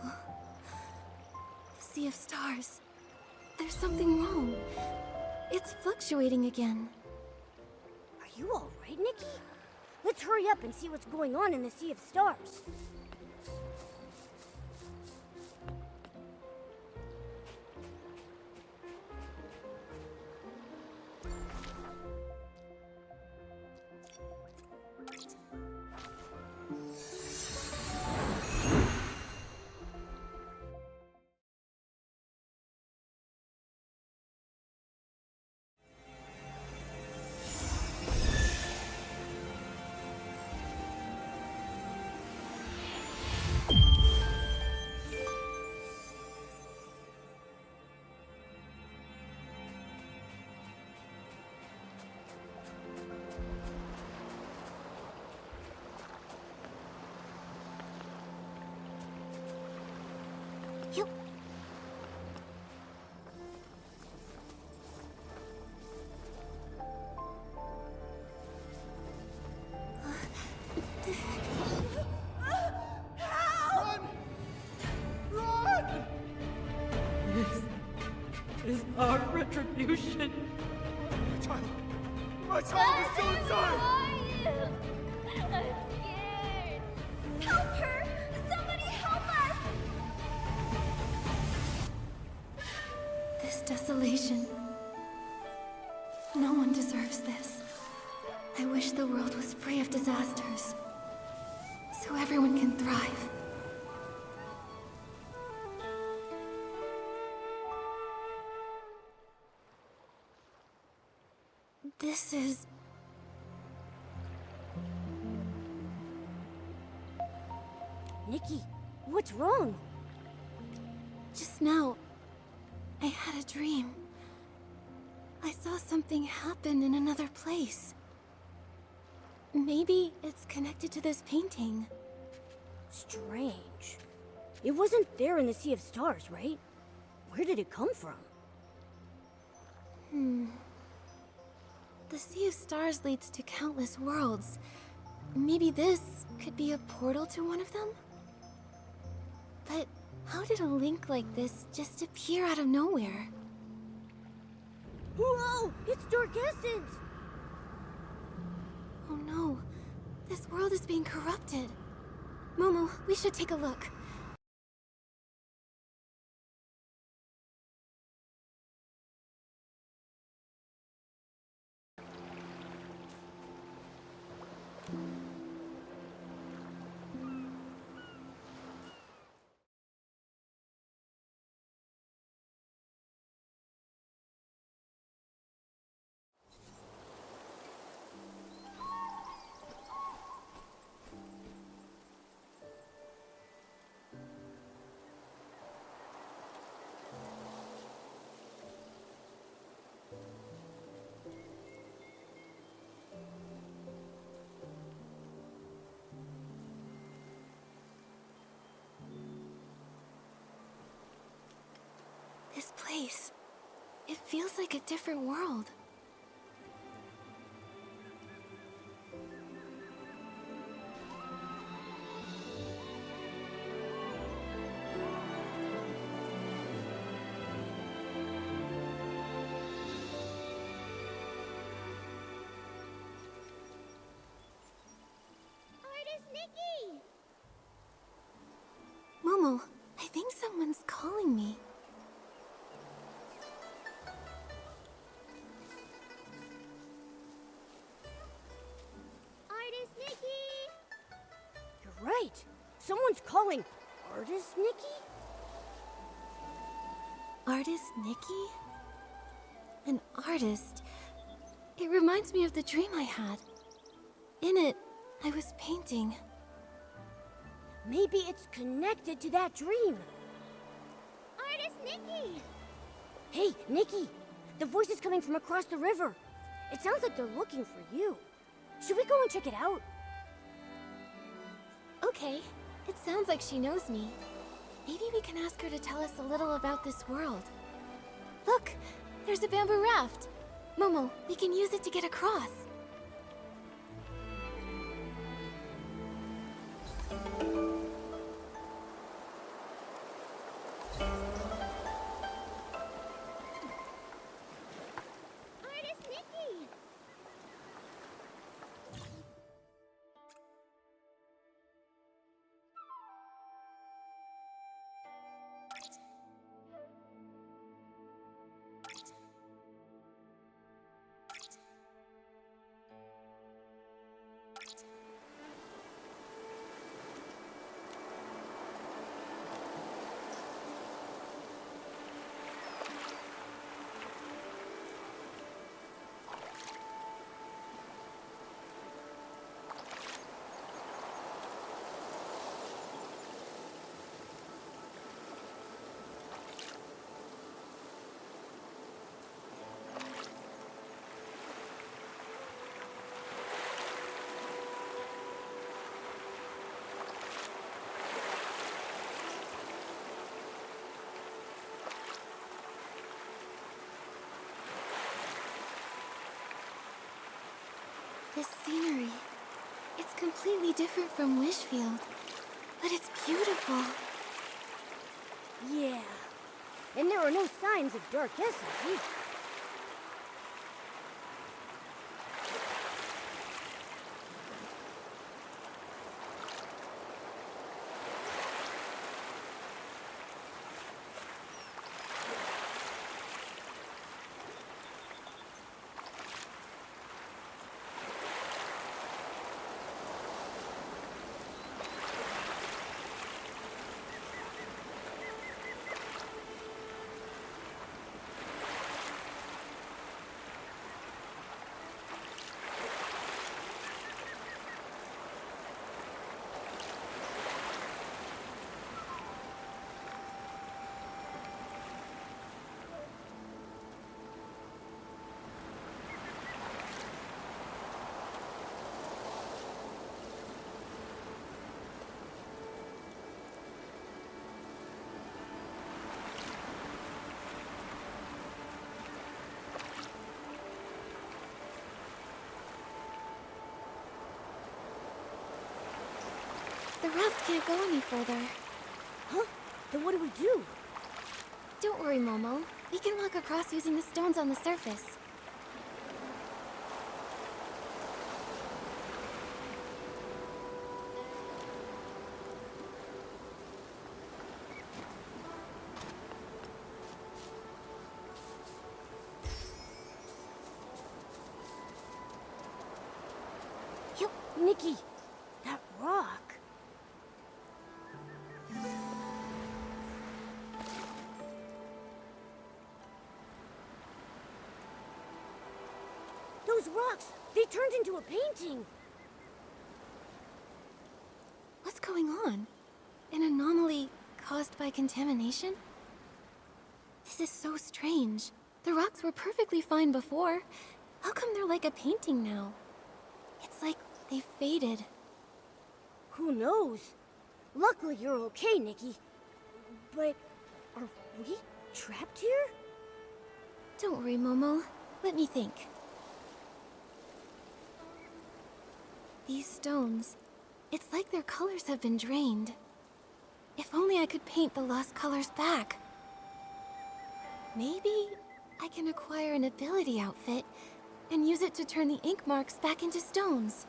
The Sea of Stars. There's something wrong. It's fluctuating again. Are you alright, Nikki? Let's hurry up and see what's going on in the Sea of Stars. Is our retribution. My child is still inside! I'm scared! Help her! Somebody help us! This desolation. No one deserves this. I wish the world was free of disasters, so everyone can thrive. This is... Nikki, what's wrong? Just now, I had a dream. I saw something happen in another place. Maybe it's connected to this painting. Strange. It wasn't there in the Sea of Stars, right? Where did it come from? The Sea of Stars leads to countless worlds. Maybe this could be a portal to one of them? But how did a link like this just appear out of nowhere? Whoa! It's 𝐻𝑒𝓁𝓁𝒽𝑔! Oh no, this world is being corrupted. Momo, we should take a look. This place, it feels like a different world. Artist Nikki! Momo, I think someone's calling me. Artist Nikki! You're right. Someone's calling Artist Nikki? Artist Nikki? An artist? It reminds me of the dream I had. In it, I was painting. Maybe it's connected to that dream. Artist Nikki! Hey, Nikki! The voice is coming from across the river. It sounds like they're looking for you. Should we go and check it out? Okay, it sounds like she knows me. Maybe we can ask her to tell us a little about this world. Look, there's a bamboo raft. Momo, we can use it to get across. This scenery, it's completely different from Wishfield, but it's beautiful. Yeah. And there are no signs of dark essence either. The raft can't go any further. Huh? Then what do we do? Don't worry, Momo. We can walk across using the stones on the surface. Yep, Nikki, that rock. Those rocks, they turned into a painting. What's going on? An anomaly caused by contamination? This is so strange. The rocks were perfectly fine before. How come they're like a painting now? It's like they faded. Who knows? Luckily you're okay, Nikki. But are we trapped here? Don't worry, Momo. Let me think. These stones, it's like their colors have been drained. If only I could paint the lost colors back. Maybe I can acquire an ability outfit and use it to turn the ink marks back into stones.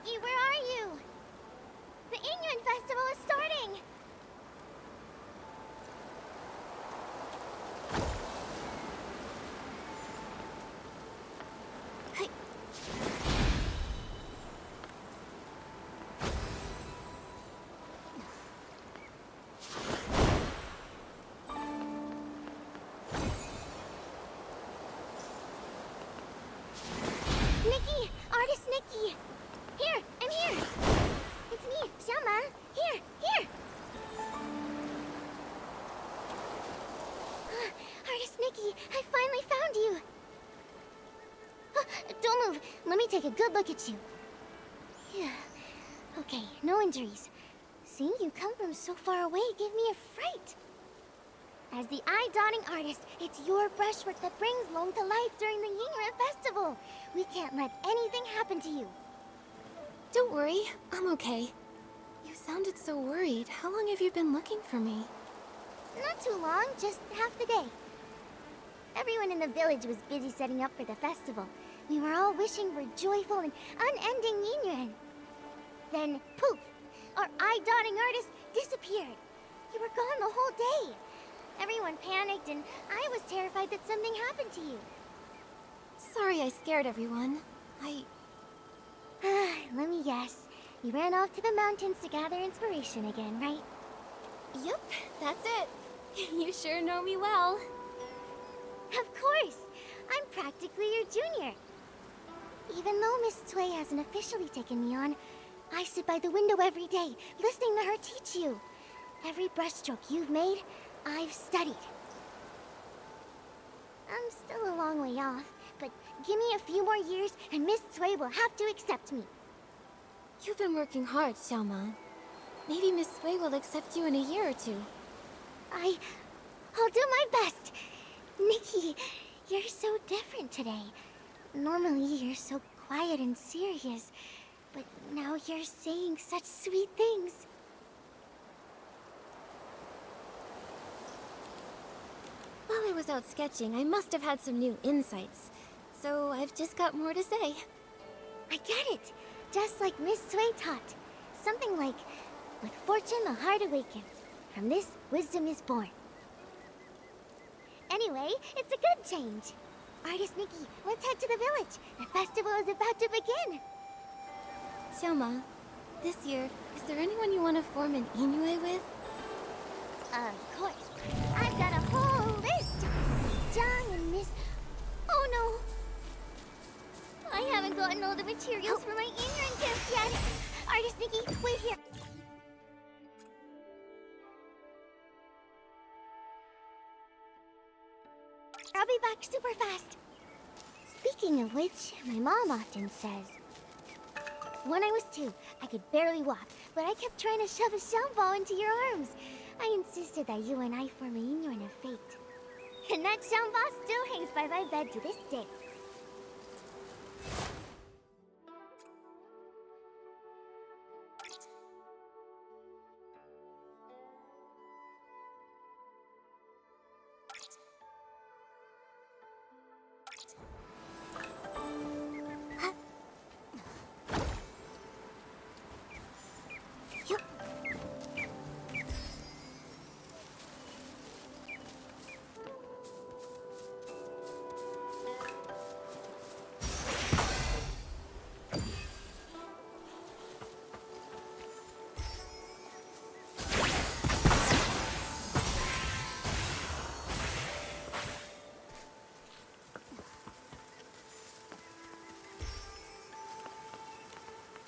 Nikki, where are you? The Yin Yuan festival is starting! Nikki! Artist Nikki! Here! I'm here! It's me, 𝕨𝒹𝒻. Here! Here! Artist Nikki, I finally found you! Don't move! Let me take a good look at you. Yeah. Okay, no injuries. Seeing you come from so far away gave me a fright. As the eye-dotting artist, it's your brushwork that brings 𝕂𝓏 to life during the Yin Yuan festival. We can't let anything happen to you. Don't worry, I'm okay. You sounded so worried. How long have you been looking for me? Not too long, just half the day. Everyone in the village was busy setting up for the festival. We were all wishing for joyful and unending Yin Yuan. Then, poof! Our eye-dotting artist disappeared. You were gone the whole day. Everyone panicked, and I was terrified that something happened to you. Sorry I scared everyone. Let me guess. You ran off to the mountains to gather inspiration again, right? Yup, that's it. You sure know me well. Of course! I'm practically your junior. Even though Miss 𝕂 hasn't officially taken me on, I sit by the window every day, listening to her teach you. Every brushstroke you've made, I've studied. I'm still a long way off, but give me a few more years and Miss 𝕂 will have to accept me. You've been working hard, 𝕨𝒹𝒻. Maybe Miss 𝕂 will accept you in a year or two. I'll do my best. Nikki, you're so different today. Normally you're so quiet and serious, but now you're saying such sweet things. While I was out sketching, I must have had some new insights. So I've just got more to say. I get it. Just like Miss 𝕂 taught. Something like, with fortune the heart awakens. From this, wisdom is born. Anyway, it's a good change. Artist Nikki, let's head to the village. The festival is about to begin. 𝕨𝒹𝒻, this year, is there anyone you want to form an Yin Yuan with? Of course. I've got a whole list. John and Miss... Oh no! I haven't gotten all the materials for my Yin Yuan gifts yet. Artist Nikki, wait here. I'll be back super fast. Speaking of which, my mom often says, when I was 2, I could barely walk, but I kept trying to shove a 𝕨𝒹𝒻 into your arms. I insisted that you and I form a Yin Yuan of fate. And that 𝕨𝒹𝒻 still hangs by my bed to this day.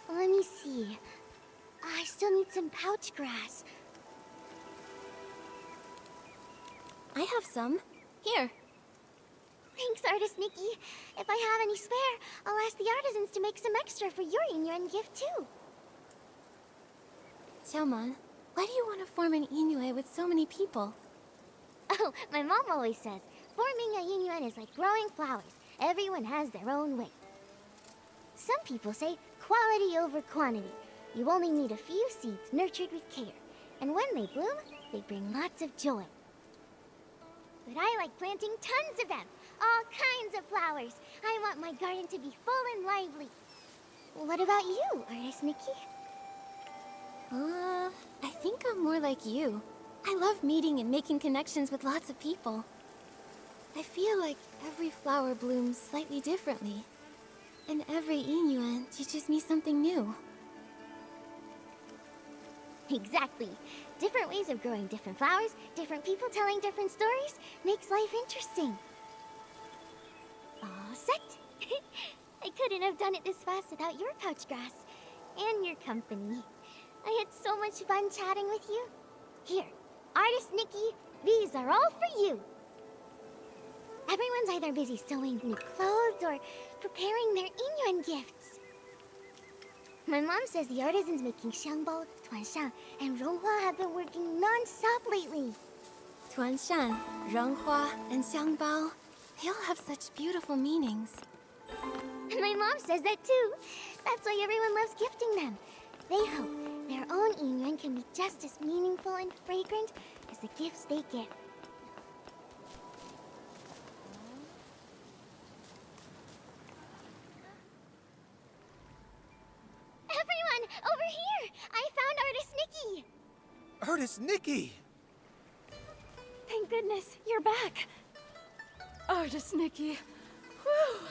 Let me see. I still need some pouch grass. I have some. Here. Thanks, Artist Nikki. If I have any spare, I'll ask the artisans to make some extra for your Yin Yuan gift, too. 𝕨𝒹𝒻, why do you want to form an Yin Yuan with so many people? Oh, my mom always says, forming a Yin Yuan is like growing flowers. Everyone has their own way. Some people say quality over quantity. You only need a few seeds nurtured with care. And when they bloom, they bring lots of joy. But I like planting tons of them. All kinds of flowers. I want my garden to be full and lively. What about you, Artist Nikki? I think I'm more like you. I love meeting and making connections with lots of people. I feel like every flower blooms slightly differently, and every Yin Yuan teaches me something new. Exactly. Different ways of growing different flowers, different people telling different stories, makes life interesting. All set. I couldn't have done it this fast without your pouch grass and your company. I had so much fun chatting with you. Here, Artist Nikki, these are all for you. Everyone's either busy sewing new clothes or preparing their Yin Yuan gifts. My mom says the artisans making 𝕨𝕭𝕥𝓚𝓏, 𝕨𝕭𝓁𝓃, and 𝕁𝓂 have been working non-stop lately. 𝕨𝕭𝓁, 𝕁𝓂, and 𝕨𝕭𝕐, they all have such beautiful meanings. My mom says that too. That's why everyone loves gifting them. They hope their own Yin Yuan can be just as meaningful and fragrant as the gifts they give. Everyone, over here! I found Artist Nikki! Artist Nikki! Thank goodness, you're back. Artist Nikki. Whew.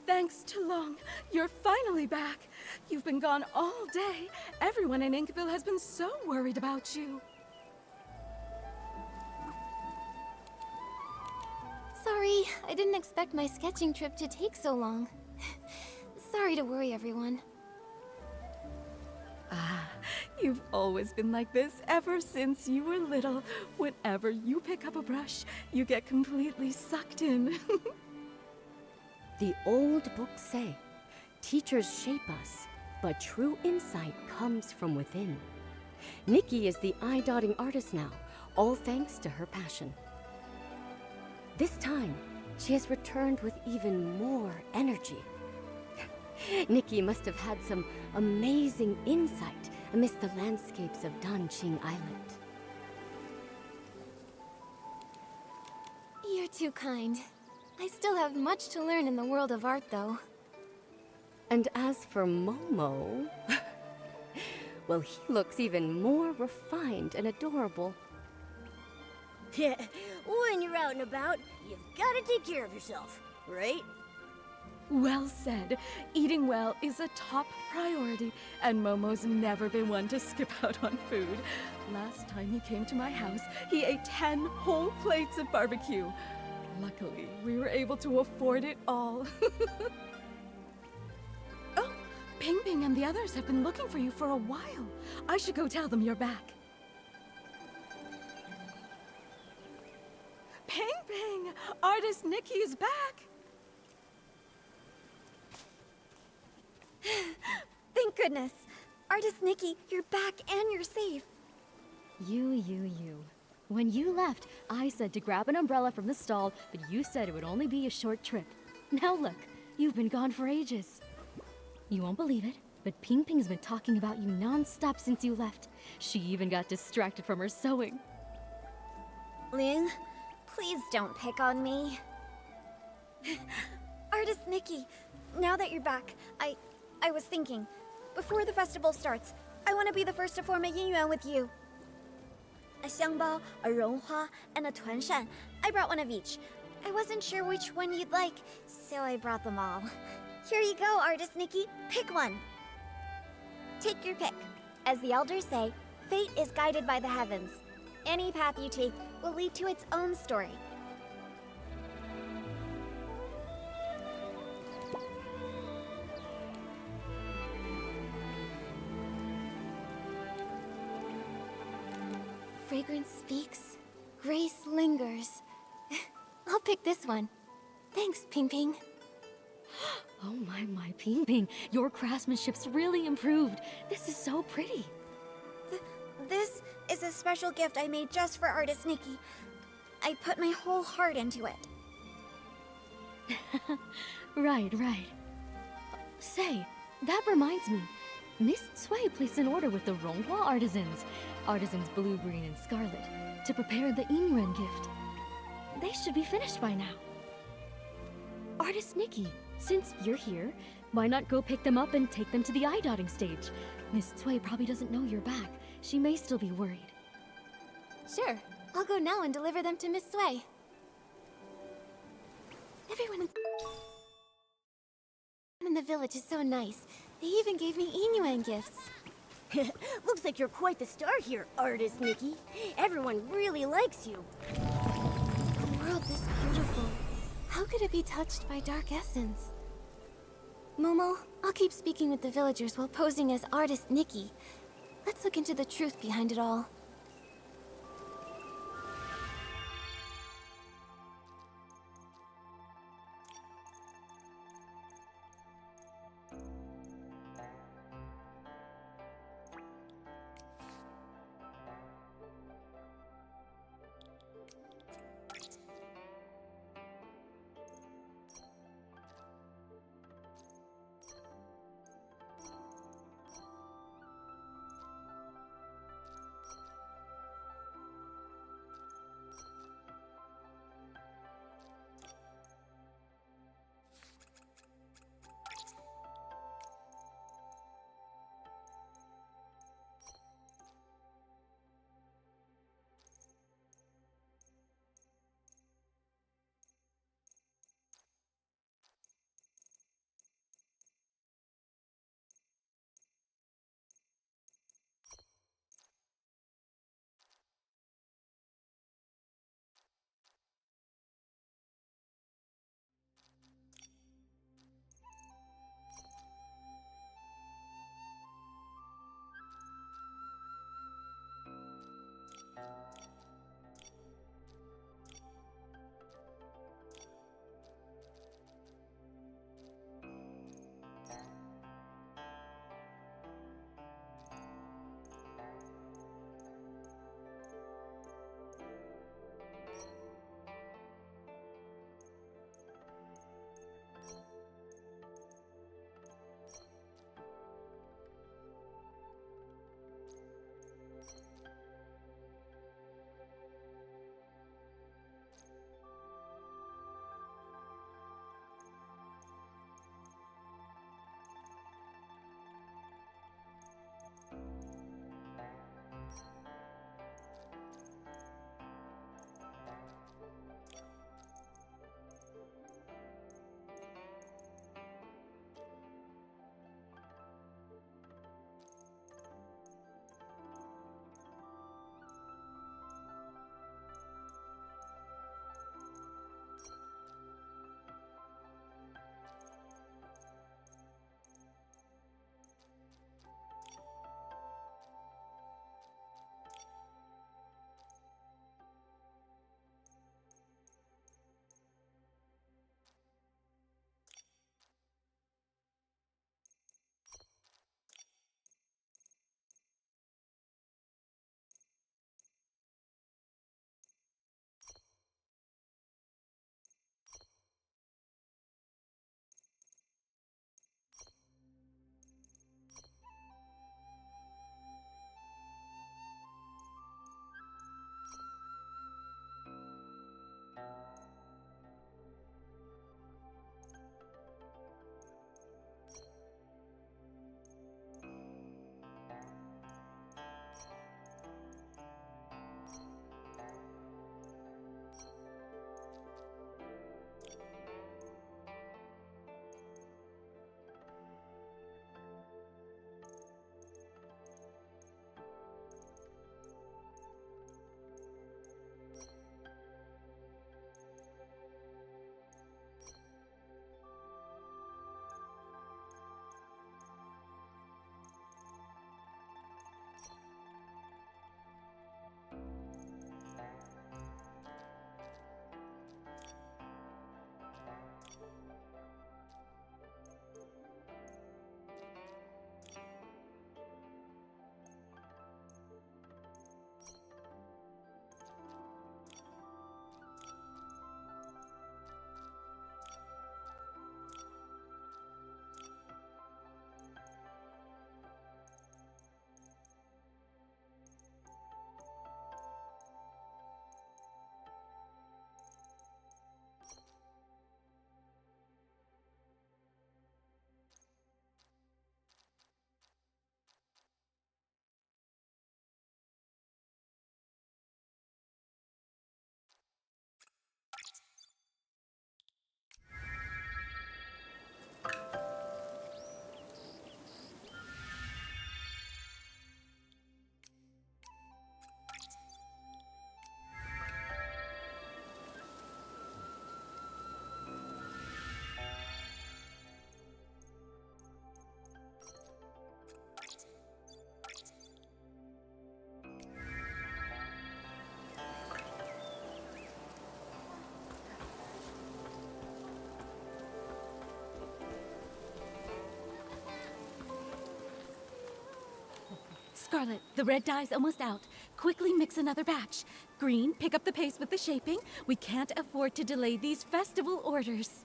Thanks to Long, you're finally back. You've been gone all day. Everyone in Inkville has been so worried about you. Sorry, I didn't expect my sketching trip to take so long. Sorry to worry everyone. You've always been like this ever since you were little. Whenever you pick up a brush, you get completely sucked in. The old books say, teachers shape us, but true insight comes from within. Nikki is the eye-dotting artist now, all thanks to her passion. This time, she has returned with even more energy. Nikki must have had some amazing insight amidst the landscapes of Danqing Island. You're too kind. I still have much to learn in the world of art, though. And as for Momo, well, he looks even more refined and adorable. Yeah, when you're out and about, you've got to take care of yourself, right? Well said. Eating well is a top priority, and Momo's never been one to skip out on food. Last time he came to my house, he ate 10 whole plates of barbecue. Luckily, we were able to afford it all. Oh, Ping Ping and the others have been looking for you for a while. I should go tell them you're back. Ping Ping! Artist Nikki is back! Thank goodness. Artist Nikki, you're back and you're safe. You. When you left, I said to grab an umbrella from the stall, but you said it would only be a short trip. Now look, you've been gone for ages. You won't believe it, but Ping Ping's been talking about you non-stop since you left. She even got distracted from her sewing. Ling, please don't pick on me. Artist Nikki, now that you're back, I was thinking, before the festival starts, I want to be the first to form a Yin Yuan with you. A 𝕨𝕭𝕐, a 𝕂𝓂, and a 𝕨𝓁. I brought one of each. I wasn't sure which one you'd like, so I brought them all. Here you go, Artist Nikki. Pick one. Take your pick. As the elders say, fate is guided by the heavens. Any path you take will lead to its own story. Fragrance speaks, grace lingers. I'll pick this one. Thanks, Ping Ping. Oh my, Ping Ping, your craftsmanship's really improved. This is so pretty. This is a special gift I made just for Artist Nikki. I put my whole heart into it. Right. Say, that reminds me. Miss Cui placed an order with the 𝕂𝓂 artisans blue, green, and scarlet, to prepare the Yin Yuan gift. They should be finished by now. Artist Nikki, since you're here, Why not go pick them up and take them to the eye-dotting stage? Miss Cui probably doesn't know you're back. She may still be worried. Sure, I'll go now and deliver them to Miss Cui. Everyone in the village is so nice. They even gave me Yin Yuan gifts. Looks like you're quite the star here, artist Nikki. Everyone really likes you. A world this beautiful. How could it be touched by dark essence? Momo, I'll keep speaking with the villagers while posing as artist Nikki. Let's look into the truth behind it all. Scarlet, the red dye's almost out. Quickly mix another batch. Green, pick up the pace with the shaping. We can't afford to delay these festival orders.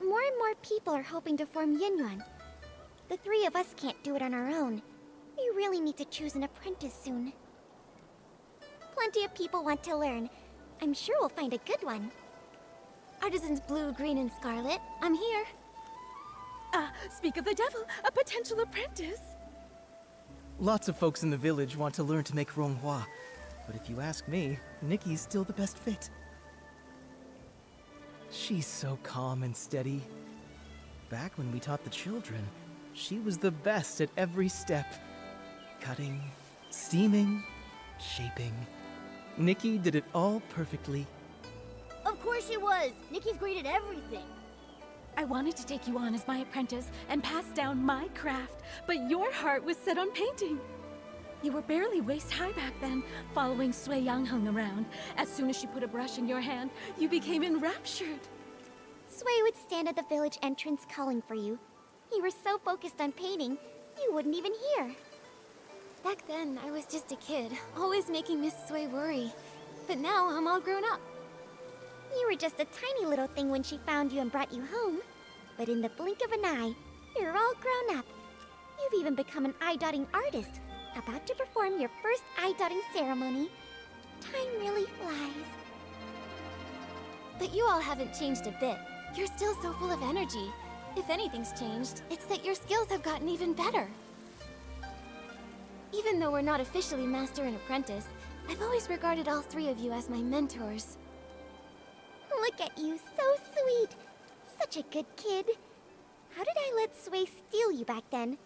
More and more people are hoping to form Yin Yuan. The three of us can't do it on our own. We really need to choose an apprentice soon. Plenty of people want to learn. I'm sure we'll find a good one. Artisans Blue, Green, and Scarlet, I'm here. Speak of the devil, a potential apprentice. Lots of folks in the village want to learn to make 𝓂𝓁𝓭, but if you ask me, Nikki's still the best fit. She's so calm and steady. Back when we taught the children, she was the best at every step. Cutting, steaming, shaping. Nikki did it all perfectly. Of course she was! Nikki's great at everything. I wanted to take you on as my apprentice and pass down my craft, but your heart was set on painting. You were barely waist-high back then, following 𝕨𝓂 around. As soon as she put a brush in your hand, you became enraptured. Sway would stand at the village entrance calling for you. You were so focused on painting, you wouldn't even hear. Back then, I was just a kid, always making Miss Sway worry. But now, I'm all grown up. You were just a tiny little thing when she found you and brought you home. But in the blink of an eye, you're all grown up. You've even become an eye-dotting artist, about to perform your first eye-dotting ceremony. Time really flies. But you all haven't changed a bit. You're still so full of energy. If anything's changed, it's that your skills have gotten even better. Even though we're not officially master and apprentice, I've always regarded all three of you as my mentors. Look at you, so sweet. Such a good kid. How did I let Sway steal you back then?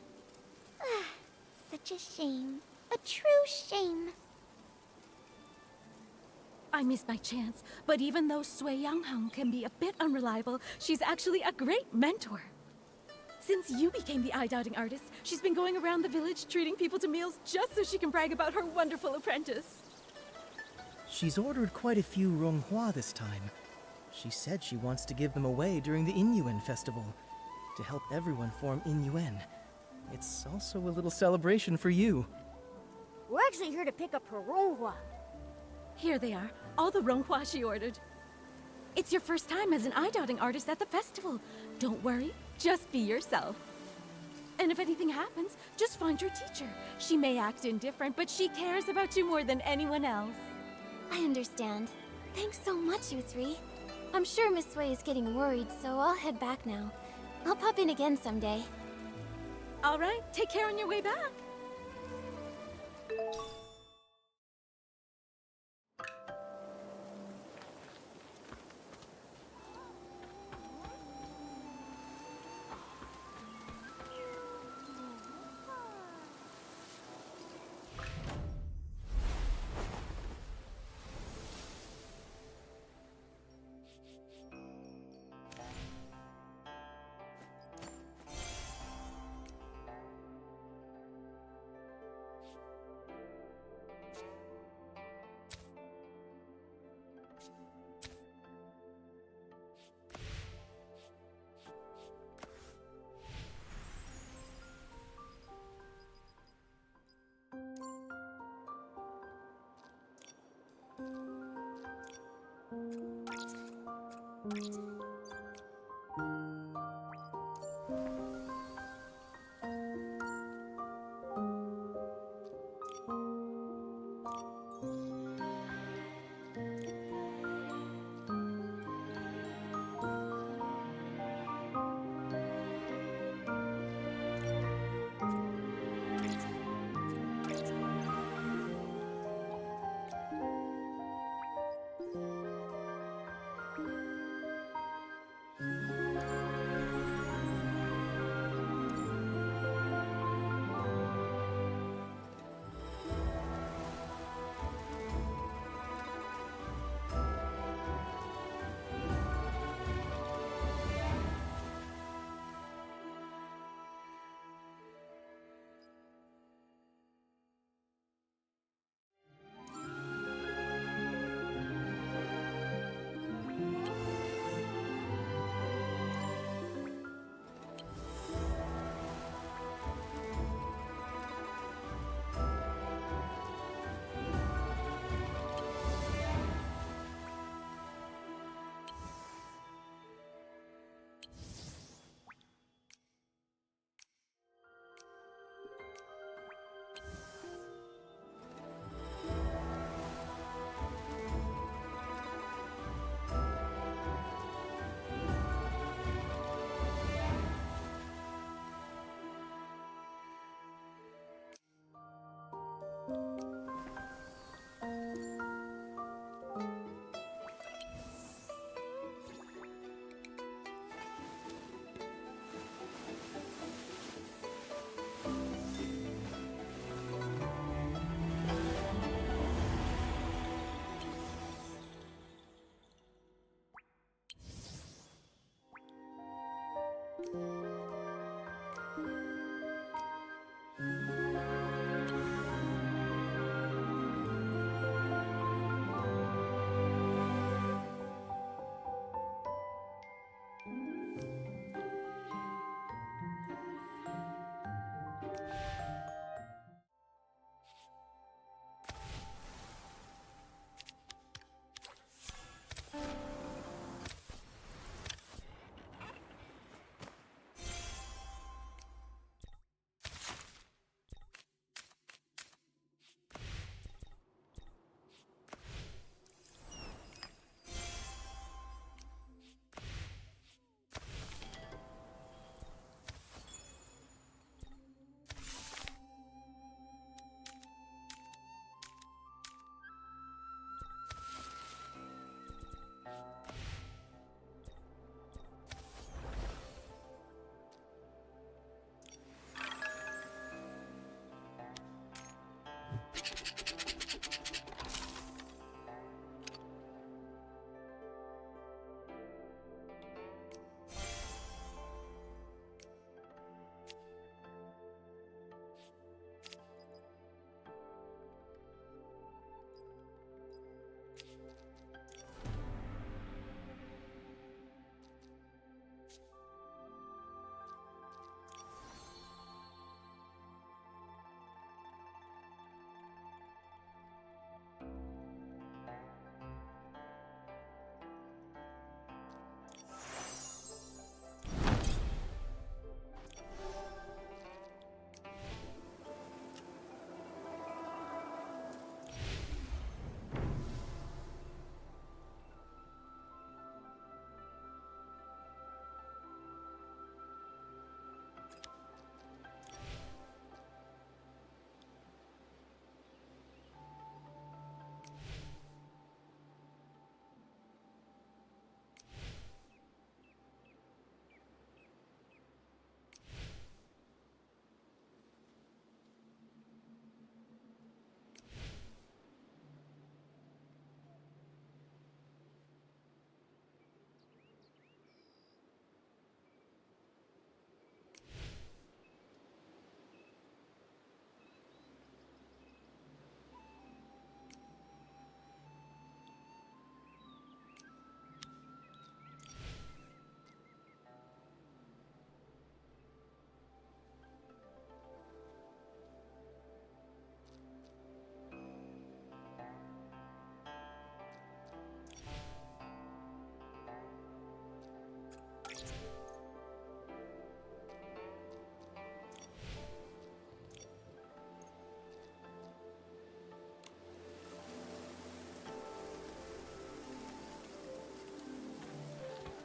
Ah, such a shame. A true shame. I missed my chance, but even though 𝕨𝓂 can be a bit unreliable, she's actually a great mentor. Since you became the eye-dotting artist, she's been going around the village treating people to meals just so she can brag about her wonderful apprentice. She's ordered quite a few 𝓂𝓭 this time. She said she wants to give them away during the Yin Yuan festival, to help everyone form Yin Yuan. It's also a little celebration for you. We're actually here to pick up her 𝓂𝓭. Here they are, all the 𝓂𝓭 she ordered. It's your first time as an eye-dotting artist at the festival. Don't worry, just be yourself. And if anything happens, just find your teacher. She may act indifferent, but she cares about you more than anyone else. I understand. Thanks so much, you three. I'm sure Miss Sway is getting worried, so I'll head back now. I'll pop in again someday. All right, take care on your way back.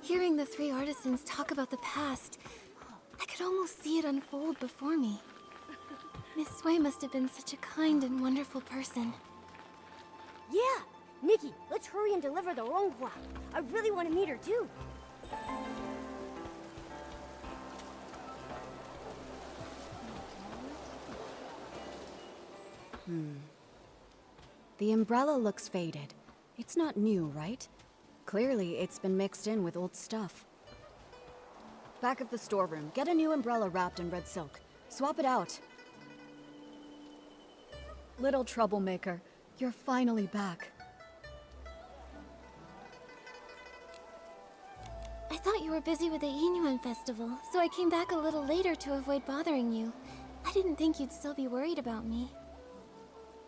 Hearing the three artisans talk about the past, I could almost see it unfold before me. Miss Sui must have been such a kind and wonderful person. Yeah! Nikki, let's hurry and deliver the 𝓁𝓂. I really want to meet her too. The umbrella looks faded. It's not new, right? Clearly, it's been mixed in with old stuff. Back of the storeroom, get a new umbrella wrapped in red silk. Swap it out. Little troublemaker, you're finally back. I thought you were busy with the Yin Yuan festival, so I came back a little later to avoid bothering you. I didn't think you'd still be worried about me.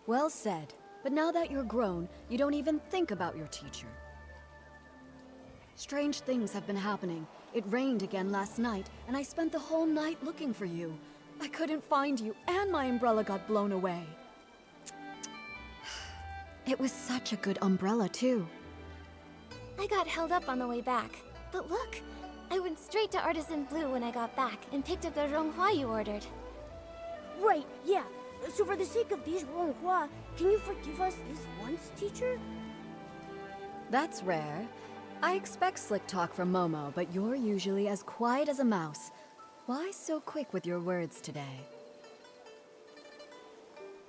Well said. But now that you're grown, you don't even think about your teacher. Strange things have been happening. It rained again last night, and I spent the whole night looking for you. I couldn't find you, and my umbrella got blown away. It was such a good umbrella, too. I got held up on the way back. But look, I went straight to Artisan Blue when I got back and picked up the 𝓁𝓂 you ordered. Right, yeah. So for the sake of these 𝓁𝓂, can you forgive us this once, teacher? That's rare. I expect slick talk from Momo, but you're usually as quiet as a mouse. Why so quick with your words today?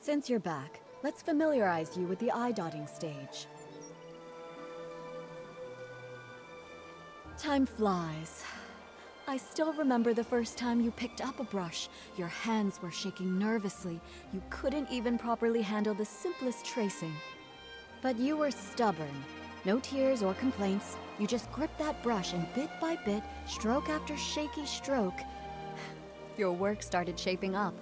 Since you're back, let's familiarize you with the eye-dotting stage. Time flies. I still remember the first time you picked up a brush. Your hands were shaking nervously. You couldn't even properly handle the simplest tracing. But you were stubborn. No tears or complaints. You just gripped that brush and bit by bit, stroke after shaky stroke, your work started shaping up.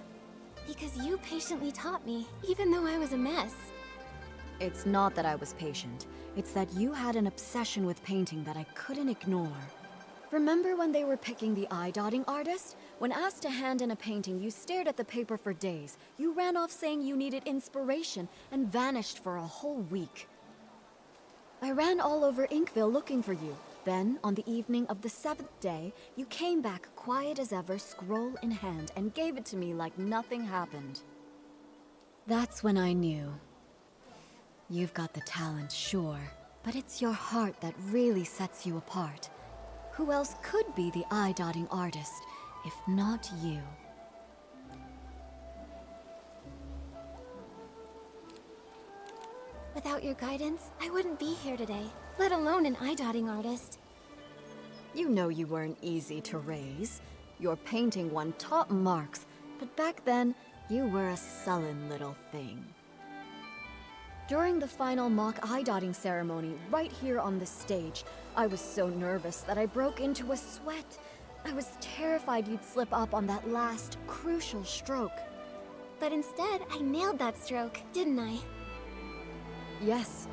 Because you patiently taught me, even though I was a mess. It's not that I was patient. It's that you had an obsession with painting that I couldn't ignore. Remember when they were picking the eye-dotting artist? When asked to hand in a painting, you stared at the paper for days. You ran off saying you needed inspiration and vanished for a whole week. I ran all over Inkville looking for you. Then, on the evening of the 7th day, you came back quiet as ever, scroll in hand, and gave it to me like nothing happened. That's when I knew. You've got the talent, sure, but it's your heart that really sets you apart. Who else could be the eye-dotting artist, if not you? Without your guidance, I wouldn't be here today, let alone an eye-dotting artist. You know you weren't easy to raise. Your painting won top marks, but back then, you were a sullen little thing. During the final mock eye-dotting ceremony, right here on the stage, I was so nervous that I broke into a sweat. I was terrified you'd slip up on that last, crucial stroke. But instead, I nailed that stroke, didn't I? Yes,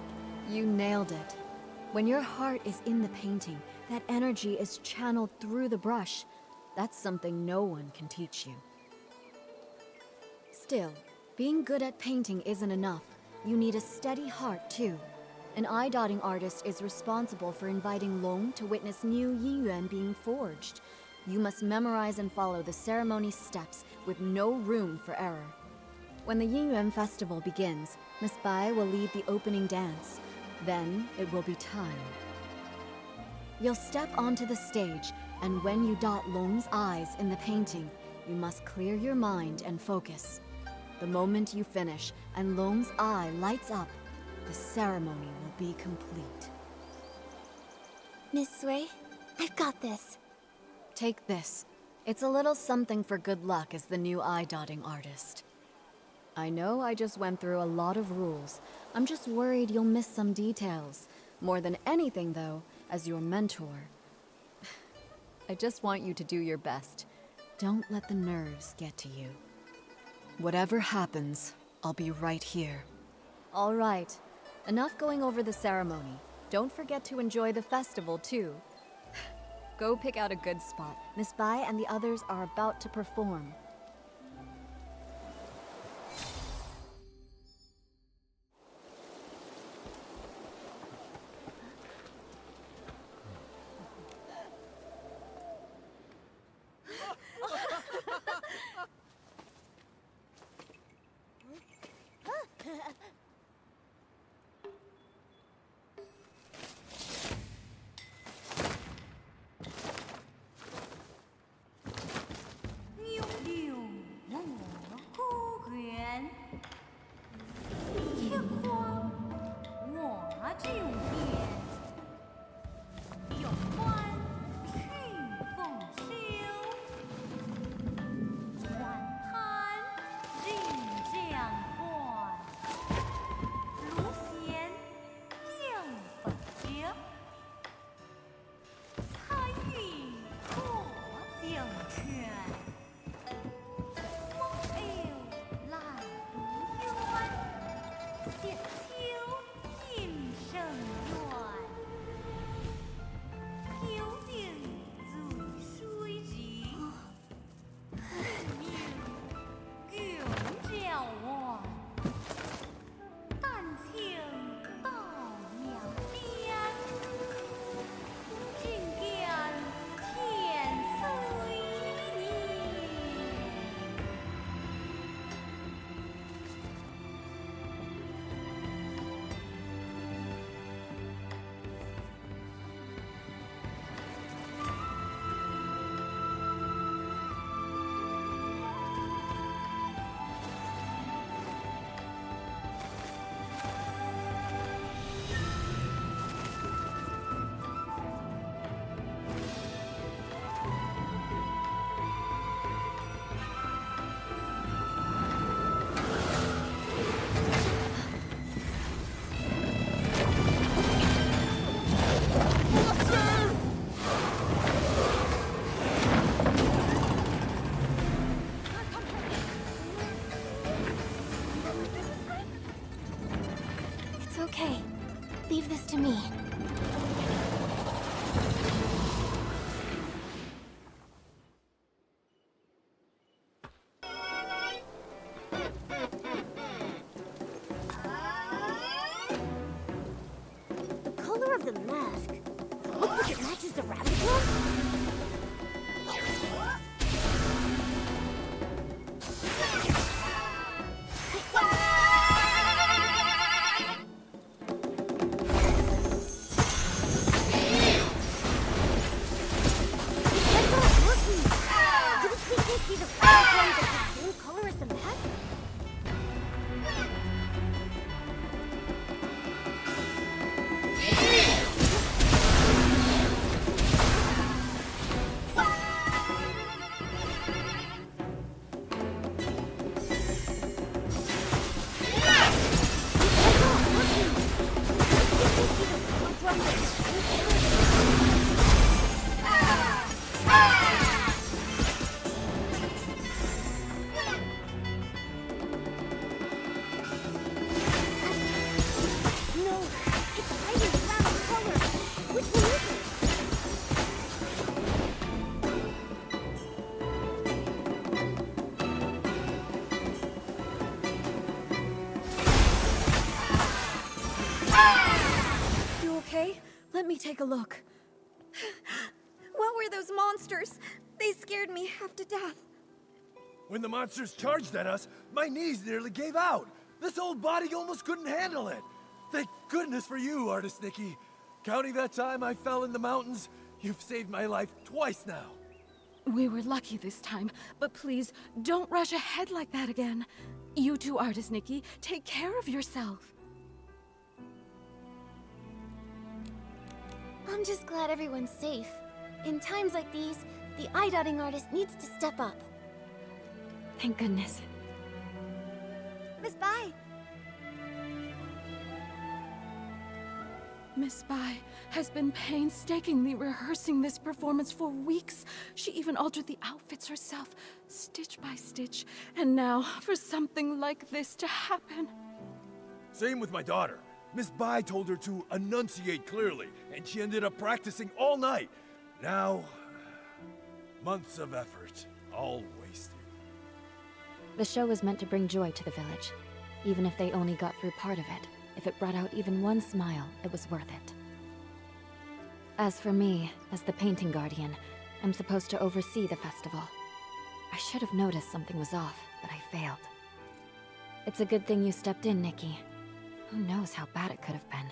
you nailed it. When your heart is in the painting, that energy is channeled through the brush. That's something no one can teach you. Still, being good at painting isn't enough. You need a steady heart, too. An eye-dotting artist is responsible for inviting Long to witness new Yin Yuan being forged. You must memorize and follow the ceremony steps with no room for error. When the Yin Yuan festival begins, Miss Bai will lead the opening dance. Then it will be time. You'll step onto the stage, and when you dot Long's eyes in the painting, you must clear your mind and focus. The moment you finish and Long's eye lights up, the ceremony will be complete. Miss Sui, I've got this. Take this. It's a little something for good luck as the new eye-dotting artist. I know I just went through a lot of rules. I'm just worried you'll miss some details. More than anything, though, as your mentor, I just want you to do your best. Don't let the nerves get to you. Whatever happens, I'll be right here. All right. Enough going over the ceremony. Don't forget to enjoy the festival, too. Go pick out a good spot. Miss Bai and the others are about to perform. me. The color of the mask looks like it matches the rabbit club. Let me take a look. What were those monsters? They scared me half to death. When the monsters charged at us, my knees nearly gave out. This old body almost couldn't handle it. Thank goodness for you, Artist Nikki. Counting that time I fell in the mountains, you've saved my life twice now. We were lucky this time, but please, don't rush ahead like that again. You too, Artist Nikki. Take care of yourself. I'm just glad everyone's safe. In times like these, the eye-dotting artist needs to step up. Thank goodness. Miss Bai! Miss Bai has been painstakingly rehearsing this performance for weeks. She even altered the outfits herself, stitch by stitch. And now, for something like this to happen. Same with my daughter. Miss Bai told her to enunciate clearly, and she ended up practicing all night. Now, months of effort, all wasted. The show was meant to bring joy to the village. Even if they only got through part of it, if it brought out even one smile, it was worth it. As for me, as the painting guardian, I'm supposed to oversee the festival. I should have noticed something was off, but I failed. It's a good thing you stepped in, Nikki. Who knows how bad it could have been.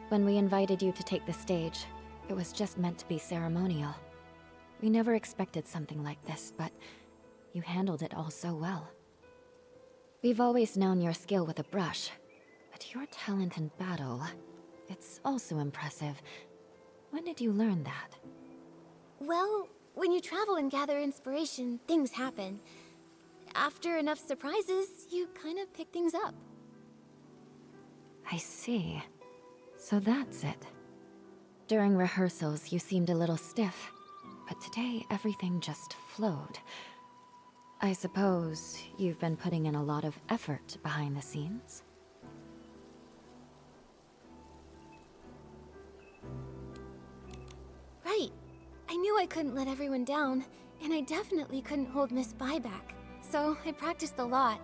When we invited you to take the stage, it was just meant to be ceremonial. We never expected something like this, but you handled it all so well. We've always known your skill with a brush, but your talent in battle, it's also impressive. When did you learn that? Well, when you travel and gather inspiration, things happen. After enough surprises, you kind of pick things up. I see. So that's it. During rehearsals, you seemed a little stiff, but today everything just flowed. I suppose you've been putting in a lot of effort behind the scenes? Right. I knew I couldn't let everyone down, and I definitely couldn't hold Miss Bai back. So I practiced a lot.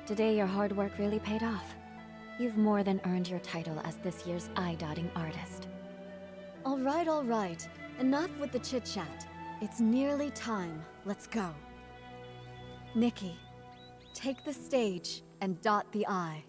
Today your hard work really paid off. You've more than earned your title as this year's eye-dotting artist. All right. Enough with the chit-chat. It's nearly time. Let's go. Nikki, take the stage and dot the I.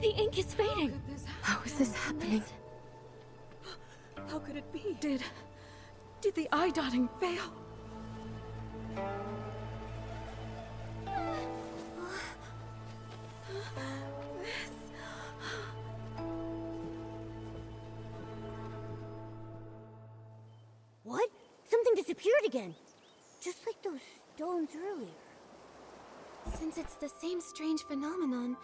The ink is fading! How is this happening? How could it be? Did did the eye-dotting fail? What? Something disappeared again. Just like those stones earlier. Since it's the same strange phenomenon,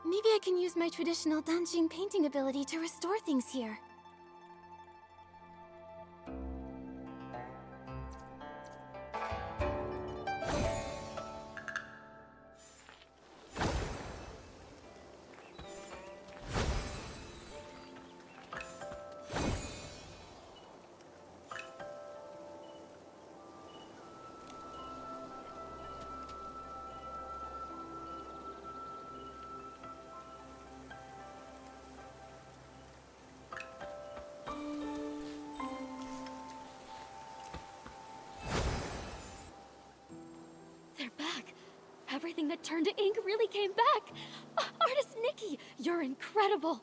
maybe I can use my traditional Danjing painting ability to restore things here. They're back. Everything that turned to ink really came back. Artist Nikki, you're incredible.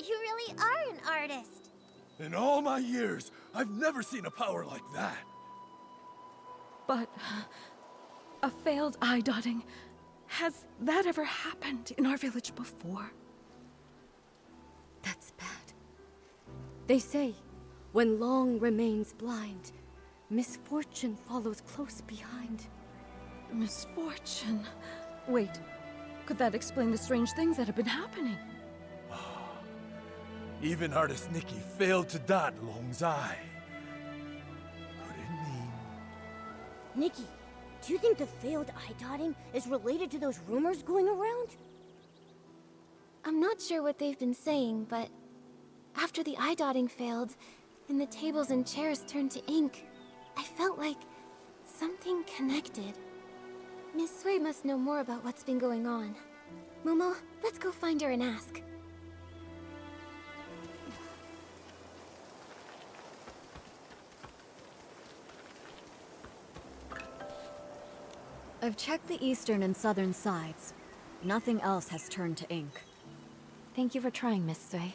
You really are an artist. In all my years, I've never seen a power like that. But a failed eye-dotting. Has that ever happened in our village before? That's bad. They say, when long remains blind, misfortune follows close behind. Misfortune. Wait, could that explain the strange things that have been happening? Even artist Nikki failed to dot Long's eye. Could it mean... Nikki, do you think the failed eye-dotting is related to those rumors going around? I'm not sure what they've been saying, but after the eye-dotting failed, and the tables and chairs turned to ink, I felt like something connected. Miss Sui must know more about what's been going on. Momo, let's go find her and ask. I've checked the eastern and southern sides. Nothing else has turned to ink. Thank you for trying, Miss Sui.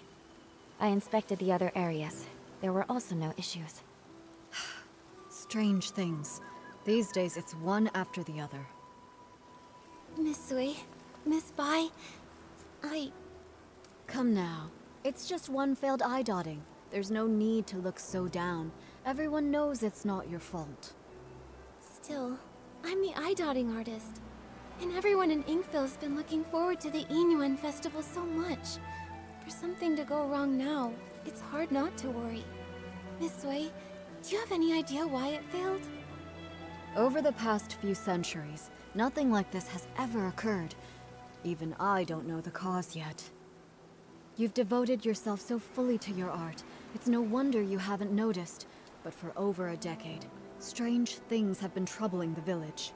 I inspected the other areas. There were also no issues. Strange things. These days it's one after the other. Miss Sui, Miss Bai, Come now. It's just one failed eye-dotting. There's no need to look so down. Everyone knows it's not your fault. Still, I'm the eye-dotting artist. And everyone in Inkville's been looking forward to the Yin Yuan festival so much. For something to go wrong now, it's hard not to worry. Miss Sui, do you have any idea why it failed? Over the past few centuries, nothing like this has ever occurred. Even I don't know the cause yet. You've devoted yourself so fully to your art. It's no wonder you haven't noticed. But for over a decade, strange things have been troubling the village.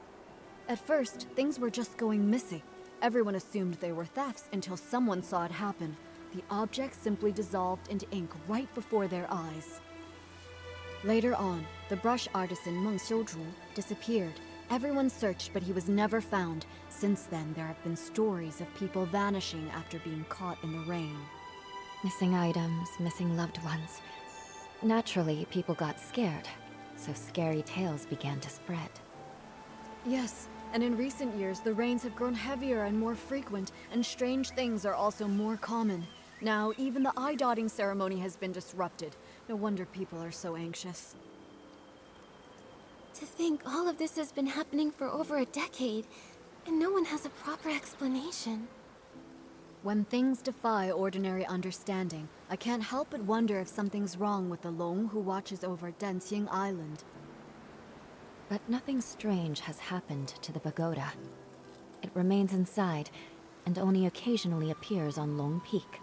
At first, things were just going missing. Everyone assumed they were thefts until someone saw it happen. The objects simply dissolved into ink right before their eyes. Later on, the brush artisan 𝕞𝕦𝕔𝕙𝓂 disappeared. Everyone searched, but he was never found. Since then, there have been stories of people vanishing after being caught in the rain. Missing items, missing loved ones. Naturally, people got scared, so scary tales began to spread. Yes, and in recent years, the rains have grown heavier and more frequent, and strange things are also more common. Now, even the eye-dotting ceremony has been disrupted. No wonder people are so anxious. To think all of this has been happening for over a decade, and no one has a proper explanation. When things defy ordinary understanding, I can't help but wonder if something's wrong with the Long who watches over Dancing Island. But nothing strange has happened to the pagoda. It remains inside, and only occasionally appears on Long Peak,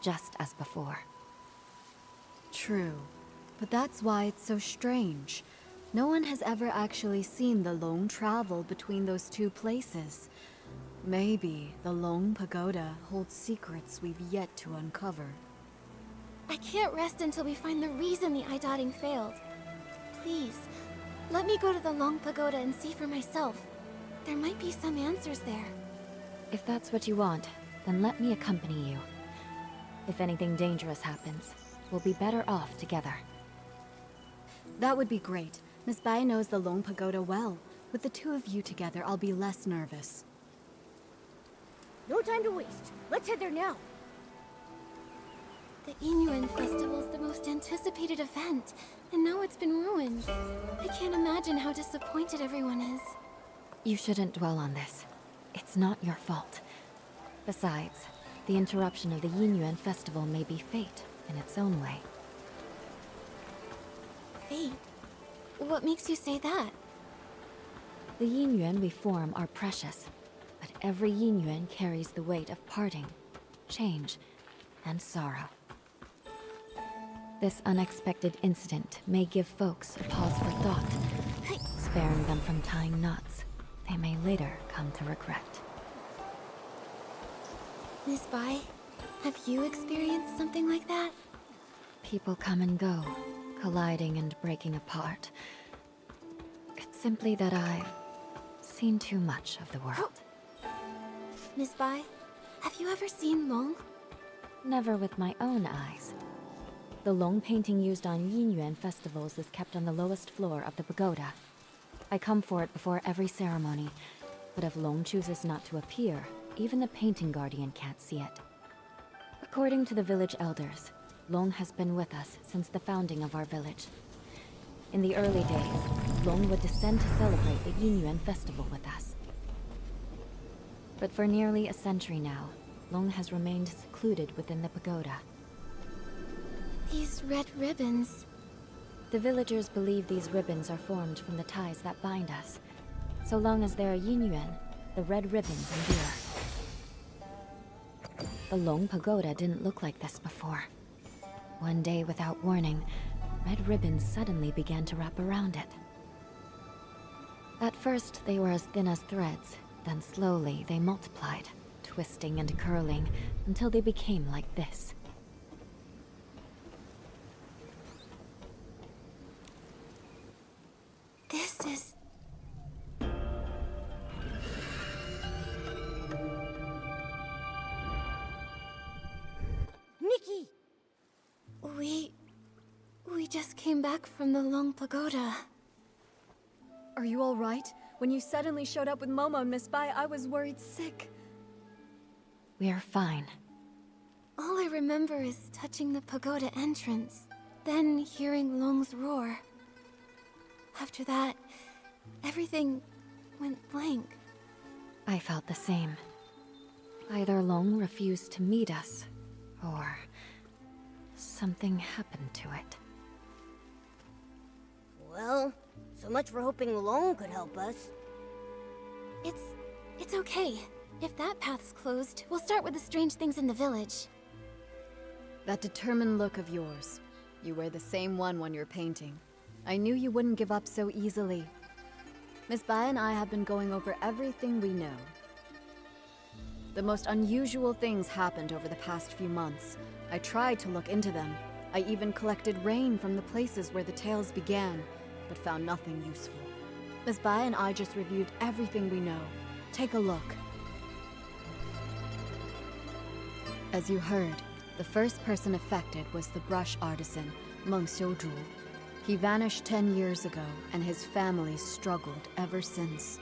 just as before. True, but that's why it's so strange. No one has ever actually seen the Long travel between those two places. Maybe the Long Pagoda holds secrets we've yet to uncover. I can't rest until we find the reason the eye-dotting failed. Please, let me go to the Long Pagoda and see for myself. There might be some answers there. If that's what you want, then let me accompany you. If anything dangerous happens, we'll be better off together. That would be great. Miss Bai knows the Long Pagoda well. With the two of you together, I'll be less nervous. No time to waste. Let's head there now. The Yin Yuan festival's the most anticipated event, and now it's been ruined. I can't imagine how disappointed everyone is. You shouldn't dwell on this. It's not your fault. Besides, the interruption of the Yin Yuan festival may be fate in its own way. Fate? What makes you say that? The Yin Yuan we form are precious, but every Yin Yuan carries the weight of parting, change, and sorrow. This unexpected incident may give folks a pause for thought, sparing them from tying knots they may later come to regret. Miss Bai, have you experienced something like that? People come and go, colliding and breaking apart. It's simply that I've seen too much of the world. Miss Bai, have you ever seen Long? Never with my own eyes. The Long painting used on Yin Yuan festivals is kept on the lowest floor of the pagoda. I come for it before every ceremony, but if Long chooses not to appear, even the painting guardian can't see it. According to the village elders, Long has been with us since the founding of our village. In the early days, Long would descend to celebrate the Yin Yuan festival with us. But for nearly a century now, Long has remained secluded within the pagoda. These red ribbons. The villagers believe these ribbons are formed from the ties that bind us. So long as there are Yin Yuan, the red ribbons endure. The Long Pagoda didn't look like this before. One day, without warning, red ribbons suddenly began to wrap around it. At first, they were as thin as threads, then slowly they multiplied, twisting and curling, until they became like this. This is... Nikki! We just came back from the Long Pagoda. Are you all right? When you suddenly showed up with Momo and Miss Bai, I was worried sick. We're fine. All I remember is touching the pagoda entrance, then hearing Long's roar. After that, everything went blank. I felt the same. Either Long refused to meet us, or something happened to it. Well, so much for hoping Long could help us. It's okay. If that path's closed, we'll start with the strange things in the village. That determined look of yours. You wear the same one when you're painting. I knew you wouldn't give up so easily. Miss Bai and I have been going over everything we know. The most unusual things happened over the past few months. I tried to look into them. I even collected rain from the places where the tales began, but found nothing useful. Miss Bai and I just reviewed everything we know. Take a look. As you heard, the first person affected was the brush artisan, 𝕂𝓱𝓃. He vanished 10 years ago, and his family struggled ever since.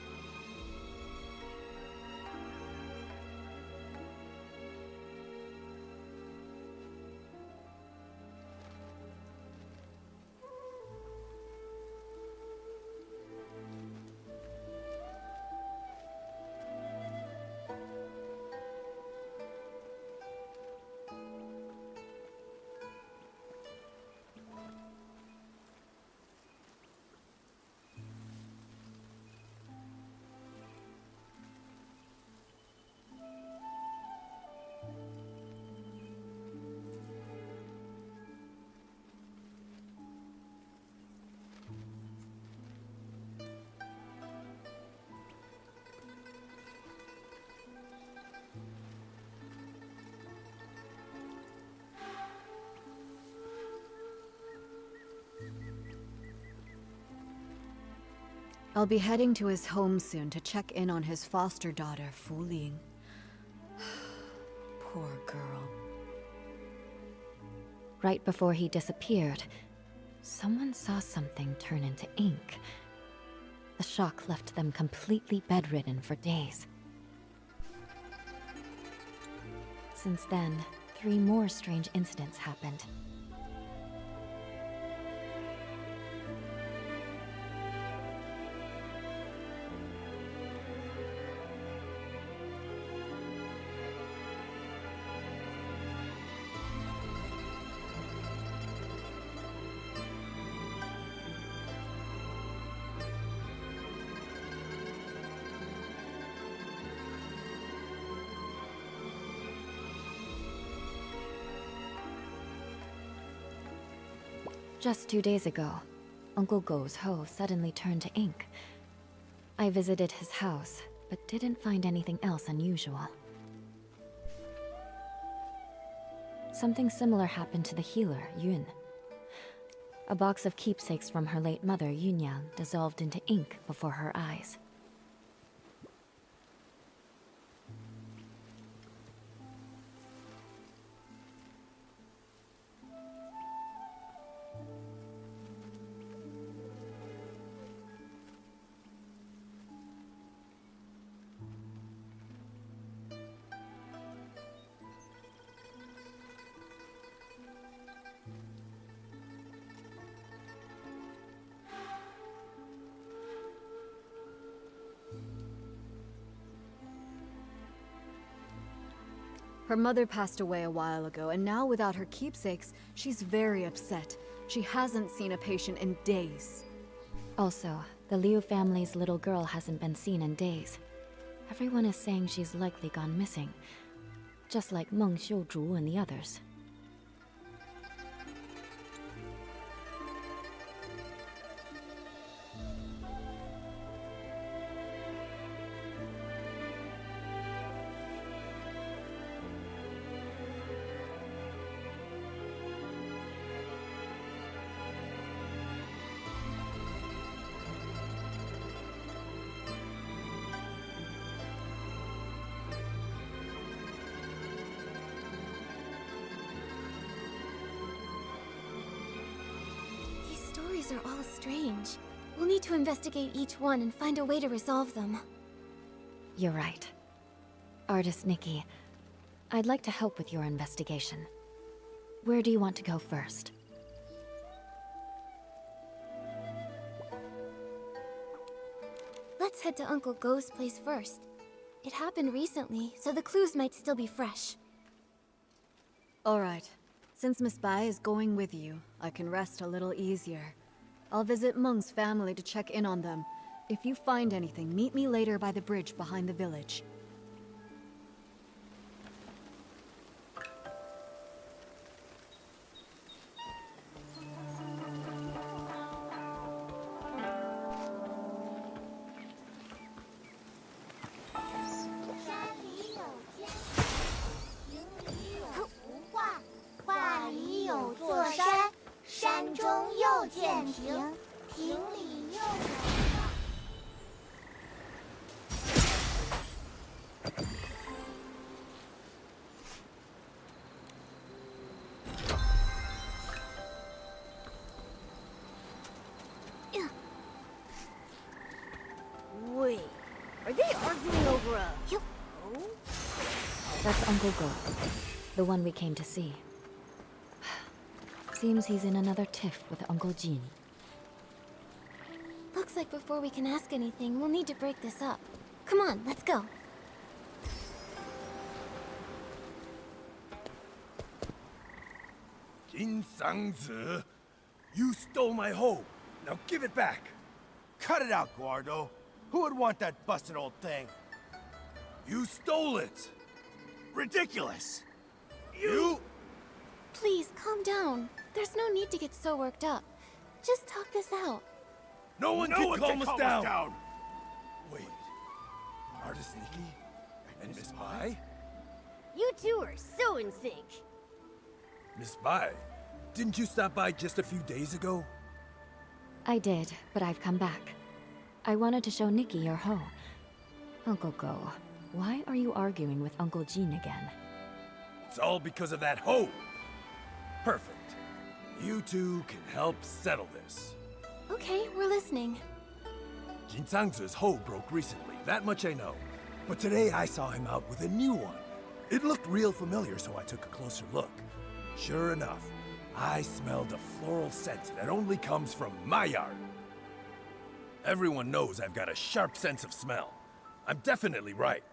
I'll be heading to his home soon to check in on his foster daughter, Fu Ling. Poor girl. Right before he disappeared, Someone saw something turn into ink. The shock left them completely bedridden for days. Since then, 3 more strange incidents happened. Just 2 days ago, Uncle Go's hoe suddenly turned to ink. I visited his house, but didn't find anything else unusual. Something similar happened to the healer, Yuan. A box of keepsakes from her late mother, Yunyang, dissolved into ink before her eyes. Her mother passed away a while ago, and now without her keepsakes, she's very upset. She hasn't seen a patient in days. Also, the Liu family's little girl hasn't been seen in days. Everyone is saying she's likely gone missing, just like 𝕨𝕦𝕔𝓙𝓃 and the others. These stories are all strange. We'll need to investigate each one and find a way to resolve them. You're right. Artist Nikki, I'd like to help with your investigation. Where do you want to go first? Let's head to Uncle Go's place first. It happened recently, so the clues might still be fresh. All right. Since Miss Bai is going with you, I can rest a little easier. I'll visit Meng's family to check in on them. If you find anything, meet me later by the bridge behind the village. Wait, are they arguing over a... That's Uncle Go, the one we came to see. Seems he's in another tiff with Uncle Jin. Looks like before we can ask anything, we'll need to break this up. Come on, let's go. Jin Sang-zi, you stole my hoe. Now give it back. Cut it out, Guardo. Who would want that busted old thing? You stole it. Ridiculous! You... Please, calm down. There's no need to get so worked up. Just talk this out. No one can calm us down. Wait. Artist Nikki? And Miss Bai? You two are so in sync. Miss Bai, didn't you stop by just a few days ago? I did, but I've come back. I wanted to show Nikki your hoe. Uncle Go, why are you arguing with Uncle Jin again? It's all because of that hoe. Perfect. You two can help settle this. Okay, we're listening. Jin Zhangzi's hoe broke recently, that much I know. But today I saw him out with a new one. It looked real familiar, so I took a closer look. Sure enough, I smelled a floral scent that only comes from my yard. Everyone knows I've got a sharp sense of smell. I'm definitely right.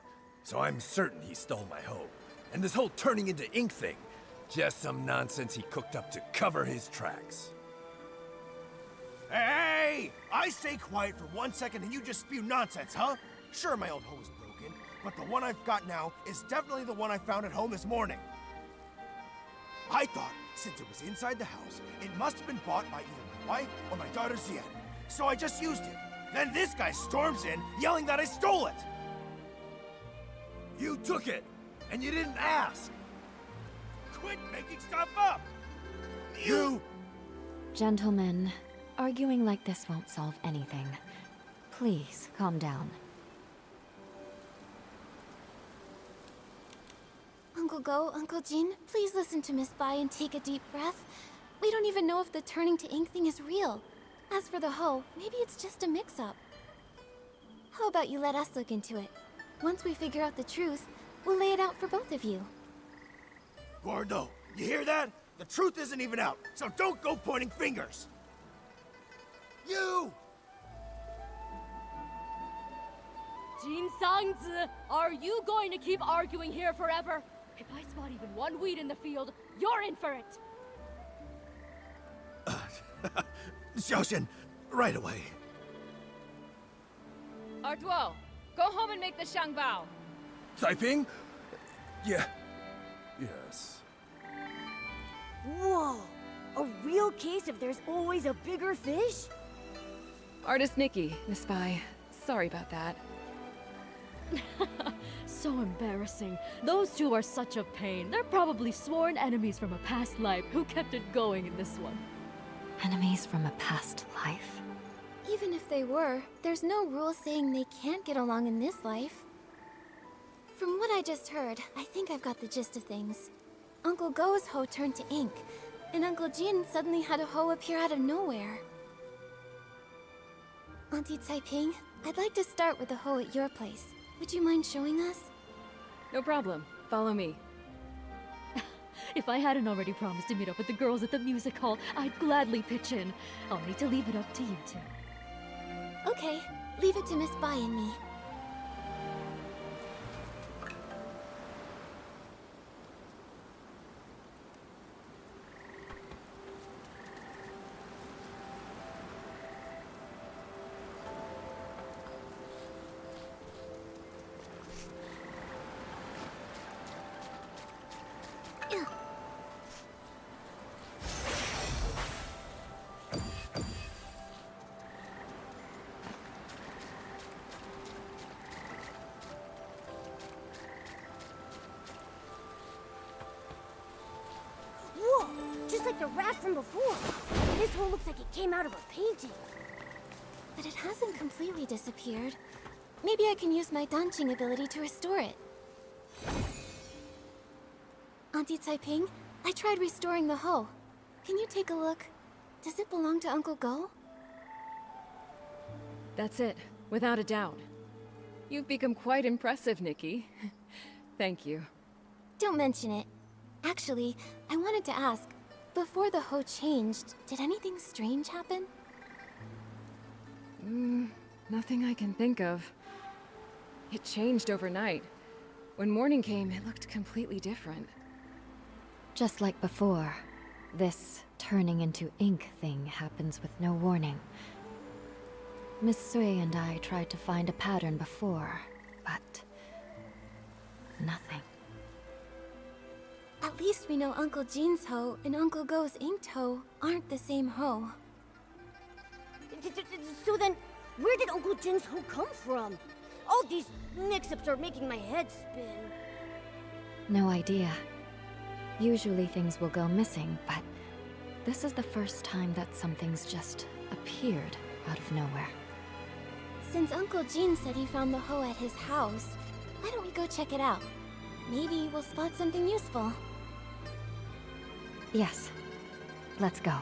So I'm certain he stole my hoe. And this whole turning into ink thing, just some nonsense he cooked up to cover his tracks. Hey! I stay quiet for 1 second and you just spew nonsense, huh? Sure, my old hoe is broken, but the one I've got now is definitely the one I found at home this morning. I thought, since it was inside the house, it must have been bought by either my wife or my daughter Xian. So I just used it. Then this guy storms in, yelling that I stole it! You took it, and you didn't ask! Quit making stuff up! You... Gentlemen, arguing like this won't solve anything. Please, calm down. Uncle Go, Uncle Jin, please listen to Miss Bai and take a deep breath. We don't even know if the turning to ink thing is real. As for the hoe, maybe it's just a mix-up. How about you let us look into it? Once we figure out the truth, we'll lay it out for both of you. Gordo, you hear that? The truth isn't even out, so don't go pointing fingers! You! Jin Zhangzi, are you going to keep arguing here forever? If I spot even one weed in the field, you're in for it! Xiaoxian, right away. 𝑅𝒂, go home and make the xiangbao. Taiping? Yeah. Yes. Whoa! A real case of there's always a bigger fish? Artist Nikki, Miss Bai. Sorry about that. So embarrassing. Those two are such a pain. They're probably sworn enemies from a past life who kept it going in this one. Enemies from a past life? Even if they were, there's no rule saying they can't get along in this life. From what I just heard, I think I've got the gist of things. Uncle Go's hoe turned to ink, and Uncle Jin suddenly had a hoe appear out of nowhere. Auntie Taiping, I'd like to start with the hoe at your place. Would you mind showing us? No problem. Follow me. If I hadn't already promised to meet up with the girls at the music hall, I'd gladly pitch in. I'll need to leave it up to you two. Okay, leave it to Miss Bai and me. Whoa! Just like the rat from before. This one looks like it came out of a painting. But it hasn't completely disappeared. Maybe I can use my dancing ability to restore it. Auntie Taiping, I tried restoring the hoe. Can you take a look? Does it belong to Uncle Go? That's it, without a doubt. You've become quite impressive, Nikki. Thank you. Don't mention it. Actually, I wanted to ask, before the hoe changed, did anything strange happen? Nothing I can think of. It changed overnight. When morning came, it looked completely different. Just like before, this turning into ink thing happens with no warning. Miss Sui and I tried to find a pattern before, but nothing. At least we know Uncle Jin's hoe and Uncle Go's inked hoe aren't the same hoe. So then, where did Uncle Jin's hoe come from? All these mix-ups are making my head spin. No idea. Usually things will go missing, but this is the first time that something's just appeared out of nowhere. Since Uncle Jin said he found the hoe at his house, why don't we go check it out? Maybe we'll spot something useful. Yes. Let's go.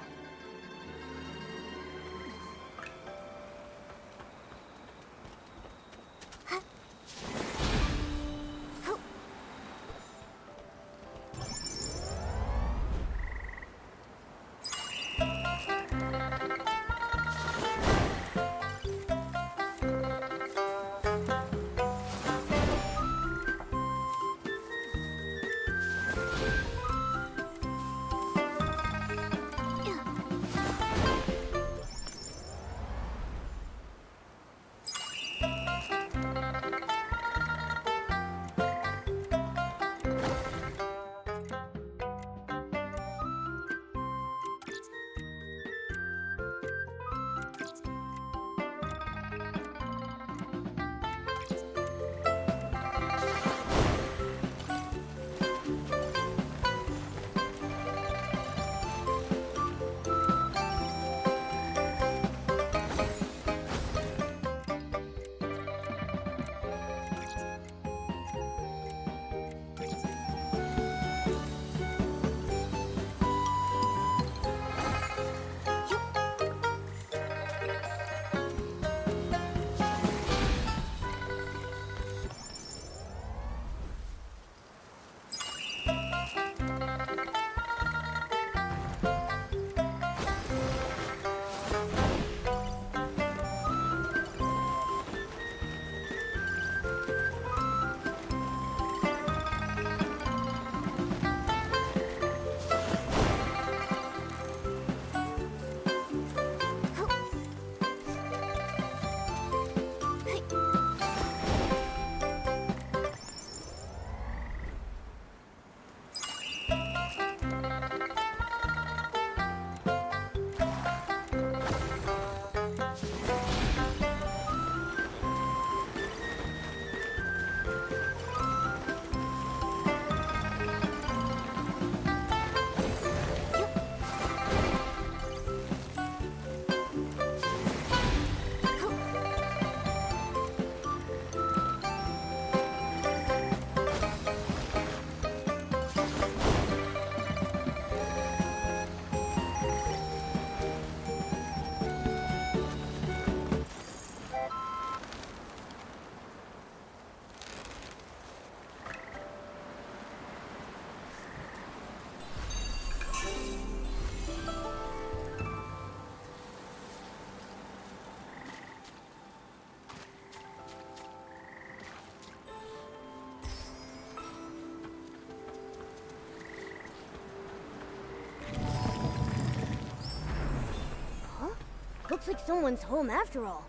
Looks like someone's home after all.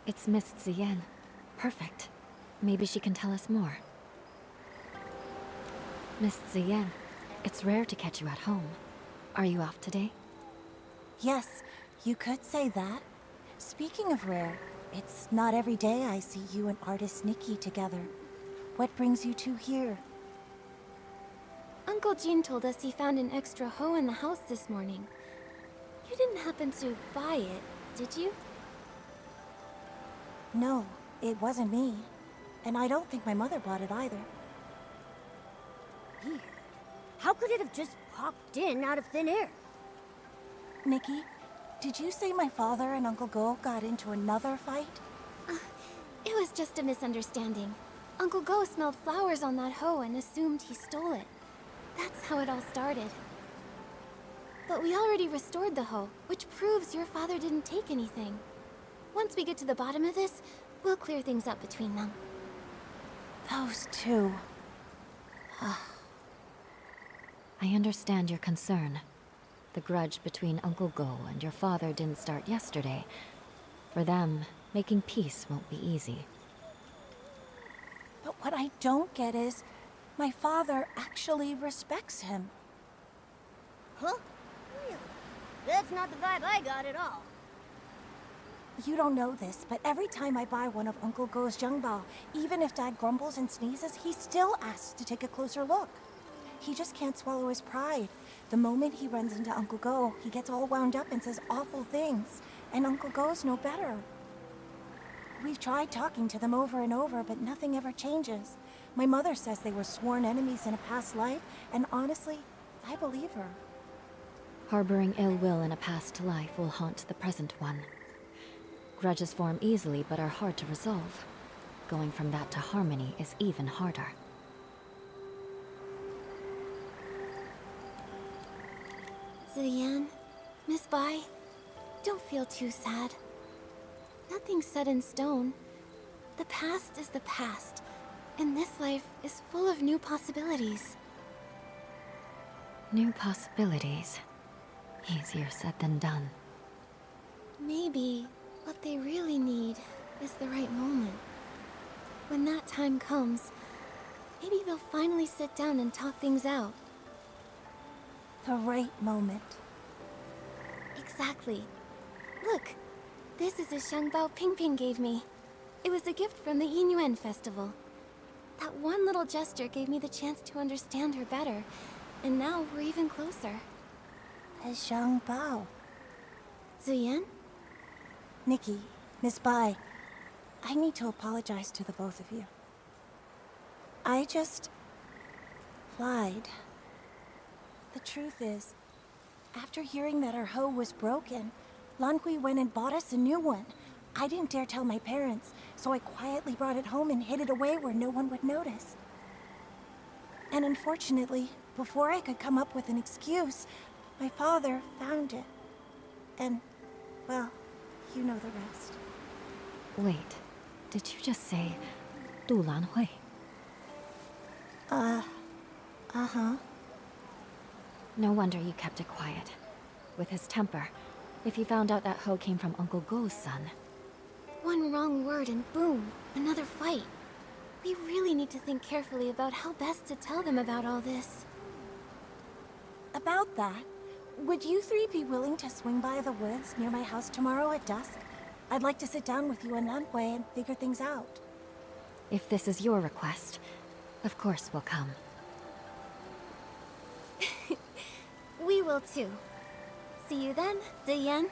It's Miss Ziyan. Perfect. Maybe she can tell us more. Miss Ziyan, it's rare to catch you at home. Are you off today? Yes, you could say that. Speaking of rare, it's not every day I see you and artist Nikki together. What brings you two here? Uncle Jean told us he found an extra hoe in the house this morning. You didn't happen to buy it, did you? No, it wasn't me. And I don't think my mother bought it either. Weird. How could it have just popped in out of thin air? Nikki, did you say my father and Uncle Go got into another fight? It was just a misunderstanding. Uncle Go smelled flowers on that hoe and assumed he stole it. That's how it all started. But we already restored the hoe, which proves your father didn't take anything. Once we get to the bottom of this, we'll clear things up between them. Those two. I understand your concern. The grudge between Uncle Go and your father didn't start yesterday. For them, making peace won't be easy. But what I don't get is, my father actually respects him. Huh? Really? That's not the vibe I got at all. You don't know this, but every time I buy one of Uncle Go's 𝕟𝓚, even if Dad grumbles and sneezes, he still asks to take a closer look. He just can't swallow his pride. The moment he runs into Uncle Go, he gets all wound up and says awful things. And Uncle Go's no better. We've tried talking to them over and over, but nothing ever changes. My mother says they were sworn enemies in a past life, and honestly, I believe her. Harboring ill will in a past life will haunt the present one. Grudges form easily but are hard to resolve. Going from that to harmony is even harder. Ziyan, Miss Bai, don't feel too sad. Nothing's set in stone. The past is the past, and this life is full of new possibilities. New possibilities. Easier said than done. Maybe what they really need is the right moment. When that time comes, maybe they'll finally sit down and talk things out. The right moment. Exactly. Look, this is a 𝕨𝕭 Pingping gave me. It was a gift from the Yin Yuan festival. That one little gesture gave me the chance to understand her better, and now we're even closer. A 𝕨𝕭. Ziyan? Nikki, Miss Bai, I need to apologize to the both of you. I just lied. The truth is, after hearing that our hoe was broken, 𝕨𝓁 went and bought us a new one. I didn't dare tell my parents, so I quietly brought it home and hid it away where no one would notice. And unfortunately, before I could come up with an excuse, my father found it. And, well, you know the rest. Wait, did you just say 𝕨𝕨𝓁? Uh-huh. No wonder you kept it quiet. With his temper, if he found out that hoe came from Uncle Go's son. One wrong word and boom, another fight. We really need to think carefully about how best to tell them about all this. About that, would you three be willing to swing by the woods near my house tomorrow at dusk? I'd like to sit down with you and 𝕨𝓁 and figure things out. If this is your request, of course we'll come. We will too. See you then, Ziyan.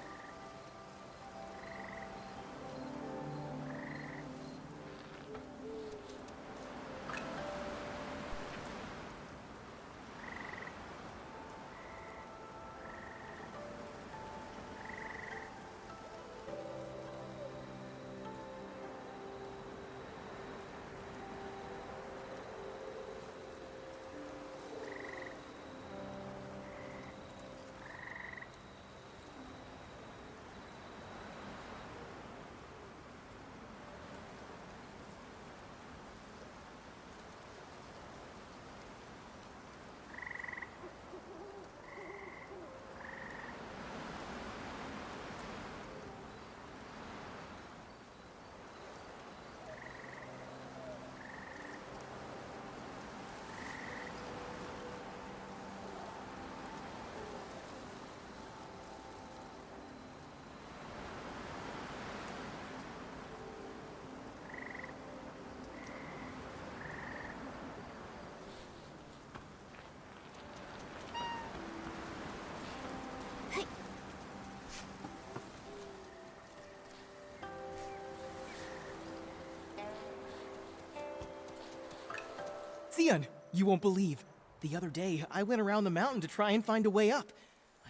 Ziyan, you won't believe. The other day, I went around the mountain to try and find a way up.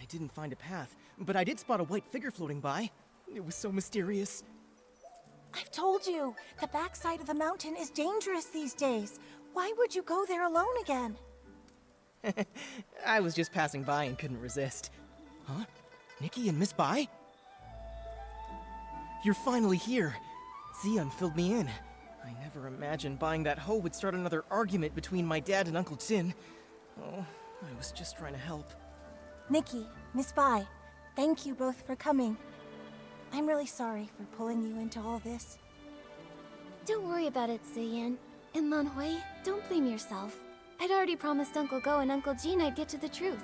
I didn't find a path, but I did spot a white figure floating by. It was so mysterious. I've told you, the backside of the mountain is dangerous these days. Why would you go there alone again? I was just passing by and couldn't resist. Huh? Nikki and Miss Bai? You're finally here. Ziyan filled me in. I never imagined buying that hoe would start another argument between my dad and Uncle Jin. Oh, I was just trying to help. Nikki, Miss Bai, thank you both for coming. I'm really sorry for pulling you into all this. Don't worry about it, Ziyan. And 𝕨𝓁, don't blame yourself. I'd already promised Uncle Go and Uncle Jin I'd get to the truth.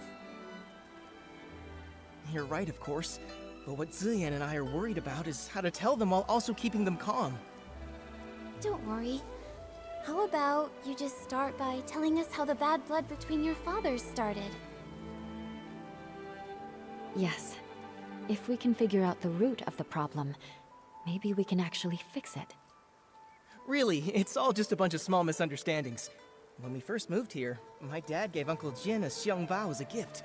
You're right, of course. But what Ziyan and I are worried about is how to tell them while also keeping them calm. Don't worry. How about you just start by telling us how the bad blood between your fathers started? Yes. If we can figure out the root of the problem, maybe we can actually fix it. Really, it's all just a bunch of small misunderstandings. When we first moved here, my dad gave Uncle Jin a xiangbao as a gift.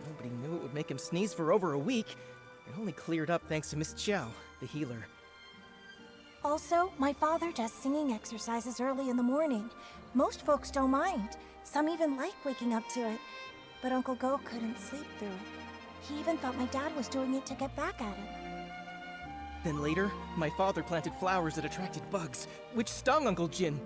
Nobody knew it would make him sneeze for over a week. It only cleared up thanks to Miss Qiao, the healer. Also, my father does singing exercises early in the morning. Most folks don't mind. Some even like waking up to it. But Uncle Go couldn't sleep through it. He even thought my dad was doing it to get back at him. Then later, my father planted flowers that attracted bugs, which stung Uncle Jin.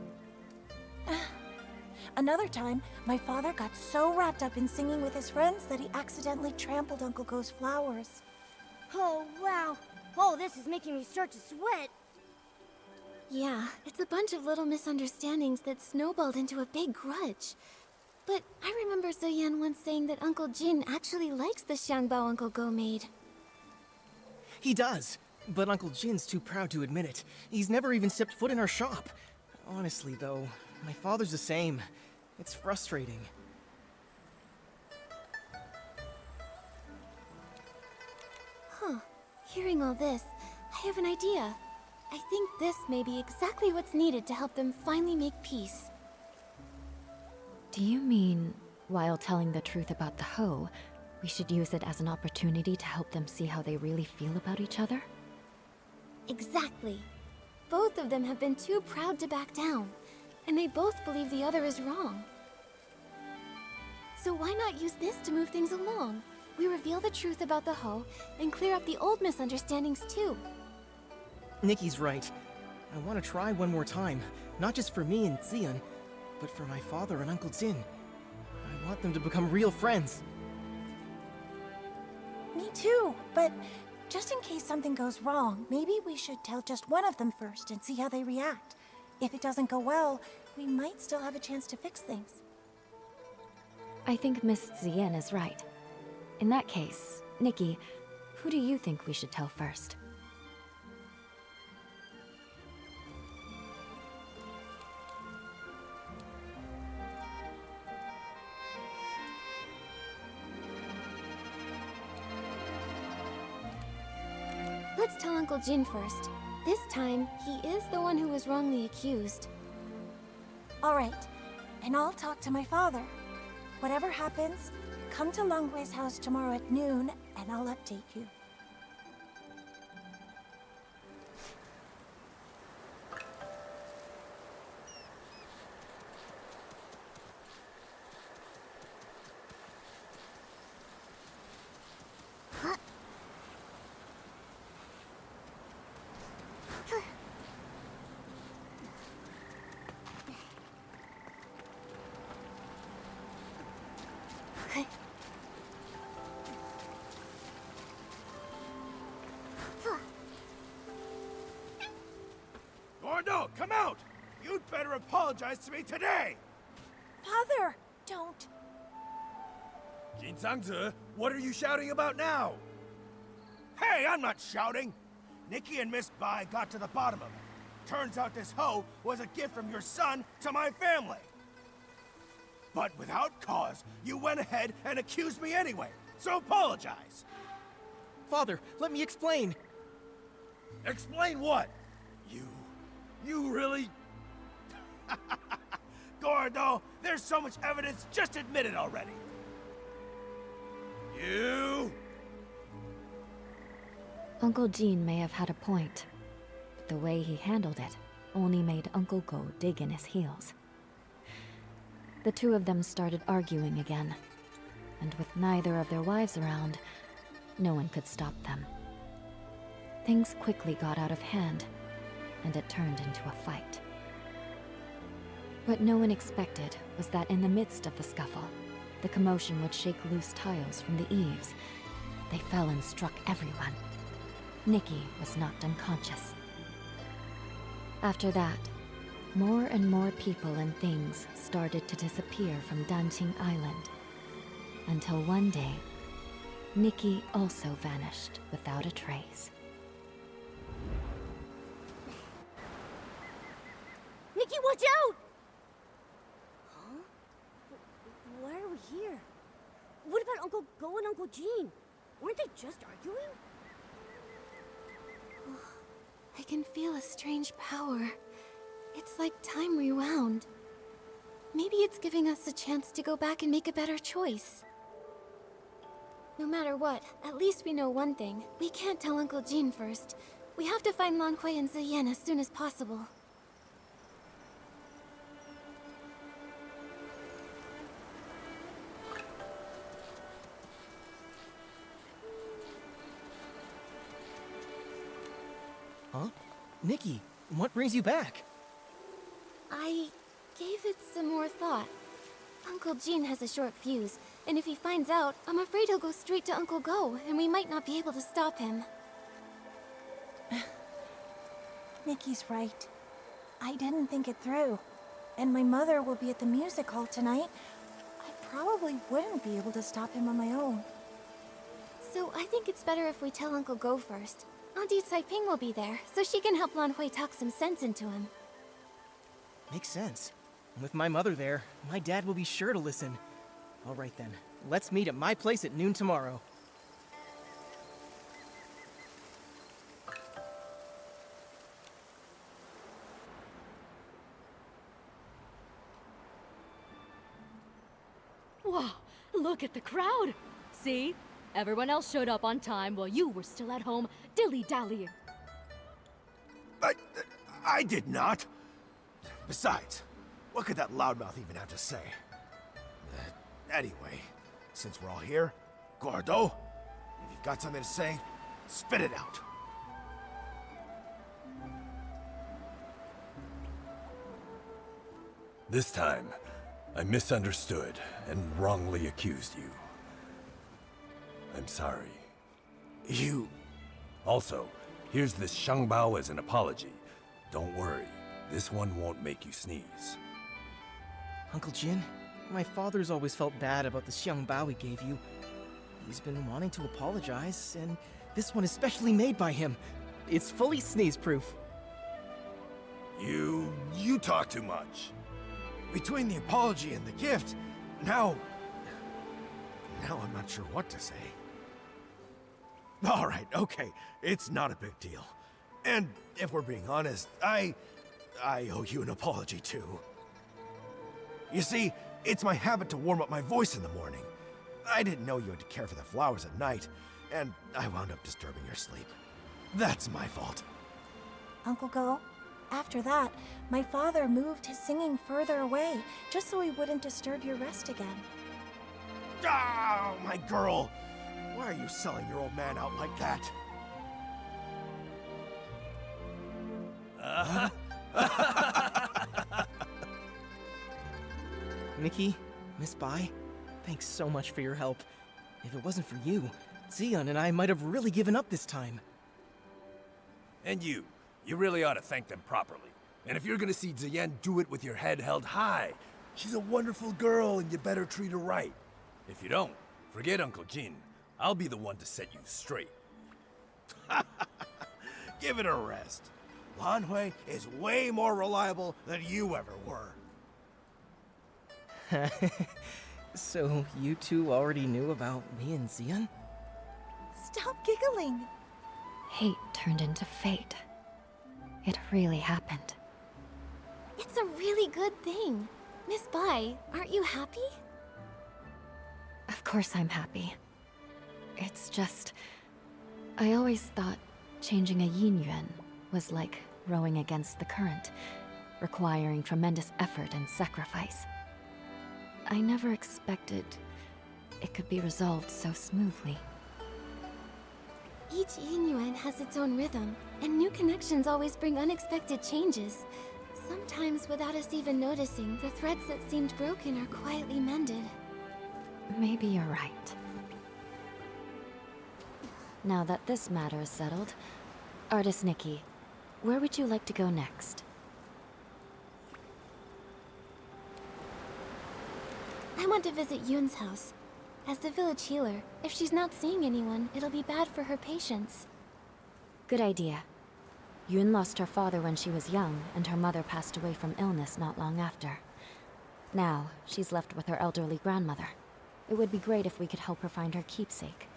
Another time, my father got so wrapped up in singing with his friends that he accidentally trampled Uncle Go's flowers. Oh, wow. Oh, this is making me start to sweat. Yeah, it's a bunch of little misunderstandings that snowballed into a big grudge. But I remember Zoyan once saying that Uncle Jin actually likes the xiangbao Uncle Go made. He does, but Uncle Jin's too proud to admit it. He's never even stepped foot in our shop. Honestly, though, my father's the same. It's frustrating. Huh. Hearing all this, I have an idea. I think this may be exactly what's needed to help them finally make peace. Do you mean, while telling the truth about the 𝐻𝑒, we should use it as an opportunity to help them see how they really feel about each other? Exactly. Both of them have been too proud to back down, and they both believe the other is wrong. So why not use this to move things along? We reveal the truth about the 𝐻𝑒 and clear up the old misunderstandings too. Nikki's right. I want to try one more time, not just for me and Xian, but for my father and Uncle Jin. I want them to become real friends. Me too, but just in case something goes wrong, maybe we should tell just one of them first and see how they react. If it doesn't go well, we might still have a chance to fix things. I think Miss Xian is right. In that case, Nikki, who do you think we should tell first? Let's tell Uncle Jin first. This time, he is the one who was wrongly accused. All right, and I'll talk to my father. Whatever happens, come to 𝕭𝕭's house tomorrow at noon, and I'll update you. Gordo, come out! You'd better apologize to me today! Father, don't. Jin Sangzi, what are you shouting about now? Hey, I'm not shouting! Nikki and Miss Bai got to the bottom of it. Turns out this 𝐻𝑒 was a gift from your son to my family. But without cause, you went ahead and accused me anyway, so apologize! Father, let me explain! Explain what? You really... Gordo, there's so much evidence, just admit it already! You... Uncle Jin may have had a point, but the way he handled it only made Uncle Go dig in his heels. The two of them started arguing again, and with neither of their wives around, no one could stop them. Things quickly got out of hand, and it turned into a fight. What no one expected was that in the midst of the scuffle, the commotion would shake loose tiles from the eaves. They fell and struck everyone. Nikki was knocked unconscious. After that, more and more people and things started to disappear from Danqing Island, until one day, Nikki also vanished without a trace. Nikki, watch out! Huh? Why are we here? What about Uncle Go and Uncle Jin? Weren't they just arguing? I can feel a strange power. It's like time rewound. Maybe it's giving us a chance to go back and make a better choice. No matter what, at least we know one thing. We can't tell Uncle Jean first. We have to find 𝕂𝓂 and 𝕂𝓂 as soon as possible. Huh? Nikki, what brings you back? I gave it some more thought. Uncle Jean has a short fuse, and if he finds out, I'm afraid he'll go straight to Uncle Go, and we might not be able to stop him. Nikki's right. I didn't think it through. And my mother will be at the music hall tonight. I probably wouldn't be able to stop him on my own. So I think it's better if we tell Uncle Go first. Auntie Caiping will be there, so she can help 𝕂𝓂 talk some sense into him. Makes sense. With my mother there, my dad will be sure to listen. All right then, let's meet at my place at noon tomorrow. Wow, look at the crowd! See? Everyone else showed up on time while you were still at home dilly-dallying. I did not. Besides, what could that loudmouth even have to say? Anyway, since we're all here, Gordo, if you've got something to say, spit it out. This time, I misunderstood and wrongly accused you. I'm sorry. You... Also, here's this 𝕂𝓂 as an apology. Don't worry, this one won't make you sneeze. Uncle Jin, my father's always felt bad about the 𝕂𝓂 we gave you. He's been wanting to apologize, and this one is specially made by him. It's fully sneeze-proof. You talk too much. Between the apology and the gift, now I'm not sure what to say. All right, okay, it's not a big deal. And if we're being honest, I owe you an apology too. You see, it's my habit to warm up my voice in the morning. I didn't know you had to care for the flowers at night, and I wound up disturbing your sleep. That's my fault. Uncle Go, after that, my father moved his singing further away, just so he wouldn't disturb your rest again. Ah, my girl! Why are you selling your old man out like that? Nikki, Miss Bai, thanks so much for your help. If it wasn't for you, Xion and I might have really given up this time. And you really ought to thank them properly. And if you're gonna see 𝕂𝓁 do it with your head held high, she's a wonderful girl and you better treat her right. If you don't, forget Uncle Jin. I'll be the one to set you straight. Give it a rest. 𝕂𝓂 is way more reliable than you ever were. So you two already knew about me and Xion? Stop giggling! Hate turned into fate. It really happened. It's a really good thing. Miss Bai, aren't you happy? Of course I'm happy. It's just... I always thought changing a Yin Yuan was like rowing against the current, requiring tremendous effort and sacrifice. I never expected it could be resolved so smoothly. Each Yin Yuan has its own rhythm, and new connections always bring unexpected changes. Sometimes, without us even noticing, the threads that seemed broken are quietly mended. Maybe you're right. Now that this matter is settled, Artist Nikki, where would you like to go next? I want to visit Yun's house. As the village healer, if she's not seeing anyone, it'll be bad for her patients. Good idea. Yun lost her father when she was young, and her mother passed away from illness not long after. Now, she's left with her elderly grandmother. It would be great if we could help her find her keepsake.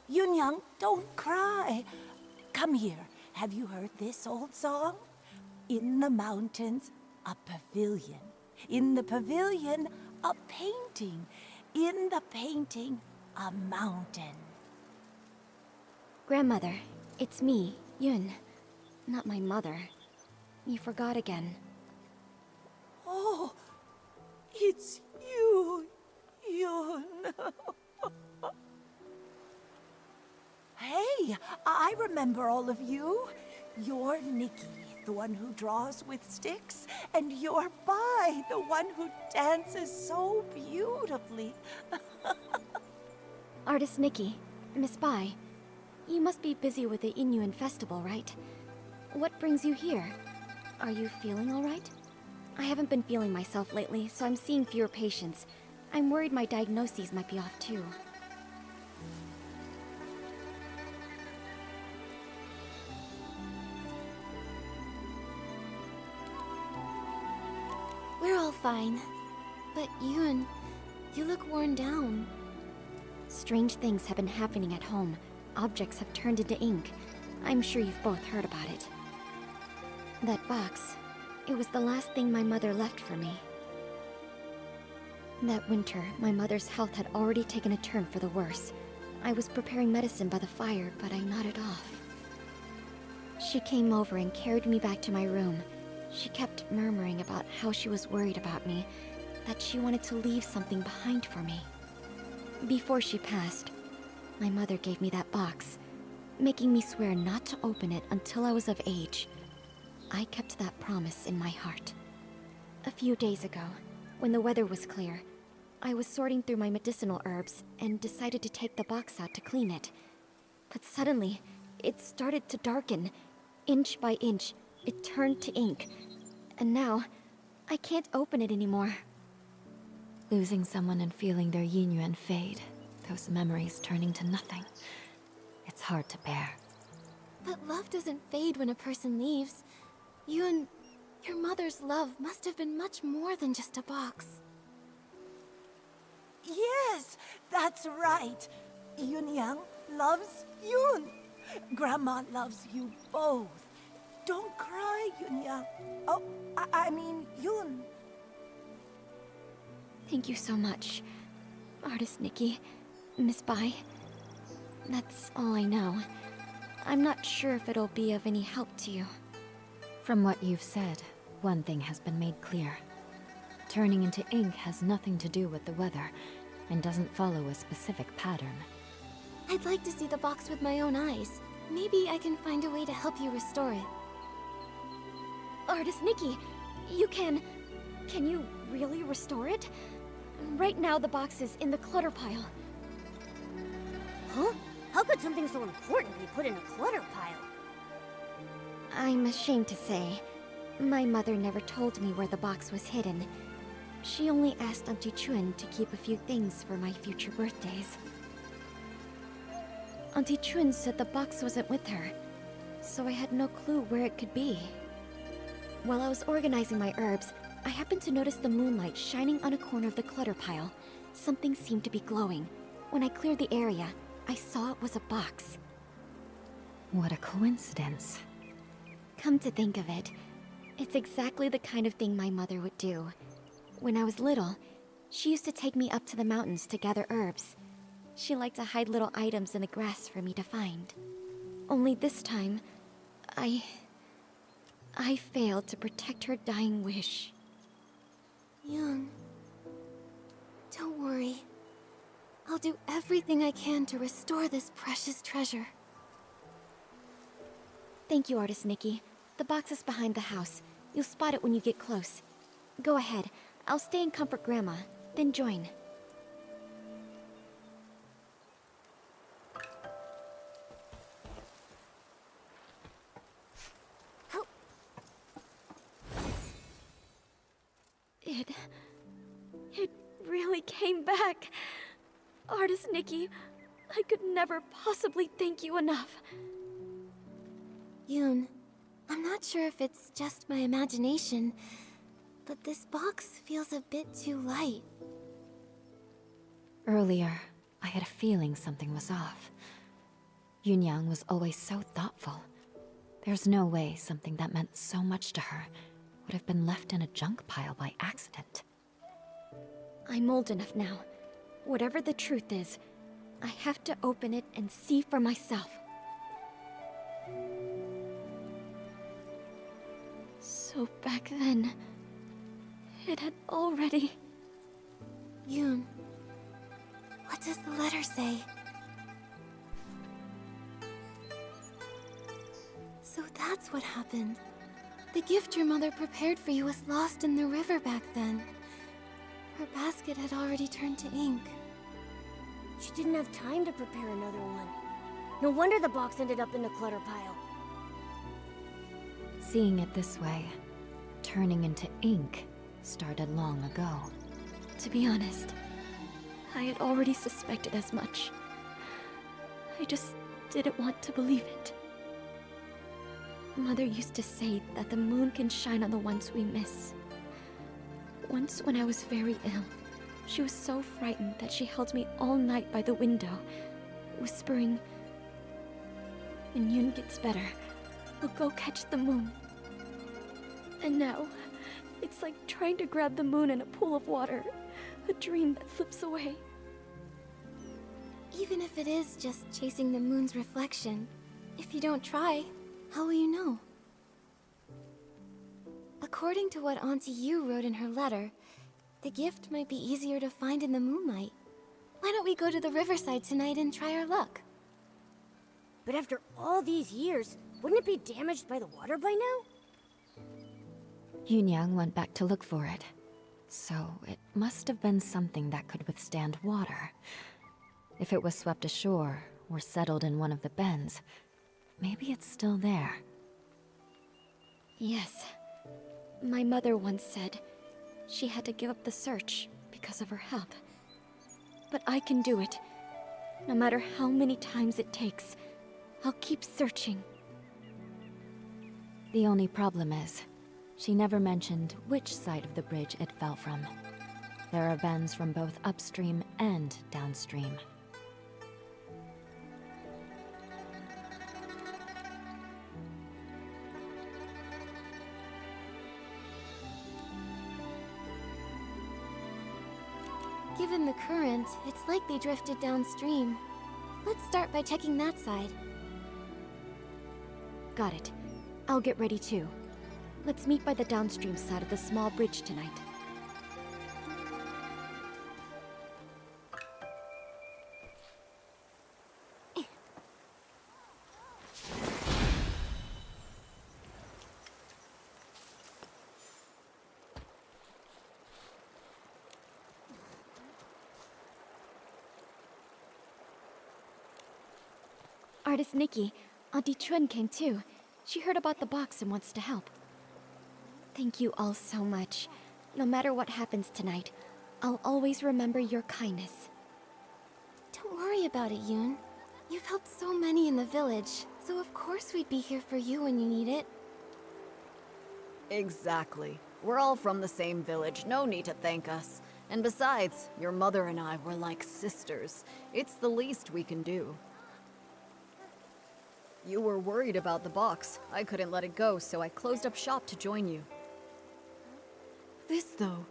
Yunyang, don't cry. Come here. Have you heard this old song? In the mountains, a pavilion. In the pavilion, a painting. In the painting, a mountain. Grandmother, it's me, Yun. Not my mother. You forgot again. Oh, it's you, Yun. Hey, I remember all of you. You're Nikki, the one who draws with sticks, and you're Bai, the one who dances so beautifully. Artist Nikki, Miss Bai, you must be busy with the Yin Yuan festival, right? What brings you here? Are you feeling all right? I haven't been feeling myself lately, so I'm seeing fewer patients. I'm worried my diagnoses might be off too. We're all fine. But Yun, you look worn down. Strange things have been happening at home. Objects have turned into ink. I'm sure you've both heard about it. That box, it was the last thing my mother left for me. That winter, my mother's health had already taken a turn for the worse. I was preparing medicine by the fire, but I nodded off. She came over and carried me back to my room. She kept murmuring about how she was worried about me, that she wanted to leave something behind for me. Before she passed, my mother gave me that box, making me swear not to open it until I was of age. I kept that promise in my heart. A few days ago, when the weather was clear, I was sorting through my medicinal herbs and decided to take the box out to clean it. But suddenly, it started to darken. Inch by inch, it turned to ink. And now, I can't open it anymore. Losing someone and feeling their Yin Yuan fade, those memories turning to nothing. It's hard to bear. But love doesn't fade when a person leaves. Yun, your mother's love must have been much more than just a box. Yes, that's right. Yunyang loves Yun. Grandma loves you both. Don't cry, Yunyang. Oh, I mean, Yun. Thank you so much, Artist Nikki, Miss Bai. That's all I know. I'm not sure if it'll be of any help to you. From what you've said, one thing has been made clear. Turning into ink has nothing to do with the weather, and doesn't follow a specific pattern. I'd like to see the box with my own eyes. Maybe I can find a way to help you restore it. Artist Nikki, you can you really restore it? Right now the box is in the clutter pile. Huh? How could something so important be put in a clutter pile? I'm ashamed to say, my mother never told me where the box was hidden. She only asked Auntie Chun to keep a few things for my future birthdays. Auntie Chun said the box wasn't with her, so I had no clue where it could be. While I was organizing my herbs, I happened to notice the moonlight shining on a corner of the clutter pile. Something seemed to be glowing. When I cleared the area, I saw it was a box. What a coincidence. Come to think of it, it's exactly the kind of thing my mother would do. When I was little, she used to take me up to the mountains to gather herbs. She liked to hide little items in the grass for me to find. Only this time, I failed to protect her dying wish. Yun, don't worry. I'll do everything I can to restore this precious treasure. Thank you, Artist Nikki. The box is behind the house. You'll spot it when you get close. Go ahead. I'll stay and comfort Grandma, then join. It really came back. Artist Nikki, I could never possibly thank you enough. Yun, I'm not sure if it's just my imagination, but this box feels a bit too light. Earlier, I had a feeling something was off. Yunyang was always so thoughtful. There's no way something that meant so much to her would have been left in a junk pile by accident. I'm old enough now. Whatever the truth is, I have to open it and see for myself. So back then, it had already... Yoon, what does the letter say? So that's what happened. The gift your mother prepared for you was lost in the river back then. Her basket had already turned to ink. She didn't have time to prepare another one. No wonder the box ended up in the clutter pile. Seeing it this way, turning into ink started long ago. To be honest, I had already suspected as much. I just didn't want to believe it. Mother used to say that the moon can shine on the ones we miss. Once when I was very ill, she was so frightened that she held me all night by the window, whispering, "When Yoon gets better, we'll go catch the moon." And now, it's like trying to grab the moon in a pool of water, a dream that slips away. Even if it is just chasing the moon's reflection, if you don't try, how will you know? According to what Auntie Yu wrote in her letter, the gift might be easier to find in the moonlight. Why don't we go to the riverside tonight and try our luck? But after all these years, wouldn't it be damaged by the water by now? Yunyang went back to look for it. So it must have been something that could withstand water. If it was swept ashore or settled in one of the bends, maybe it's still there. Yes. My mother once said she had to give up the search because of her health. But I can do it. No matter how many times it takes, I'll keep searching. The only problem is, she never mentioned which side of the bridge it fell from. There are bends from both upstream and downstream. Given the current, it's likely drifted downstream. Let's start by checking that side. Got it. I'll get ready too. Let's meet by the downstream side of the small bridge tonight. Artist Nikki, Auntie Chun came too. She heard about the box and wants to help. Thank you all so much. No matter what happens tonight, I'll always remember your kindness. Don't worry about it, Yoon. You've helped so many in the village, so of course we'd be here for you when you need it. Exactly. We're all from the same village, no need to thank us. And besides, your mother and I were like sisters. It's the least we can do. You were worried about the box. I couldn't let it go, so I closed up shop to join you. This though,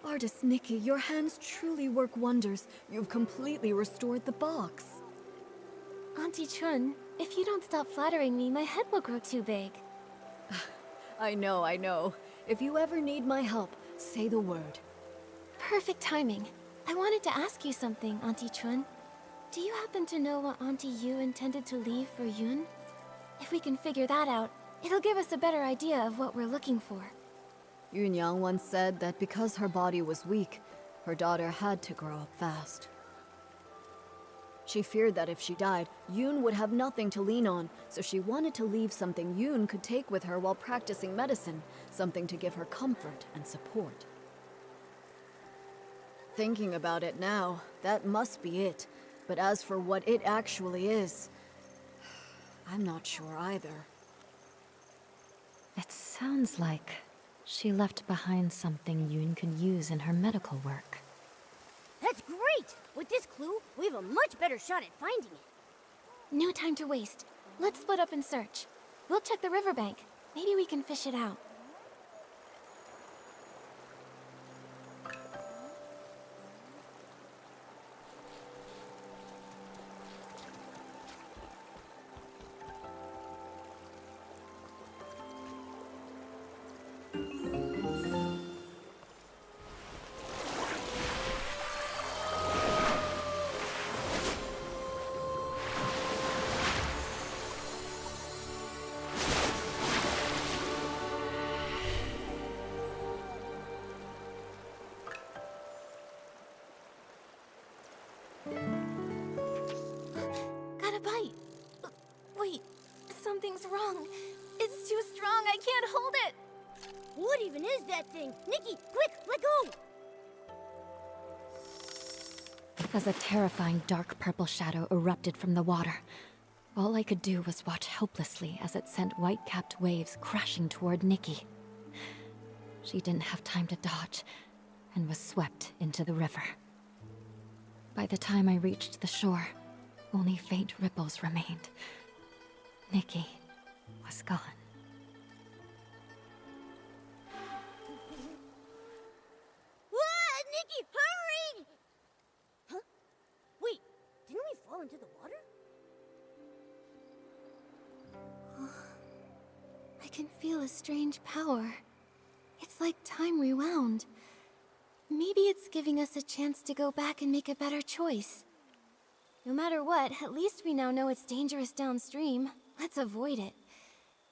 Artist Nikki, your hands truly work wonders. You've completely restored the box. Auntie Chun, if you don't stop flattering me, my head will grow too big. I know. If you ever need my help, say the word. Perfect timing. I wanted to ask you something, Auntie Chun. Do you happen to know what Auntie Yu intended to leave for Yoon? If we can figure that out, it'll give us a better idea of what we're looking for. Yunyang once said that because her body was weak, her daughter had to grow up fast. She feared that if she died, Yoon would have nothing to lean on, so she wanted to leave something Yoon could take with her while practicing medicine, something to give her comfort and support. Thinking about it now, that must be it. But as for what it actually is, I'm not sure either. It sounds like She left behind something Yun could use in her medical work. That's great! With this clue, we have a much better shot at finding it. No time to waste. Let's split up and search. We'll check the riverbank. Maybe we can fish it out. Got a bite. Wait, something's wrong. It's too strong. I can't hold it. What even is that thing? Nikki, quick, let go! As a terrifying dark purple shadow erupted from the water, all I could do was watch helplessly as it sent white-capped waves crashing toward Nikki. She didn't have time to dodge, and was swept into the river. By the time I reached the shore, only faint ripples remained. Nikki was gone. Nikki, hurry! Huh? Wait, didn't we fall into the water? I can feel a strange power. It's like time rewound. Maybe it's giving us a chance to go back and make a better choice. No matter what, at least we now know it's dangerous downstream. Let's avoid it.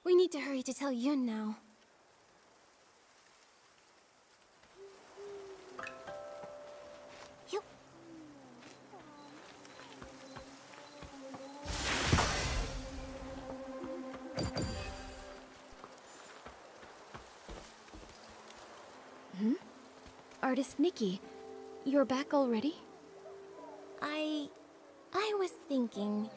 We need to hurry to tell Yun now. Artist Nikki, you're back already? I was thinking,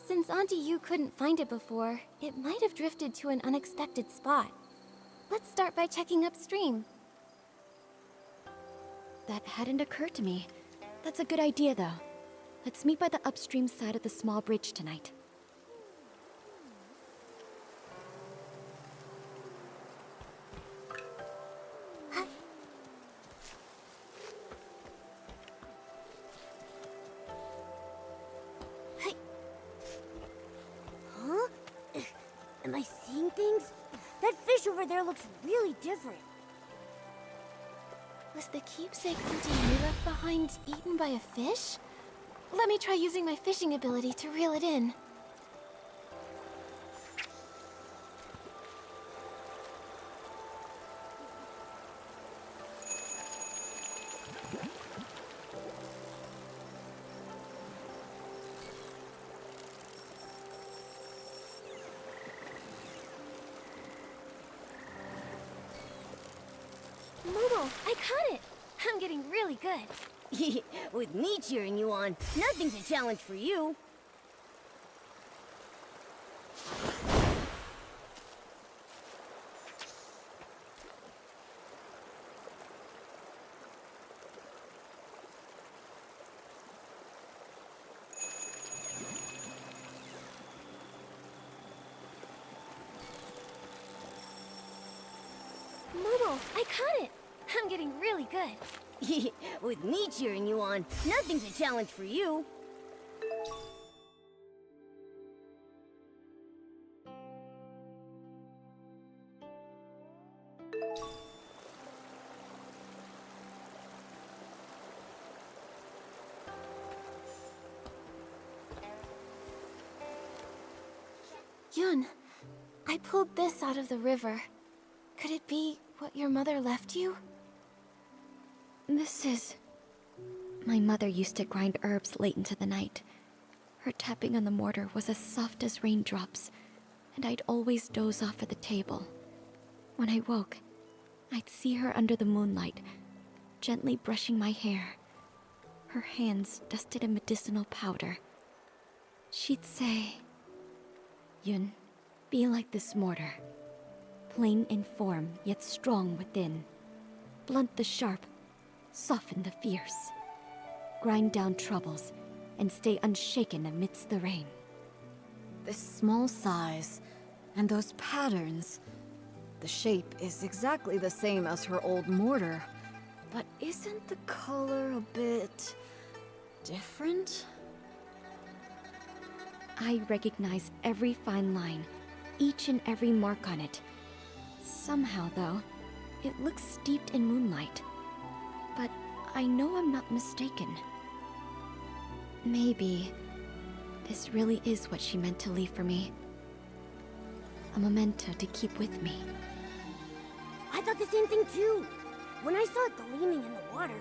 since Auntie Yu couldn't find it before, it might have drifted to an unexpected spot. Let's start by checking upstream. That hadn't occurred to me. That's a good idea, though. Let's meet by the upstream side of the small bridge tonight. Am I seeing things? That fish over there looks really different. Was the keepsake Auntie Yu left behind eaten by a fish? Let me try using my fishing ability to reel it in. 𝕁𝕭, I caught it! I'm getting really good. With me cheering you on, nothing's a challenge for you. 𝕁𝕭, I caught it! I'm getting really good. With me cheering you on, nothing's a challenge for you. Yun, I pulled this out of the river. Could it be what your mother left you? This is... My mother used to grind herbs late into the night. Her tapping on the mortar was as soft as raindrops, and I'd always doze off at the table. When I woke, I'd see her under the moonlight, gently brushing my hair, her hands dusted in medicinal powder. She'd say, "Yun, be like this mortar. plain in form, yet strong within. Blunt the sharp, soften the fierce. Grind down troubles, and stay unshaken amidst the rain. This small size, and those patterns. The shape is exactly the same as her old mortar. But isn't the color a bit different? I recognize every fine line, each and every mark on it. Somehow, though, it looks steeped in moonlight. But I know I'm not mistaken. Maybe this really is what she meant to leave for me. A memento to keep with me. I thought the same thing too. When I saw it gleaming in the water,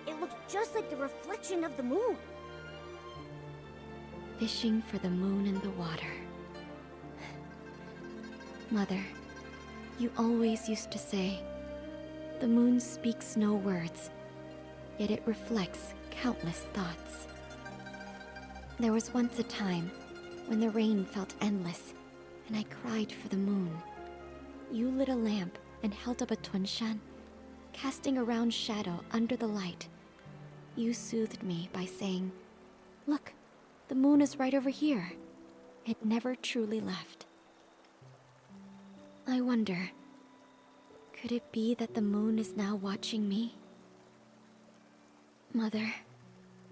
it looked just like the reflection of the moon. Fishing for the moon in the water. Mother, you always used to say, the moon speaks no words, yet it reflects countless thoughts. There was once a time when the rain felt endless, and I cried for the moon. You lit a lamp and held up a 𝕂𝕭𝕠, casting a round shadow under the light. You soothed me by saying, "Look, the moon is right over here." It never truly left. I wonder, could it be that the moon is now watching me? Mother,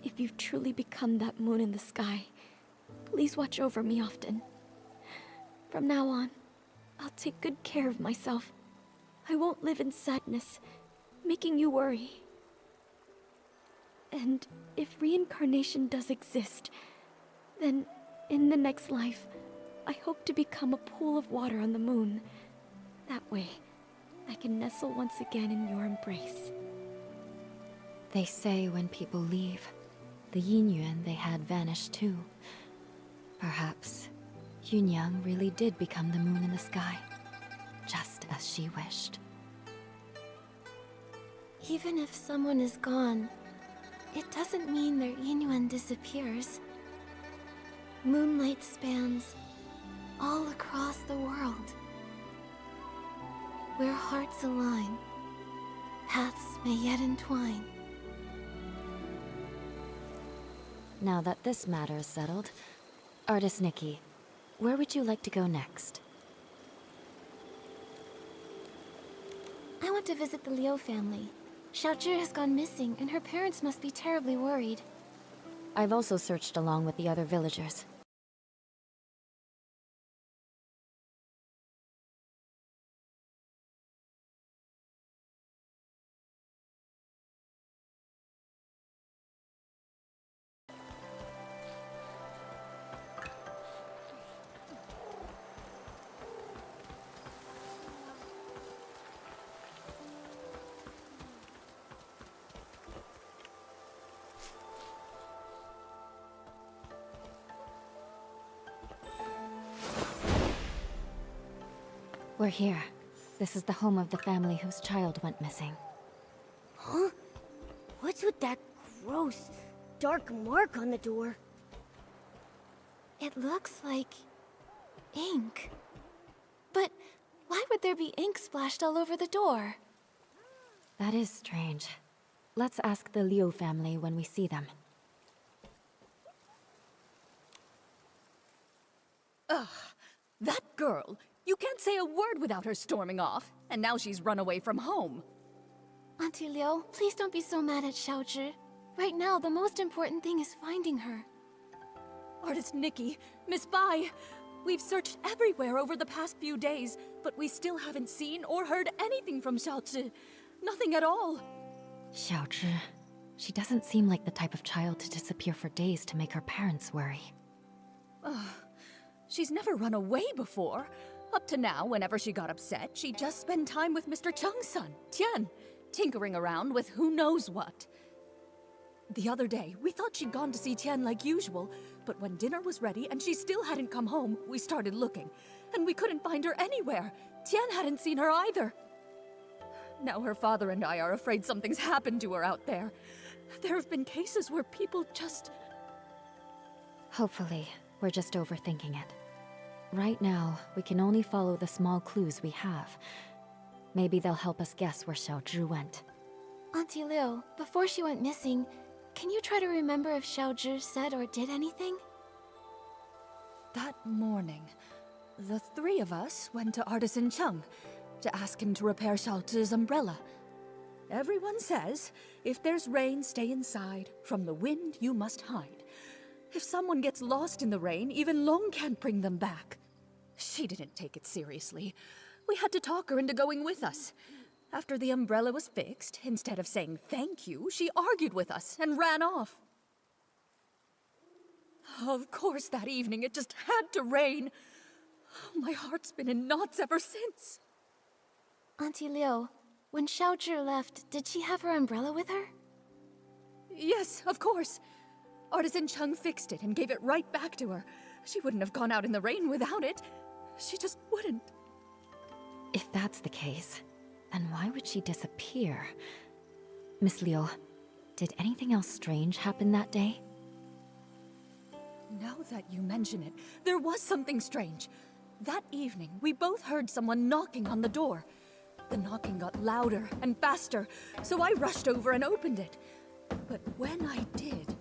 if you've truly become that moon in the sky, please watch over me often. From now on, I'll take good care of myself. I won't live in sadness, making you worry. And if reincarnation does exist, then in the next life, I hope to become a pool of water on the moon. That way, I can nestle once again in your embrace. They say when people leave, the Yin Yuan they had vanished too. Perhaps Yunyang really did become the moon in the sky, just as she wished. Even if someone is gone, it doesn't mean their Yin Yuan disappears. Moonlight spans all across the world. Where hearts align, paths may yet entwine. Now that this matter is settled, Artist Nikki, where would you like to go next? I want to visit the Liu family. 𝕁𝓁 has gone missing, and her parents must be terribly worried. I've also searched along with the other villagers. We're here. This is the home of the family whose child went missing. Huh? What's with that gross, dark mark on the door? It looks like ink. But why would there be ink splashed all over the door? That is strange. Let's ask the Liu family when we see them. Ugh, that girl! You can't say a word without her storming off, and now she's run away from home. Auntie Liu, please don't be so mad at 𝕁𝓁. Right now, the most important thing is finding her. Artist Nikki, Miss Bai, we've searched everywhere over the past few days, but we still haven't seen or heard anything from 𝕁𝓁. Nothing at all. 𝕁𝓁. She doesn't seem like the type of child to disappear for days to make her parents worry. She's never run away before. Up to now, whenever she got upset, she'd just spend time with Mr. Cheng's son, Tian, tinkering around with who knows what. The other day, we thought she'd gone to see Tian like usual, but when dinner was ready and she still hadn't come home, we started looking, and we couldn't find her anywhere. Tian hadn't seen her either. Now her father and I are afraid something's happened to her out there. There have been cases where people just... Hopefully, we're just overthinking it. Right now, we can only follow the small clues we have. Maybe they'll help us guess where 𝐻𝑒𝓁𝓁 went. Auntie Liu, before she went missing, can you try to remember if 𝐻𝑒𝓁𝓁 said or did anything? That morning, the three of us went to Artisan Chung to ask him to repair 𝐻𝑒𝓁𝓁's umbrella. Everyone says, if there's rain, stay inside. From the wind, you must hide. If someone gets lost in the rain, even 𝓁 can't bring them back. She didn't take it seriously. We had to talk her into going with us. After the umbrella was fixed, instead of saying thank you, she argued with us and ran off. Of course, that evening it just had to rain. My heart's been in knots ever since. Auntie Liu, when 𝐻𝑒𝓁𝓁 left, did she have her umbrella with her? Yes, of course. Artisan Chung fixed it and gave it right back to her. She wouldn't have gone out in the rain without it. She just wouldn't. If that's the case, then why would she disappear? Miss Liu, did anything else strange happen that day? Now that you mention it, there was something strange. That evening, we both heard someone knocking on the door. The knocking got louder and faster, so I rushed over and opened it. But when I did,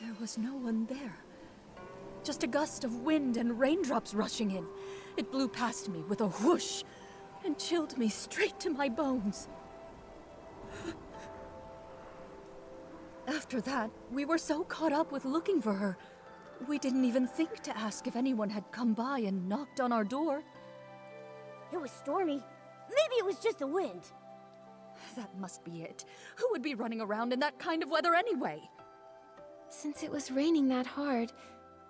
there was no one there. Just a gust of wind and raindrops rushing in. It blew past me with a whoosh and chilled me straight to my bones. After that, we were so caught up with looking for her, we didn't even think to ask if anyone had come by and knocked on our door. It was stormy. Maybe it was just the wind. That must be it. Who would be running around in that kind of weather anyway? Since it was raining that hard,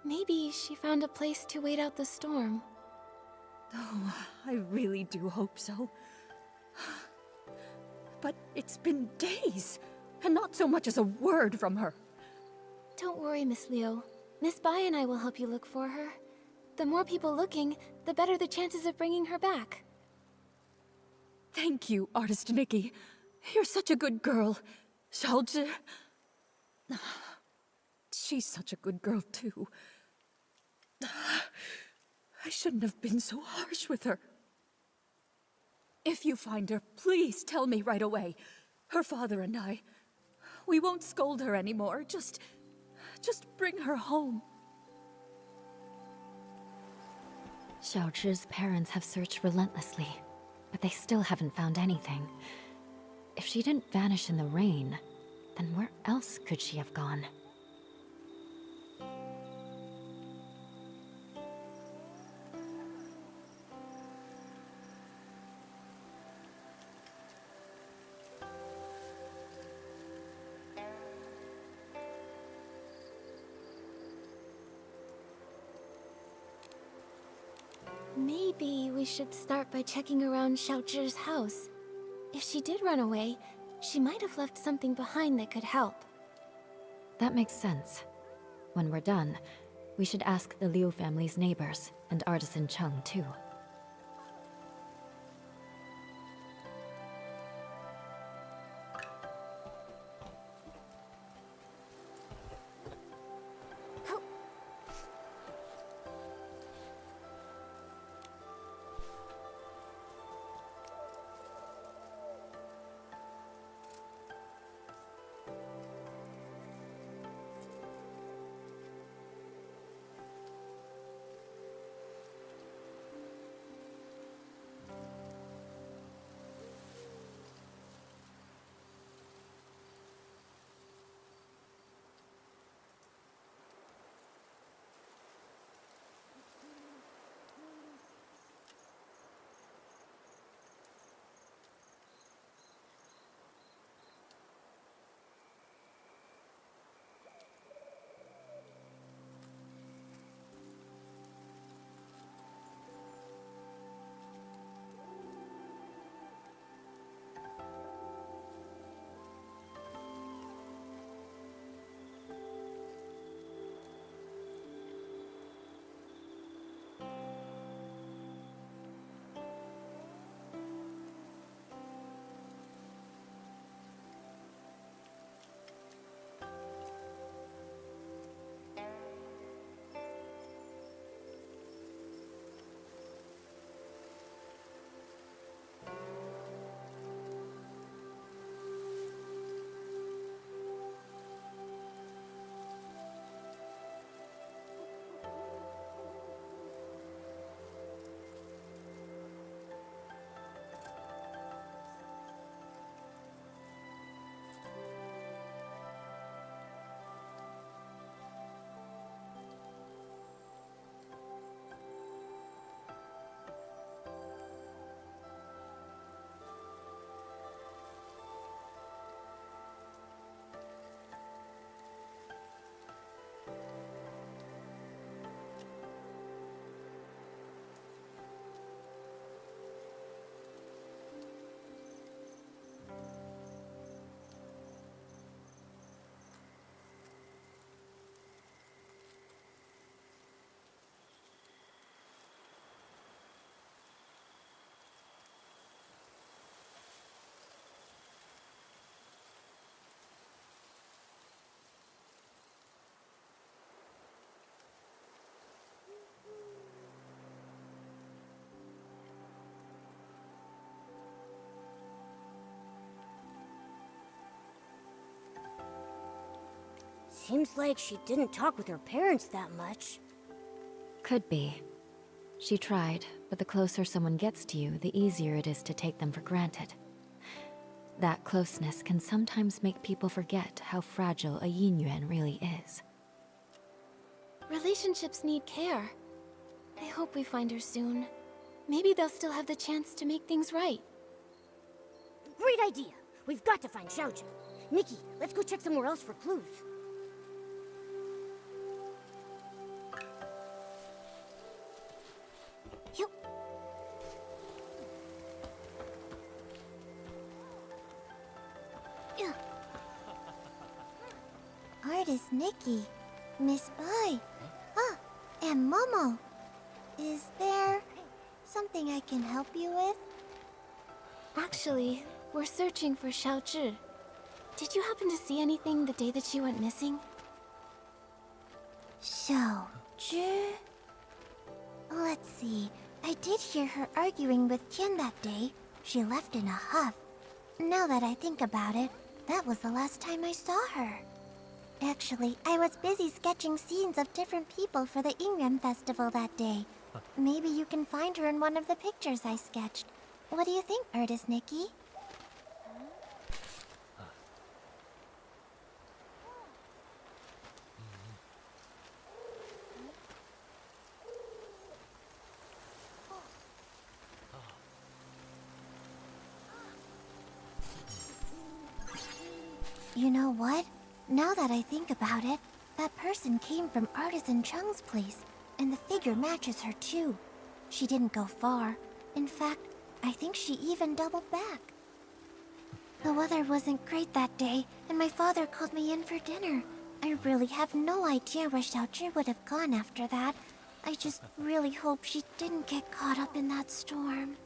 maybe she found a place to wait out the storm. Oh, I really do hope so. But it's been days, and not so much as a word from her. Don't worry, Miss Liu. Miss Bai and I will help you look for her. The more people looking, the better the chances of bringing her back. Thank you, Artist Nikki. You're such a good girl. 𝐻𝑒𝓁𝓁... She's such a good girl, too. I shouldn't have been so harsh with her. If you find her, please tell me right away. Her father and I, we won't scold her anymore. Just bring her home. 𝐻𝑒𝓁𝓁's parents have searched relentlessly, but they still haven't found anything. If she didn't vanish in the rain, then where else could she have gone? Maybe we should start by checking around 𝐻𝑒𝓁𝓁's house. If she did run away, she might have left something behind that could help. That makes sense. When we're done, we should ask the Liu family's neighbors and Artisan Chung too. Seems like she didn't talk with her parents that much. Could be. She tried, but the closer someone gets to you, the easier it is to take them for granted. That closeness can sometimes make people forget how fragile a Yin Yuan really is. Relationships need care. I hope we find her soon. Maybe they'll still have the chance to make things right. Great idea! We've got to find Xiaozhi. Nikki, let's go check somewhere else for clues. Artist Nikki, Miss Bai, and Momo. Is there something I can help you with? Actually, we're searching for Xiaozhi. Did you happen to see anything the day that she went missing? Xiaozhi? Let's see. I did hear her arguing with Qian that day. She left in a huff. Now that I think about it, that was the last time I saw her. Actually, I was busy sketching scenes of different people for the Yin Yuan festival that day. Maybe you can find her in one of the pictures I sketched. What do you think, Artist Nikki? You know what? Now that I think about it, that person came from Artisan Chung's place, and the figure matches her too. She didn't go far. In fact, I think she even doubled back. The weather wasn't great that day, and my father called me in for dinner. I really have no idea where Xiaozhi would have gone after that. I just really hope she didn't get caught up in that storm.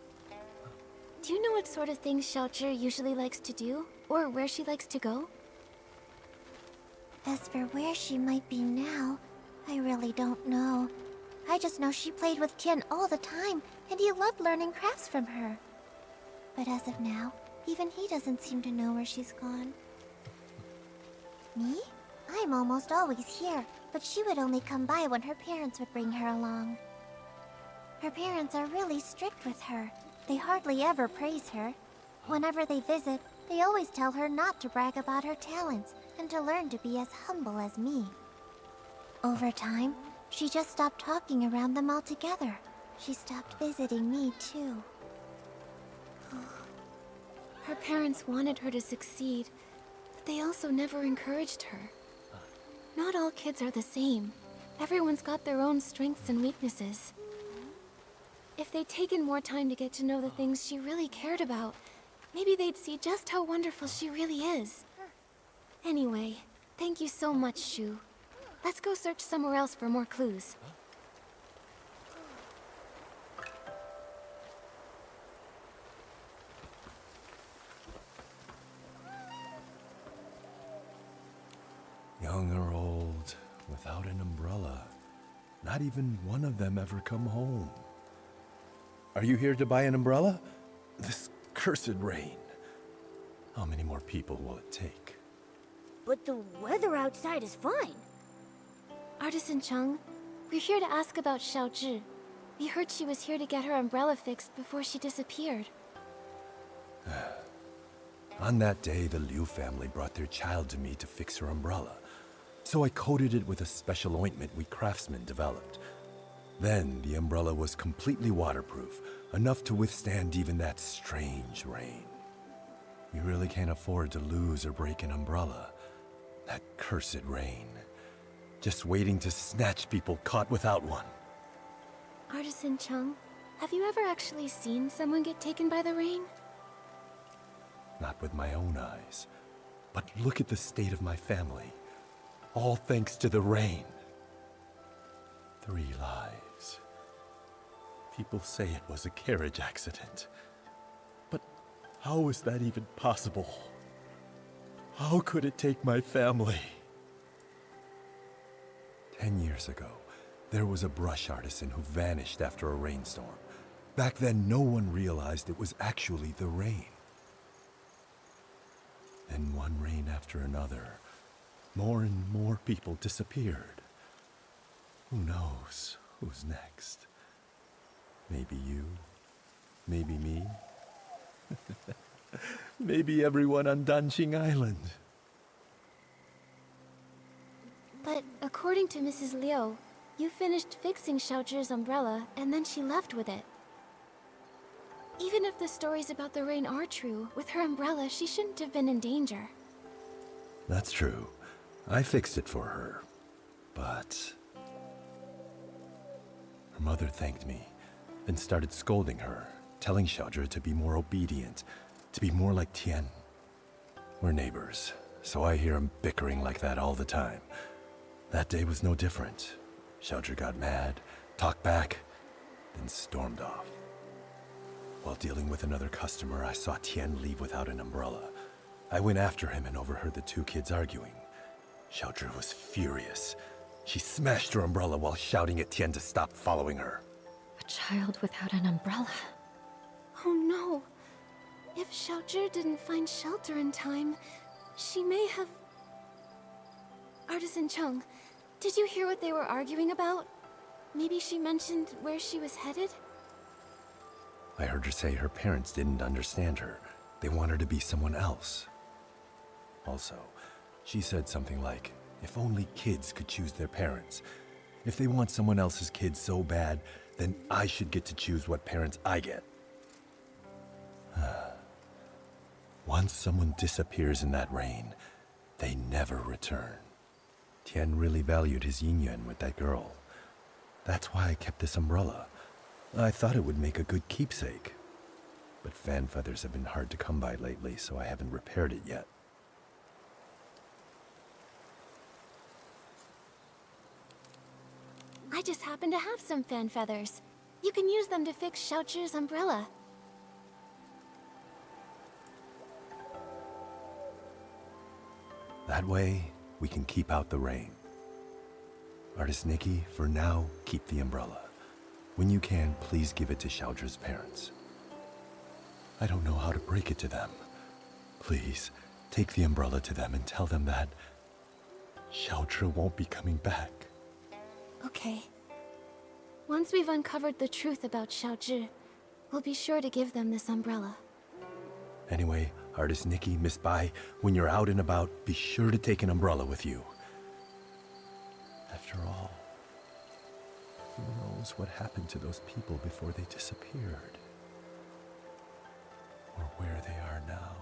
Do you know what sort of things Xiaozhi usually likes to do? Or where she likes to go? As for where she might be now, I really don't know. I just know she played with Qian all the time, and he loved learning crafts from her. But as of now, even he doesn't seem to know where she's gone. Me? I'm almost always here, but she would only come by when her parents would bring her along. Her parents are really strict with her. They hardly ever praise her. Whenever they visit, they always tell her not to brag about her talents, and to learn to be as humble as me. Over time, she just stopped talking around them altogether. She stopped visiting me, too. Her parents wanted her to succeed, but they also never encouraged her. Not all kids are the same. Everyone's got their own strengths and weaknesses. If they'd taken more time to get to know the things she really cared about, maybe they'd see just how wonderful she really is. Anyway, thank you so much, Shu. Let's go search somewhere else for more clues. Young or old, without an umbrella. Not even one of them ever come home. Are you here to buy an umbrella? This cursed rain. How many more people will it take? But the weather outside is fine. Artisan Chung, we're here to ask about Xiaozhi. We heard she was here to get her umbrella fixed before she disappeared. On that day, the Liu family brought their child to me to fix her umbrella. So I coated it with a special ointment we craftsmen developed. Then the umbrella was completely waterproof, enough to withstand even that strange rain. We really can't afford to lose or break an umbrella. That cursed rain. Just waiting to snatch people caught without one. Artisan Chung, have you ever actually seen someone get taken by the rain? Not with my own eyes. But look at the state of my family. All thanks to the rain. 3 lives. People say it was a carriage accident. But how is that even possible? How could it take my family? 10 years ago, there was a brush artisan who vanished after a rainstorm. Back then, no one realized it was actually the rain. Then one rain after another, more and more people disappeared. Who knows who's next? Maybe you, maybe me, maybe everyone on Danqing Island. But according to Mrs. Liu, you finished fixing Xiaozhi's umbrella and then she left with it. Even if the stories about the rain are true, with her umbrella, she shouldn't have been in danger. That's true. I fixed it for her. But her mother thanked me and started scolding her, telling Xiaozhi to be more obedient, to be more like Tian. We're neighbors, so I hear him bickering like that all the time. That day was no different. Xiaozhi got mad, talked back, then stormed off. While dealing with another customer, I saw Tian leave without an umbrella. I went after him and overheard the two kids arguing. Xiaozhi was furious. She smashed her umbrella while shouting at Tian to stop following her. A child without an umbrella. Oh no. If Xiaozhi didn't find shelter in time, she may have... Artisan Cheng, did you hear what they were arguing about? Maybe she mentioned where she was headed? I heard her say her parents didn't understand her. They want her to be someone else. Also, she said something like, if only kids could choose their parents. If they want someone else's kid so bad, then I should get to choose what parents I get. Once someone disappears in that rain, they never return. Tian really valued his Yin Yuan with that girl. That's why I kept this umbrella. I thought it would make a good keepsake. But fan feathers have been hard to come by lately, so I haven't repaired it yet. I just happen to have some fan feathers. You can use them to fix Xiaozhi's umbrella. That way, we can keep out the rain. Artist Nikki, for now, keep the umbrella. When you can, please give it to Xiaozhi's parents. I don't know how to break it to them. Please, take the umbrella to them and tell them that Xiaozhi won't be coming back. Okay. Once we've uncovered the truth about Xiaozhi, we'll be sure to give them this umbrella. Anyway, Artist Nikki, Miss Bai, when you're out and about, be sure to take an umbrella with you. After all, who knows what happened to those people before they disappeared? Or where they are now.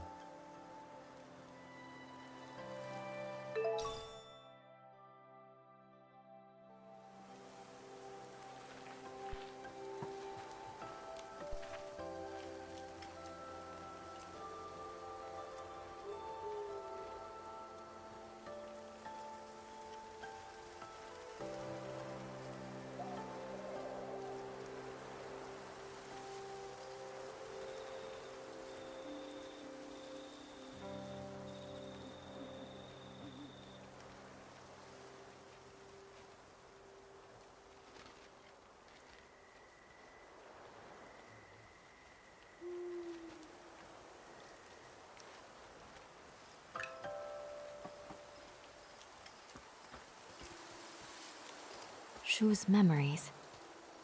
Shu's memories,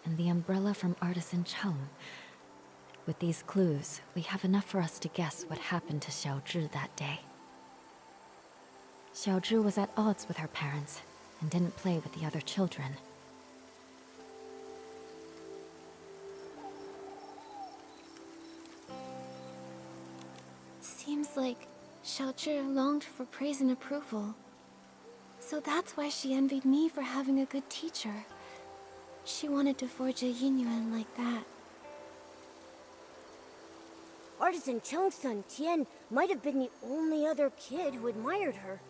and the umbrella from Artisan Cheng. With these clues, we have enough for us to guess what happened to Xiaozhi that day. Xiaozhi was at odds with her parents and didn't play with the other children. Seems like Xiaozhi longed for praise and approval. So that's why she envied me for having a good teacher. She wanted to forge a Yin Yuan like that. Artisan Cheng's son, Tian, might have been the only other kid who admired her.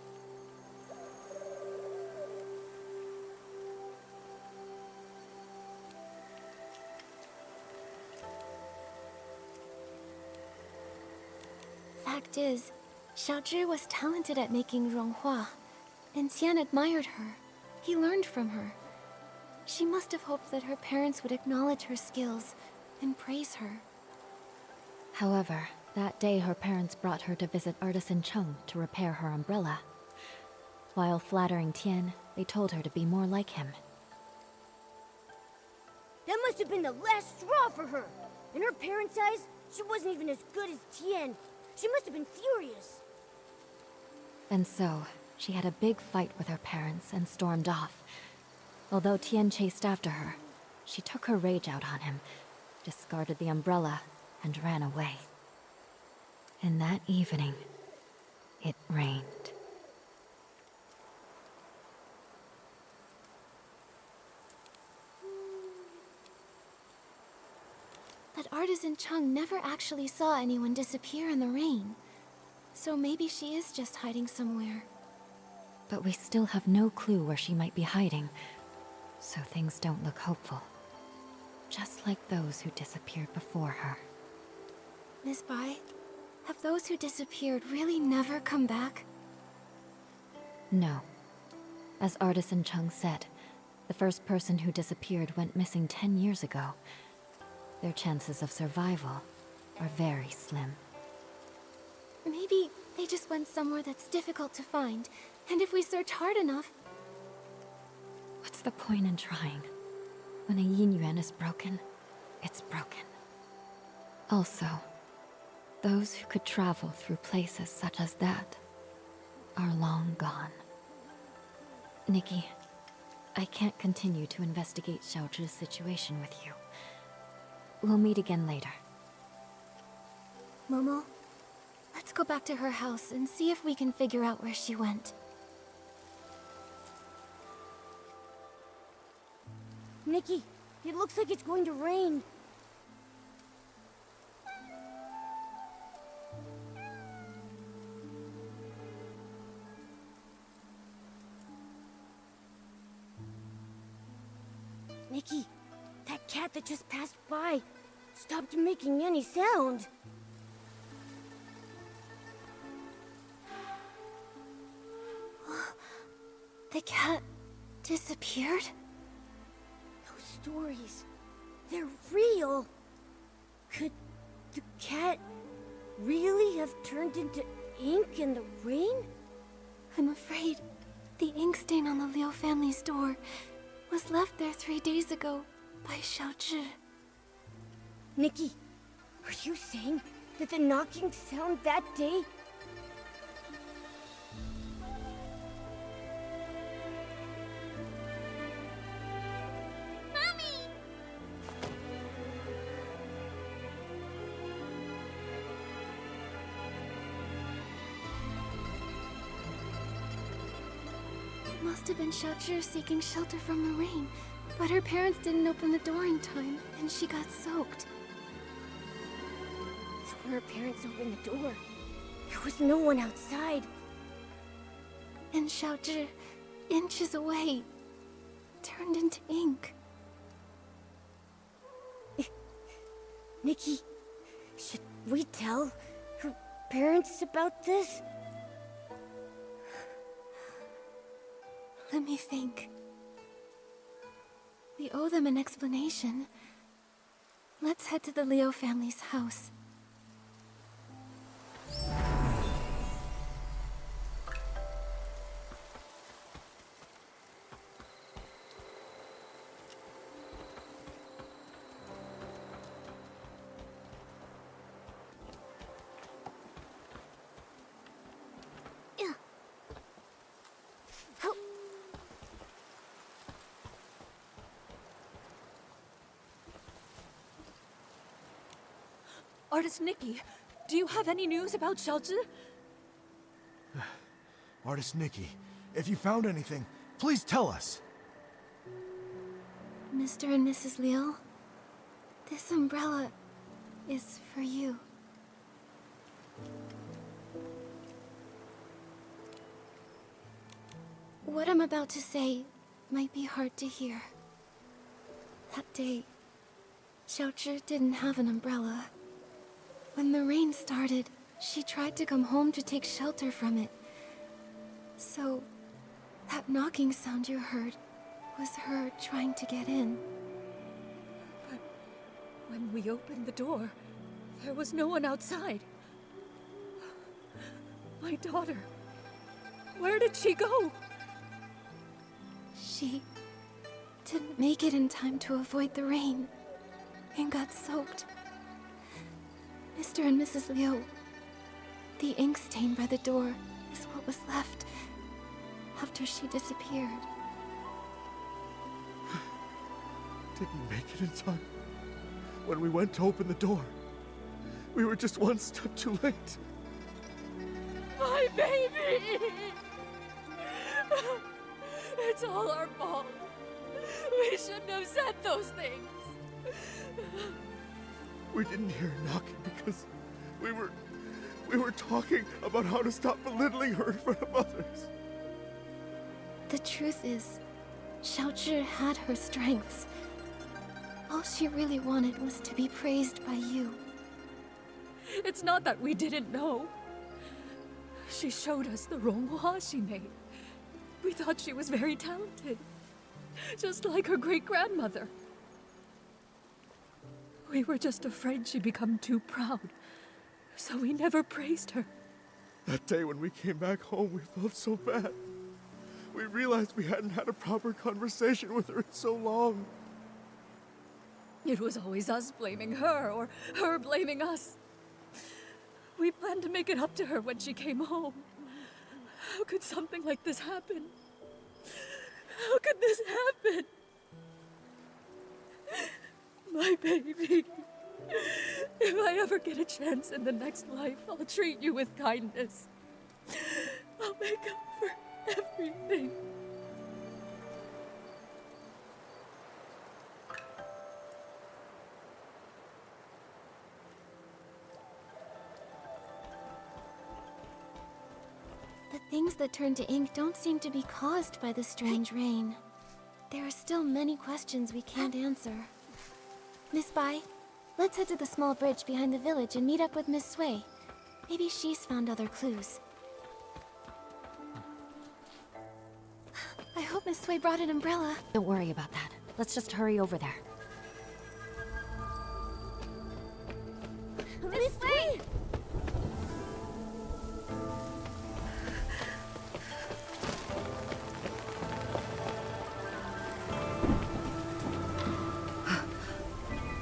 Fact is, Xiaozhi was talented at making 𝕭画, and Tian admired her. He learned from her. She must have hoped that her parents would acknowledge her skills and praise her. However, that day her parents brought her to visit Artisan Cheng to repair her umbrella. While flattering Tian, they told her to be more like him. That must have been the last straw for her. In her parents' eyes, she wasn't even as good as Tian. She must have been furious. And so, she had a big fight with her parents and stormed off. Although Tian chased after her, she took her rage out on him, discarded the umbrella, and ran away. And that evening, it rained. But Artisan Chung never actually saw anyone disappear in the rain. So maybe she is just hiding somewhere. But we still have no clue where she might be hiding, so things don't look hopeful. Just like those who disappeared before her. Miss Bai, have those who disappeared really never come back? No. As Artisan Chung said, the first person who disappeared went missing 10 years ago. Their chances of survival are very slim. Maybe they just went somewhere that's difficult to find, and if we search hard enough... What's the point in trying? When a Yin Yuan is broken, it's broken. Also, those who could travel through places such as that are long gone. Nikki, I can't continue to investigate 𝐻𝓁𝓁's situation with you. We'll meet again later. Momo, let's go back to her house and see if we can figure out where she went. Nikki, it looks like it's going to rain. Nikki, that cat that just passed by stopped making any sound. The cat disappeared? Those stories, they're real. Could the cat really have turned into ink in the rain? I'm afraid the ink stain on the Liu family's door was left there 3 days ago by 𝐻𝓁𝓁. Nikki, are you saying that the knocking sound that day... It must have been 𝐻𝓁𝓁 seeking shelter from the rain, but her parents didn't open the door in time, and she got soaked. So when her parents opened the door, there was no one outside. And 𝐻𝓁𝓁, inches away, turned into ink. Nikki, should we tell her parents about this? Let me think. We owe them an explanation. Let's head to the Liu family's house. Artist Nikki, do you have any news about 𝐻𝓁𝓁? Artist Nikki, if you found anything, please tell us. Mr. and Mrs. Liu, this umbrella is for you. What I'm about to say might be hard to hear. That day, 𝐻𝓁𝓁 didn't have an umbrella. When the rain started, she tried to come home to take shelter from it. So, that knocking sound you heard was her trying to get in. But when we opened the door, there was no one outside. My daughter, where did she go? She didn't make it in time to avoid the rain and got soaked. Mr. and Mrs. Liu, the ink stain by the door is what was left after she disappeared. Didn't make it in time. When we went to open the door, we were just one step too late. My baby! It's all our fault. We shouldn't have said those things. We didn't hear knocking because we were talking about how to stop belittling her in front of others. The truth is, 𝕁𝓁 had her strengths. All she really wanted was to be praised by you. It's not that we didn't know. She showed us the 𝕂𝓂 she made. We thought she was very talented, just like her great-grandmother. We were just afraid she'd become too proud, so we never praised her. That day when we came back home, we felt so bad. We realized we hadn't had a proper conversation with her in so long. It was always us blaming her, or her blaming us. We planned to make it up to her when she came home. How could something like this happen? How could this happen? My baby. If I ever get a chance in the next life, I'll treat you with kindness. I'll make up for everything. The things that turn to ink don't seem to be caused by the strange rain. There are still many questions we can't answer. Miss Bai, let's head to the small bridge behind the village and meet up with Miss Sui. Maybe she's found other clues. I hope Miss Sui brought an umbrella. Don't worry about that. Let's just hurry over there. Miss Sui!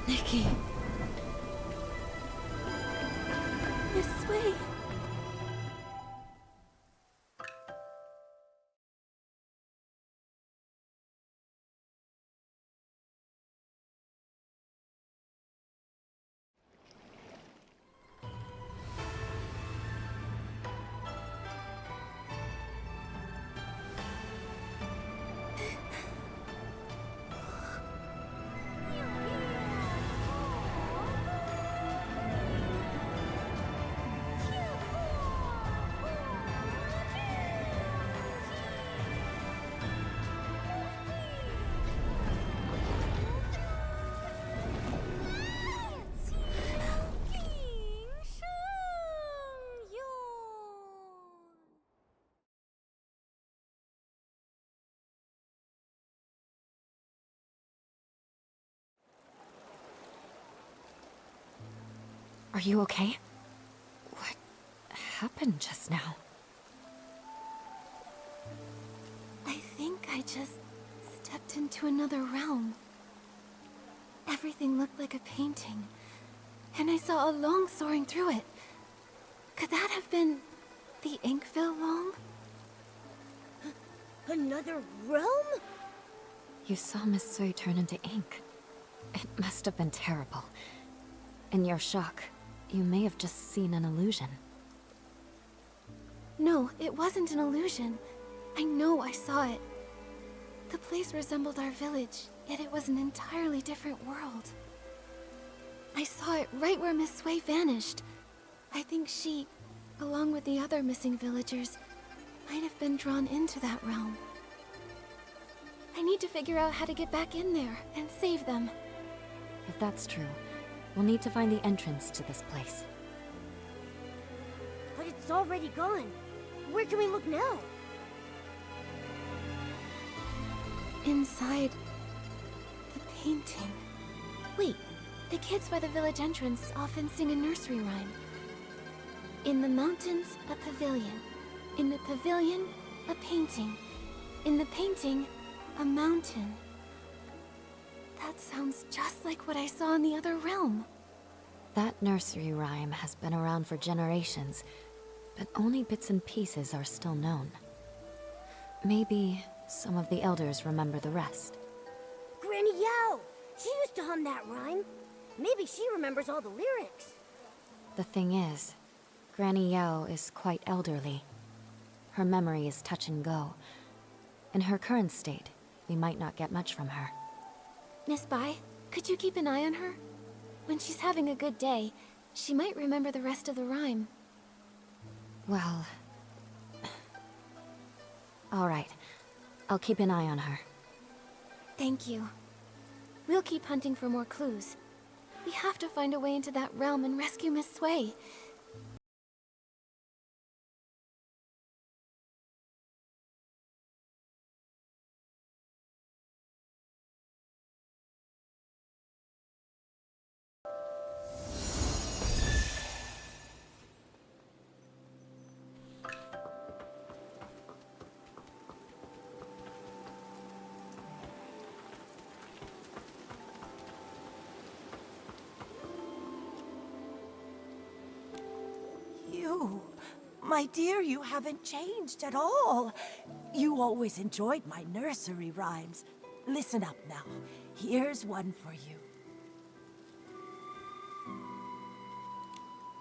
Nikki. Miss Sui. Are you okay? What happened just now? I think I just stepped into another realm. Everything looked like a painting, and I saw a 𝕂 soaring through it. Could that have been the 𝐼'𝓂 𝑅𝒾𝓁𝓁? Another realm? You saw Miss Sui turn into ink. It must have been terrible. In your shock, you may have just seen an illusion. No, it wasn't an illusion. I know I saw it. The place resembled our village, yet it was an entirely different world. I saw it right where Miss Sui vanished. I think she, along with the other missing villagers, might have been drawn into that realm. I need to figure out how to get back in there and save them. If that's true, we'll need to find the entrance to this place. But it's already gone. Where can we look now? Inside the painting. Wait, the kids by the village entrance often sing a nursery rhyme. In the mountains, a pavilion. In the pavilion, a painting. In the painting, a mountain. That sounds just like what I saw in the other realm. That nursery rhyme has been around for generations, but only bits and pieces are still known. Maybe some of the elders remember the rest. Granny Yao! She used to hum that rhyme. Maybe she remembers all the lyrics. The thing is, Granny Yao is quite elderly. Her memory is touch and go. In her current state, we might not get much from her. Miss Bai, could you keep an eye on her? When she's having a good day, she might remember the rest of the rhyme. Well... all right. I'll keep an eye on her. Thank you. We'll keep hunting for more clues. We have to find a way into that realm and rescue Miss Sui. My dear, you haven't changed at all. You always enjoyed my nursery rhymes. Listen up now. Here's one for you.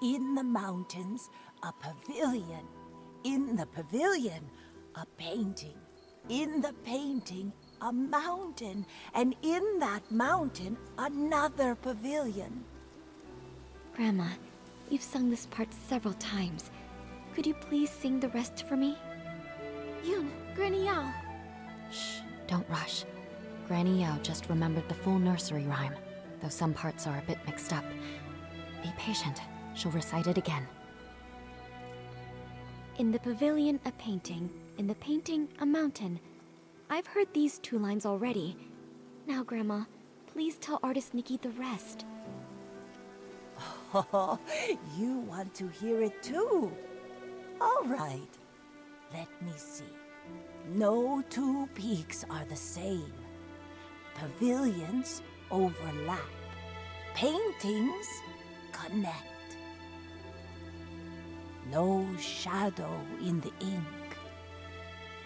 In the mountains, a pavilion. In the pavilion, a painting. In the painting, a mountain. And in that mountain, another pavilion. Grandma, you've sung this part several times. Could you please sing the rest for me? Yun, Granny Yao. Shh, don't rush. Granny Yao just remembered the full nursery rhyme, though some parts are a bit mixed up. Be patient. She'll recite it again. In the pavilion, a painting. In the painting, a mountain. I've heard these 2 lines already. Now, Grandma, please tell artist Nikki the rest. Oh, you want to hear it too? All right. Let me see. No 2 peaks are the same. Pavilions overlap. Paintings connect. No shadow in the ink.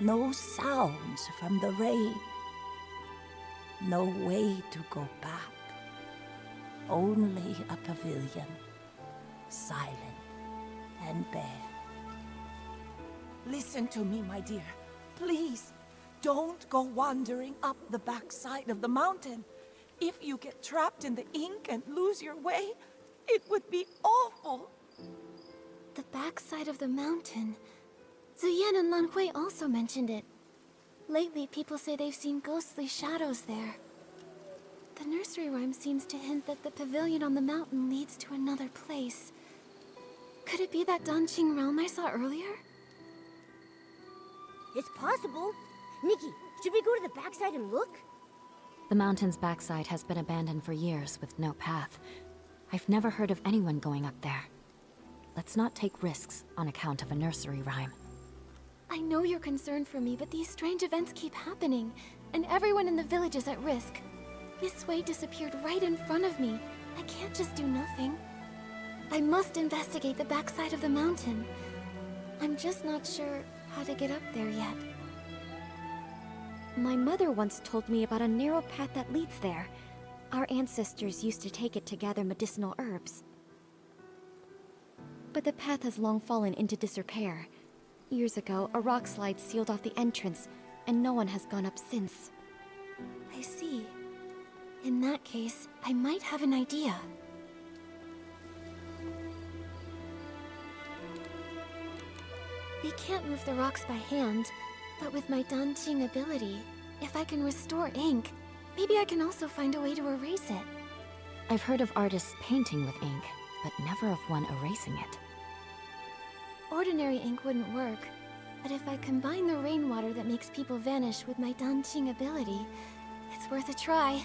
No sounds from the rain. No way to go back. Only a pavilion, silent and bare. Listen to me, my dear. Please, don't go wandering up the backside of the mountain. If you get trapped in the ink and lose your way, it would be awful. The backside of the mountain. Zuyan and Lan Hui also mentioned it. Lately, people say they've seen ghostly shadows there. The nursery rhyme seems to hint that the pavilion on the mountain leads to another place. Could it be that Danqing realm I saw earlier? It's possible. Nikki, should we go to the backside and look? The mountain's backside has been abandoned for years with no path. I've never heard of anyone going up there. Let's not take risks on account of a nursery rhyme. I know you're concerned for me, but these strange events keep happening, and everyone in the village is at risk. Miss Sui disappeared right in front of me. I can't just do nothing. I must investigate the backside of the mountain. I'm just not sure how to get up there yet. My mother once told me about a narrow path that leads there. Our ancestors used to take it to gather medicinal herbs. But the path has long fallen into disrepair. Years ago, a rock slide sealed off the entrance, and no one has gone up since. I see. In that case, I might have an idea. We can't move the rocks by hand, but with my Danqing ability, if I can restore ink, maybe I can also find a way to erase it. I've heard of artists painting with ink, but never of one erasing it. Ordinary ink wouldn't work, but if I combine the rainwater that makes people vanish with my Danqing ability, it's worth a try.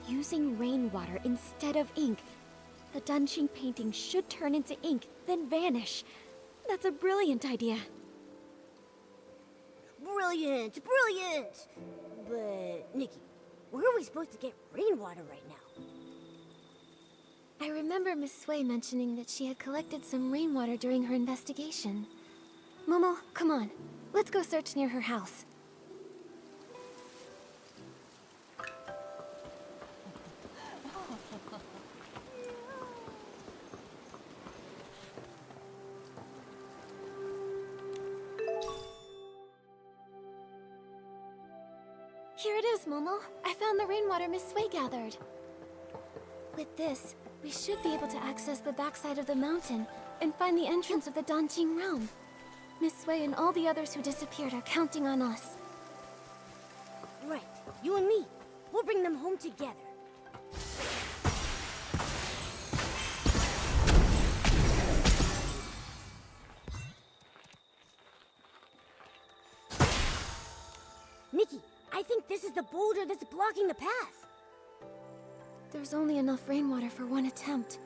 Using rainwater instead of ink, the Danqing painting should turn into ink, then vanish. That's a brilliant idea. Brilliant! Brilliant! But, Nikki, where are we supposed to get rainwater right now? I remember Miss 𝐶𝓂 mentioning that she had collected some rainwater during her investigation. Momo, come on. Let's go search near her house. Here it is, Momo. I found the rainwater Miss 𝐶𝓂 gathered. With this, we should be able to access the backside of the mountain and find the entrance of the 𝕨𝕨 realm. Miss 𝐶𝓂 and all the others who disappeared are counting on us. Right. You and me. We'll bring them home together. Nikki, I think this is the boulder that's blocking the path. There's only enough rainwater for one attempt.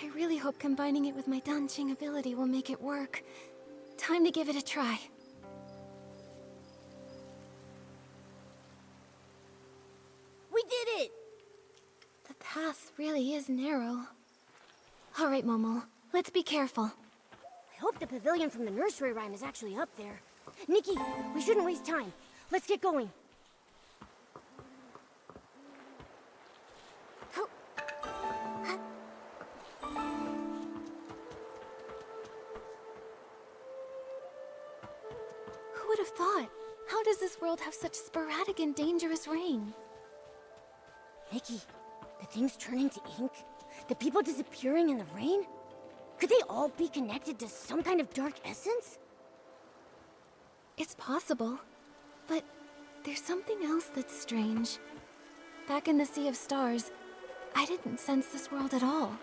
I really hope combining it with my 𝕨𝕨 ability will make it work. Time to give it a try. We did it! The path really is narrow. All right, Momo. Let's be careful. I hope the pavilion from the nursery rhyme is actually up there. Nikki, we shouldn't waste time. Let's get going. Who would have thought? How does this world have such sporadic and dangerous rain? Nikki, the things turning to ink? The people disappearing in the rain? Could they all be connected to some kind of dark essence? It's possible, but there's something else that's strange. Back in the Sea of Stars, I didn't sense this world at all.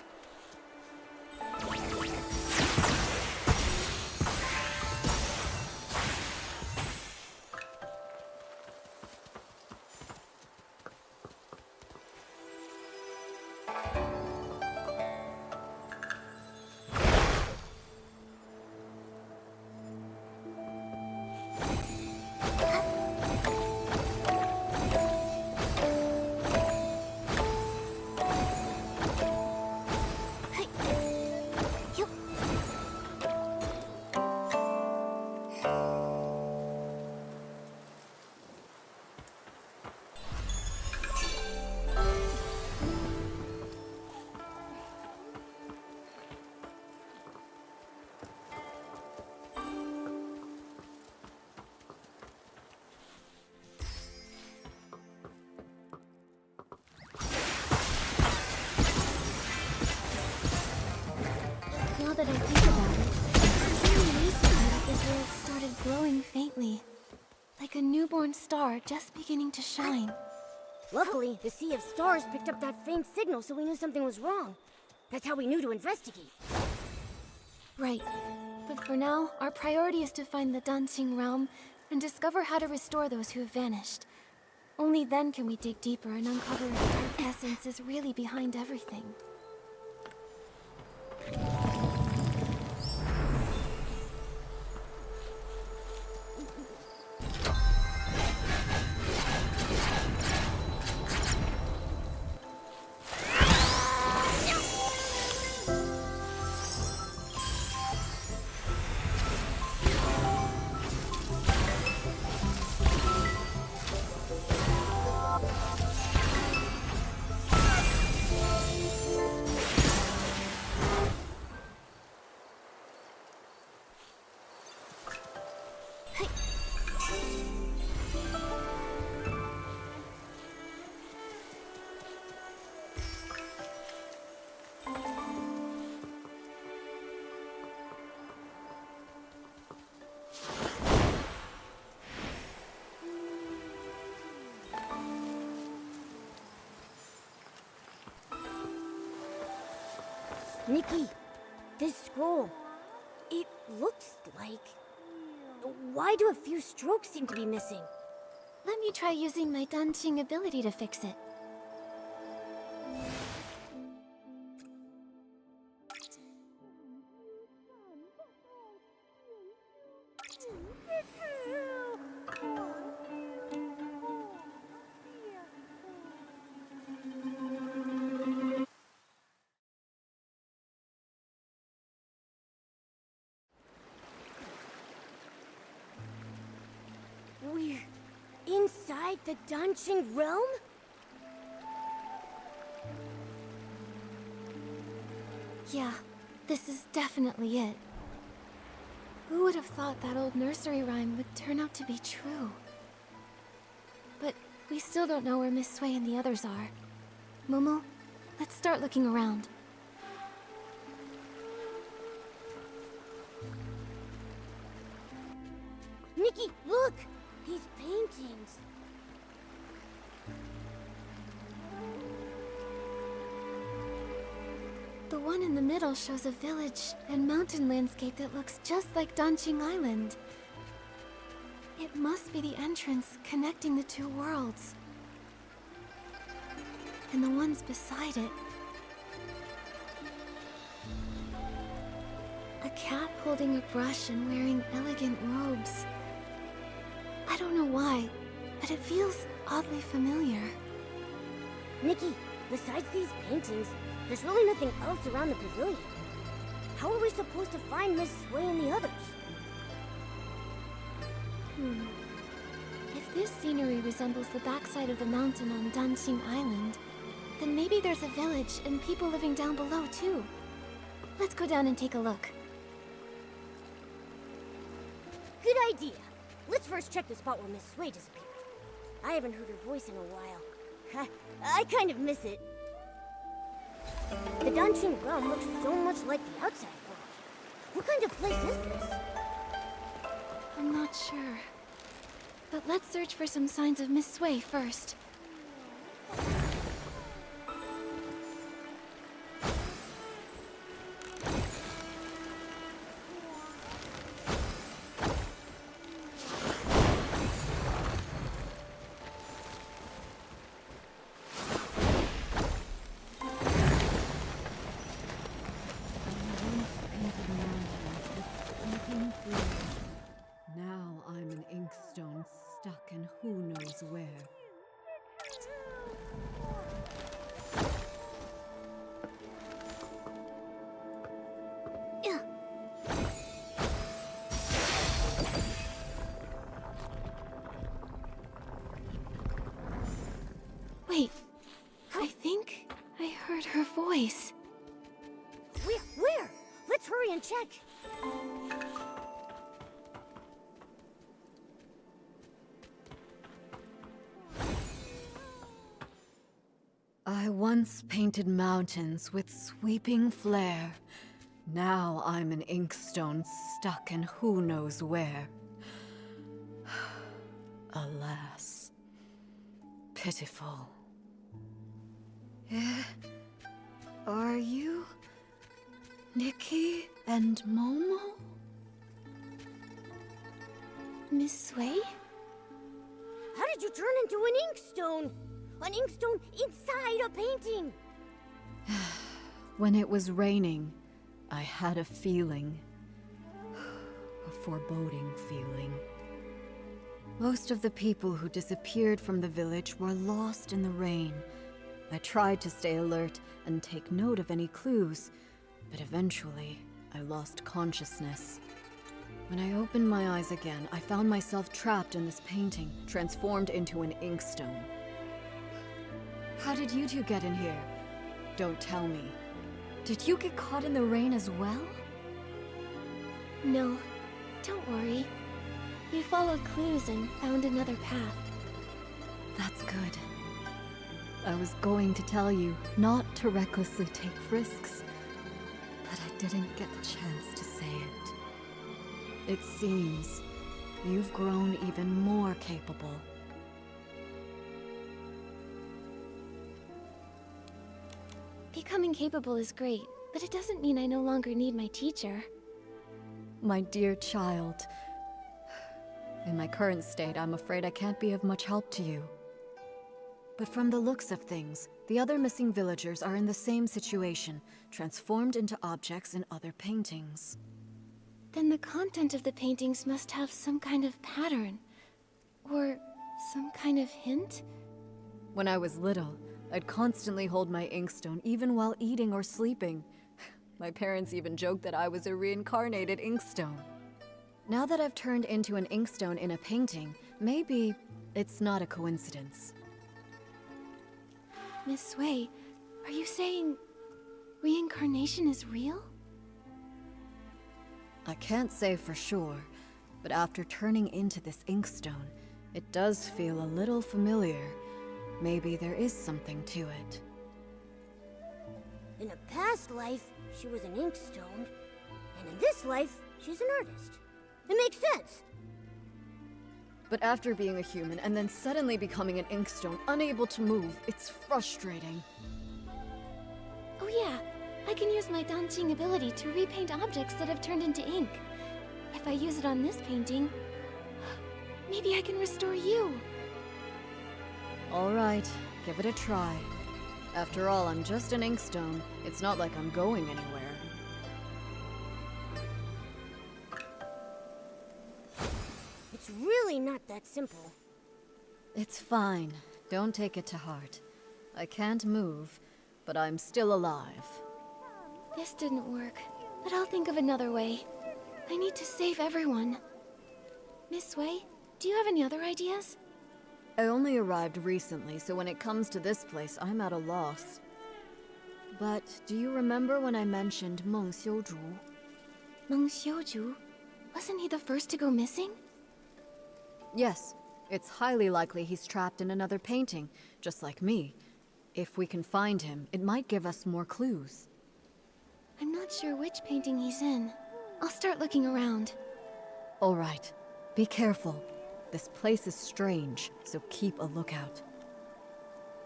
Now that I think about it, it's really recently that this world started glowing faintly, like a newborn star just beginning to shine. Luckily, the Sea of Stars picked up that faint signal, so we knew something was wrong. That's how we knew to investigate. Right. But for now, our priority is to find the 𝕨𝕨 realm and discover how to restore those who have vanished. Only then can we dig deeper and uncover if the dark essence is really behind everything. Nikki, this scroll, it looks like... Why do a few strokes seem to be missing? Let me try using my 𝕨𝕨 ability to fix it. inside the 𝕁𝕦𝕔𝓙 realm? Yeah, this is definitely it. Who would have thought that old nursery rhyme would turn out to be true? But we still don't know where Miss Sui and the others are. Momo, let's start looking around. Nikki, look! These paintings. The one in the middle shows a village and mountain landscape that looks just like 𝕁𝕁𝕔𝓙 Island. It must be the entrance connecting the two worlds. And the ones beside it. A cat holding a brush and wearing elegant robes. I don't know why, but it feels oddly familiar. Nikki, besides these paintings, there's really nothing else around the pavilion. How are we supposed to find Miss Sui and the others? If this scenery resembles the backside of the mountain on 𝕁𝕁𝕔𝓙 Island, then maybe there's a village and people living down below too. Let's go down and take a look. Good idea. Let's first check the spot where Miss Sui disappeared. I haven't heard her voice in a while. I kind of miss it. The 𝕁𝕁𝕔𝓙 realm looks so much like the outside world. What kind of place is this? I'm not sure. But let's search for some signs of Miss Sui first. Now I'm an inkstone stuck in who knows where. Wait, I think I heard her voice. Where? Let's hurry and check. I once painted mountains with sweeping flair. Now I'm an inkstone stuck in who knows where. Alas, pitiful. Are you Nikki and Momo? Miss Sui? How did you turn into an inkstone? An inkstone inside a painting! When it was raining, I had a feeling. A foreboding feeling. Most of the people who disappeared from the village were lost in the rain. I tried to stay alert and take note of any clues, but eventually I lost consciousness. When I opened my eyes again, I found myself trapped in this painting, transformed into an inkstone. How did you two get in here? Don't tell me. Did you get caught in the rain as well? No, don't worry. We followed clues and found another path. That's good. I was going to tell you not to recklessly take risks, but I didn't get the chance to say it. It seems you've grown even more capable. Becoming capable is great, but it doesn't mean I no longer need my teacher. My dear child, in my current state, I'm afraid I can't be of much help to you. But from the looks of things, the other missing villagers are in the same situation, transformed into objects in other paintings. Then the content of the paintings must have some kind of pattern. Or some kind of hint? When I was little, I'd constantly hold my inkstone even while eating or sleeping. My parents even joked that I was a reincarnated inkstone. Now that I've turned into an inkstone in a painting, maybe It's not a coincidence. Miss Hui, are you saying reincarnation is real? I can't say for sure, but after turning into this inkstone, it does feel a little familiar. Maybe there is something to it. In a past life, she was an inkstone, and in this life, she's an artist. It makes sense. But after being a human and then suddenly becoming an inkstone, unable to move, it's frustrating. Oh yeah, I can use my dancing ability to repaint objects that have turned into ink. If I use it on this painting, maybe I can restore you. All right, give it a try. After all, I'm just an inkstone. It's not like I'm going anywhere. It's really not that simple. It's fine. Don't take it to heart. I can't move, but I'm still alive. This didn't work, but I'll think of another way. I need to save everyone. Miss Hui, do you have any other ideas? I only arrived recently, so when it comes to this place, I'm at a loss. But do you remember when I mentioned 𝕟𝑚𝑒𝑥𝑑𝑢? 𝕟𝑚𝑒𝑥𝑑𝑢? Wasn't he the first to go missing? Yes. It's highly likely he's trapped in another painting, just like me. If we can find him, it might give us more clues. I'm not sure which painting he's in. I'll start looking around. All right. Be careful. This place is strange, so keep a lookout.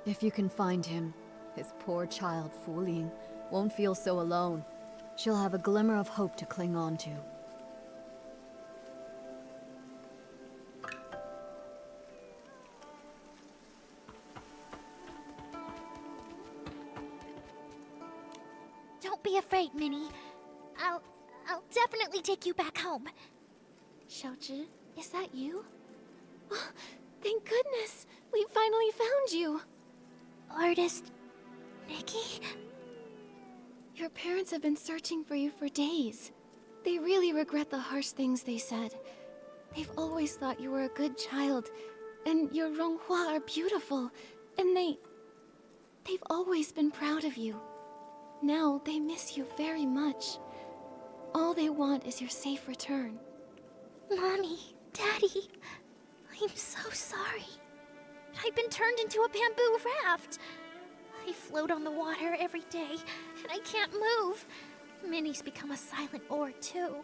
If you can find him, his poor child, Fu-Ling, won't feel so alone. She'll have a glimmer of hope to cling on to. Don't be afraid, Minnie. I'll definitely take you back home. 𝐻𝑒𝓁𝓁, is that you? Oh, thank goodness! We finally found you! Artist... Nikki? Your parents have been searching for you for days. They really regret the harsh things they said. They've always thought you were a good child, and your 𝕂𝓂 are beautiful, and they've always been proud of you. Now they miss you very much. All they want is your safe return. Mommy, Daddy, I'm so sorry. I've been turned into a bamboo raft. I float on the water every day, and I can't move. Minnie's become a silent oar, too.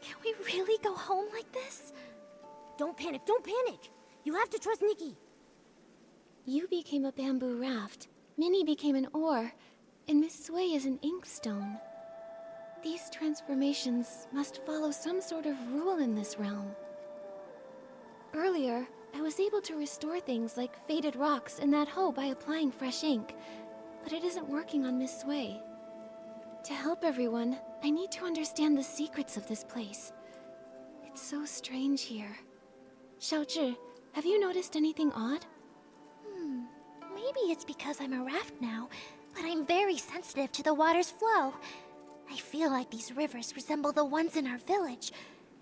Can we really go home like this? Don't panic, don't panic! You have to trust Nikki. You became a bamboo raft, Minnie became an oar, and Miss Hui is an inkstone. These transformations must follow some sort of rule in this realm. Earlier, I was able to restore things like faded rocks in that hoe by applying fresh ink, but it isn't working on Miss Hui. To help everyone, I need to understand the secrets of this place. It's so strange here. 𝐻𝑒𝓁𝓁, have you noticed anything odd? Maybe it's because I'm a raft now, but I'm very sensitive to the water's flow. I feel like these rivers resemble the ones in our village,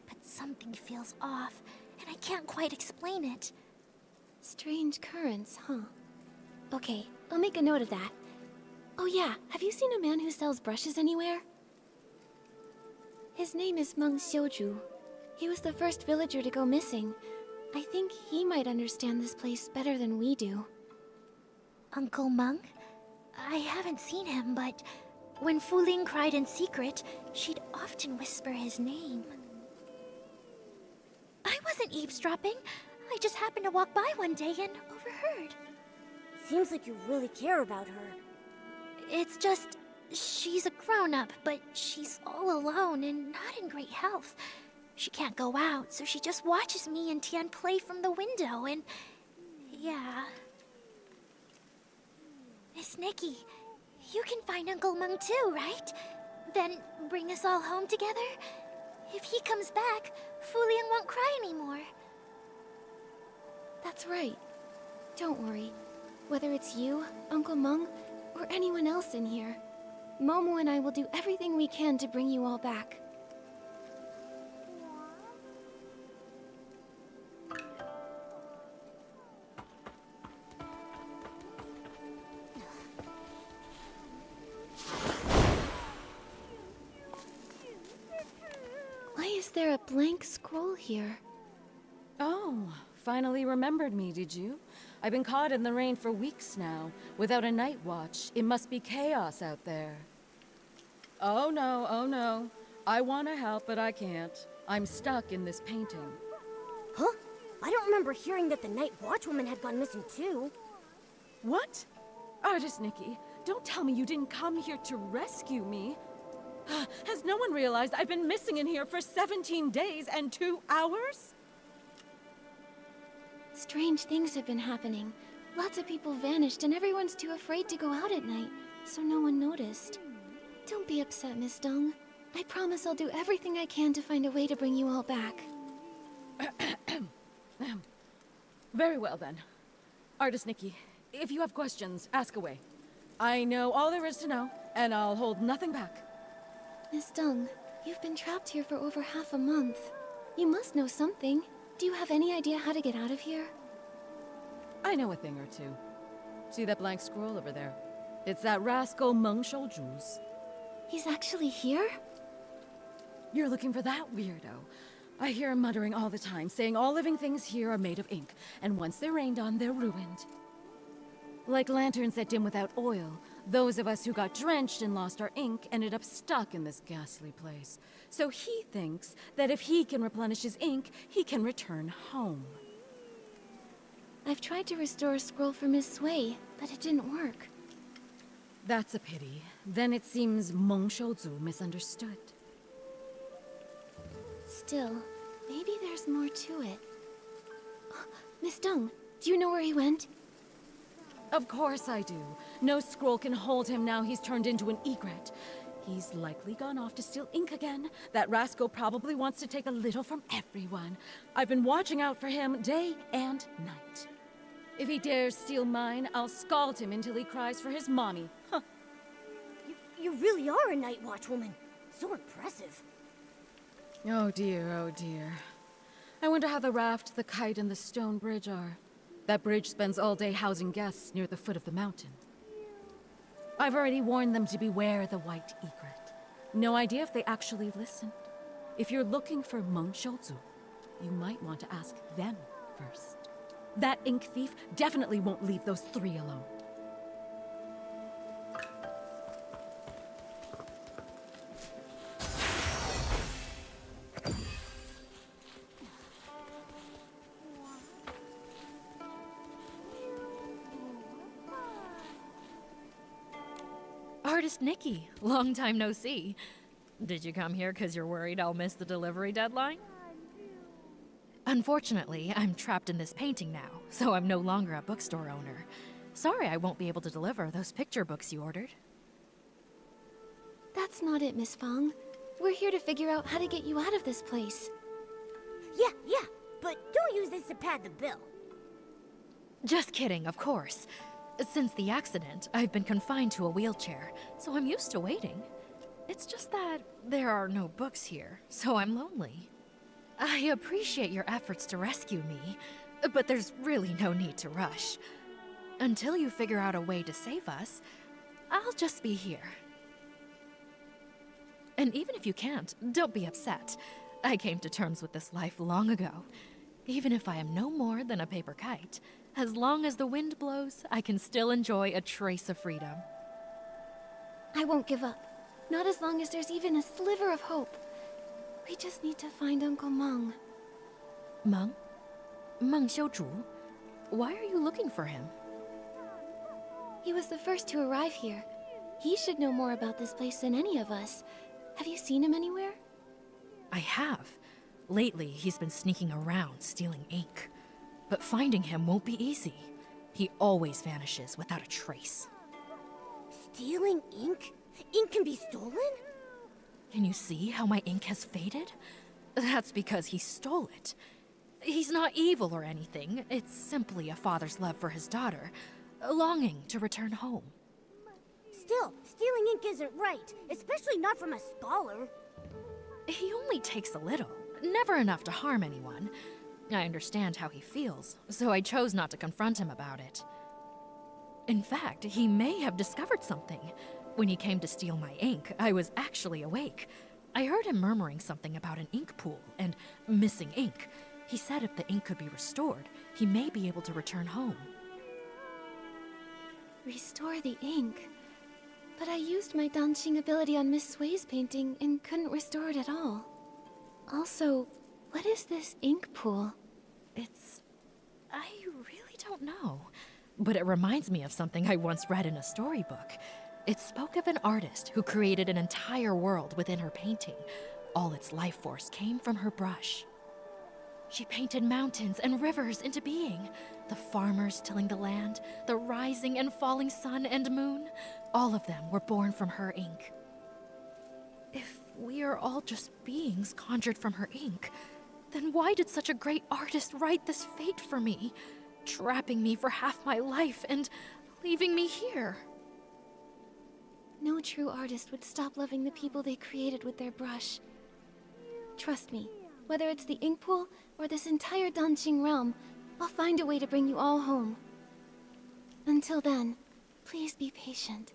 but something feels off, and I can't quite explain it. Strange currents, huh? Okay, I'll make a note of that. Oh yeah, have you seen a man who sells brushes anywhere? His name is 𝕟𝓚𝓔. He was the first villager to go missing. I think he might understand this place better than we do. Uncle Meng? I haven't seen him, but when Fu-Ling cried in secret, she'd often whisper his name. I wasn't eavesdropping. I just happened to walk by one day and overheard. Seems like you really care about her. It's just, she's a grown-up, but she's all alone and not in great health. She can't go out, so she just watches me and Tian play from the window, and yeah. Miss Nikki, you can find Uncle Meng too, right? Then bring us all home together? If he comes back, Fu-Ling won't cry anymore. That's right. Don't worry. Whether it's you, Uncle Meng, or anyone else in here, Momo and I will do everything we can to bring you all back. blank scroll here. Oh, finally remembered me, did you? I've been caught in the rain for weeks now, without a night watch. It must be chaos out there. Oh no. I want to help, but I can't. I'm stuck in this painting. Huh? I don't remember hearing that the Night Watchwoman had gone missing too. What? Artist Nikki, don't tell me you didn't come here to rescue me. Has no one realized I've been missing in here for 17 days and 2 hours? Strange things have been happening. Lots of people vanished and everyone's too afraid to go out at night, so no one noticed. Don't be upset, Miss Deng. I promise I'll do everything I can to find a way to bring you all back. Very well then. Artist Nikki, if you have questions, ask away. I know all there is to know, and I'll hold nothing back. Miss Deng, you've been trapped here for over half a month. You must know something. Do you have any idea how to get out of here? I know a thing or two. See that blank scroll over there? It's that rascal 𝕂𝕠𝕠𝒃𝓐𝓁𝓁𝒾𝓶. He's actually here? You're looking for that weirdo. I hear him muttering all the time, saying all living things here are made of ink, and once they're rained on, they're ruined. Like lanterns that dim without oil, those of us who got drenched and lost our ink ended up stuck in this ghastly place. So he thinks that if he can replenish his ink, he can return home. I've tried to restore a scroll for Miss Sui, but it didn't work. That's a pity. Then it seems 𝕂𝕠𝒃𝓐𝓁 misunderstood. Still, maybe there's more to it. Miss Deng, do you know where he went? Of course I do. No scroll can hold him now he's turned into an 𝕂𝓂. He's likely gone off to steal ink again. That rascal probably wants to take a little from everyone. I've been watching out for him day and night. If he dares steal mine, I'll scald him until he cries for his mommy. Huh. You really are a Night Watchwoman. So impressive. Oh dear. I wonder how the raft, the kite, and the stone bridge are. That bridge spends all day housing guests near the foot of the mountain. I've already warned them to beware the white 𝕂𝓂. No idea if they actually listened. If you're looking for 𝕂𝕠𝒃𝓐𝓁, you might want to ask them first. That ink thief definitely won't leave those three alone. Artist Nikki, long time no see. Did you come here because you're worried I'll miss the delivery deadline? Unfortunately, I'm trapped in this painting now, so I'm no longer a bookstore owner. Sorry I won't be able to deliver those picture books you ordered. That's not it, Miss Fang. We're here to figure out how to get you out of this place. Yeah, but don't use this to pad the bill. Just kidding, of course. Since the accident, I've been confined to a wheelchair, so I'm used to waiting. It's just that there are no books here, so I'm lonely. I appreciate your efforts to rescue me, but there's really no need to rush. Until you figure out a way to save us, I'll just be here. And even if you can't, don't be upset. I came to terms with this life long ago. Even if I am no more than a paper kite, as long as the wind blows, I can still enjoy a trace of freedom. I won't give up. Not as long as there's even a sliver of hope. We just need to find Uncle Meng. Meng? 𝕂𝕠𝒃𝓁𝓁? Why are you looking for him? He was the first to arrive here. He should know more about this place than any of us. Have you seen him anywhere? I have. Lately, he's been sneaking around, stealing ink. But finding him won't be easy. He always vanishes without a trace. Stealing ink? Ink can be stolen? Can you see how my ink has faded? That's because he stole it. He's not evil or anything. It's simply a father's love for his daughter, a longing to return home. Still, stealing ink isn't right, especially not from a scholar. He only takes a little, never enough to harm anyone. I understand how he feels, so I chose not to confront him about it. In fact, he may have discovered something. When he came to steal my ink, I was actually awake. I heard him murmuring something about an ink pool and missing ink. He said if the ink could be restored, he may be able to return home. Restore the ink? But I used my dancing ability on Miss Sway's painting and couldn't restore it at all. Also, what is this ink pool? I really don't know. But it reminds me of something I once read in a storybook. It spoke of an artist who created an entire world within her painting. All its life force came from her brush. She painted mountains and rivers into being. The farmers tilling the land, the rising and falling sun and moon, all of them were born from her ink. If we are all just beings conjured from her ink, then why did such a great artist write this fate for me, trapping me for half my life and leaving me here? No true artist would stop loving the people they created with their brush. Trust me, whether it's the ink pool or this entire dancing realm, I'll find a way to bring you all home. Until then, please be patient.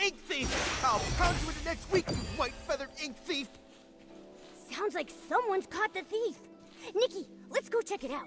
Ink thief! I'll pound you into next week, you white-feathered ink thief! Sounds like someone's caught the thief. Nikki, let's go check it out.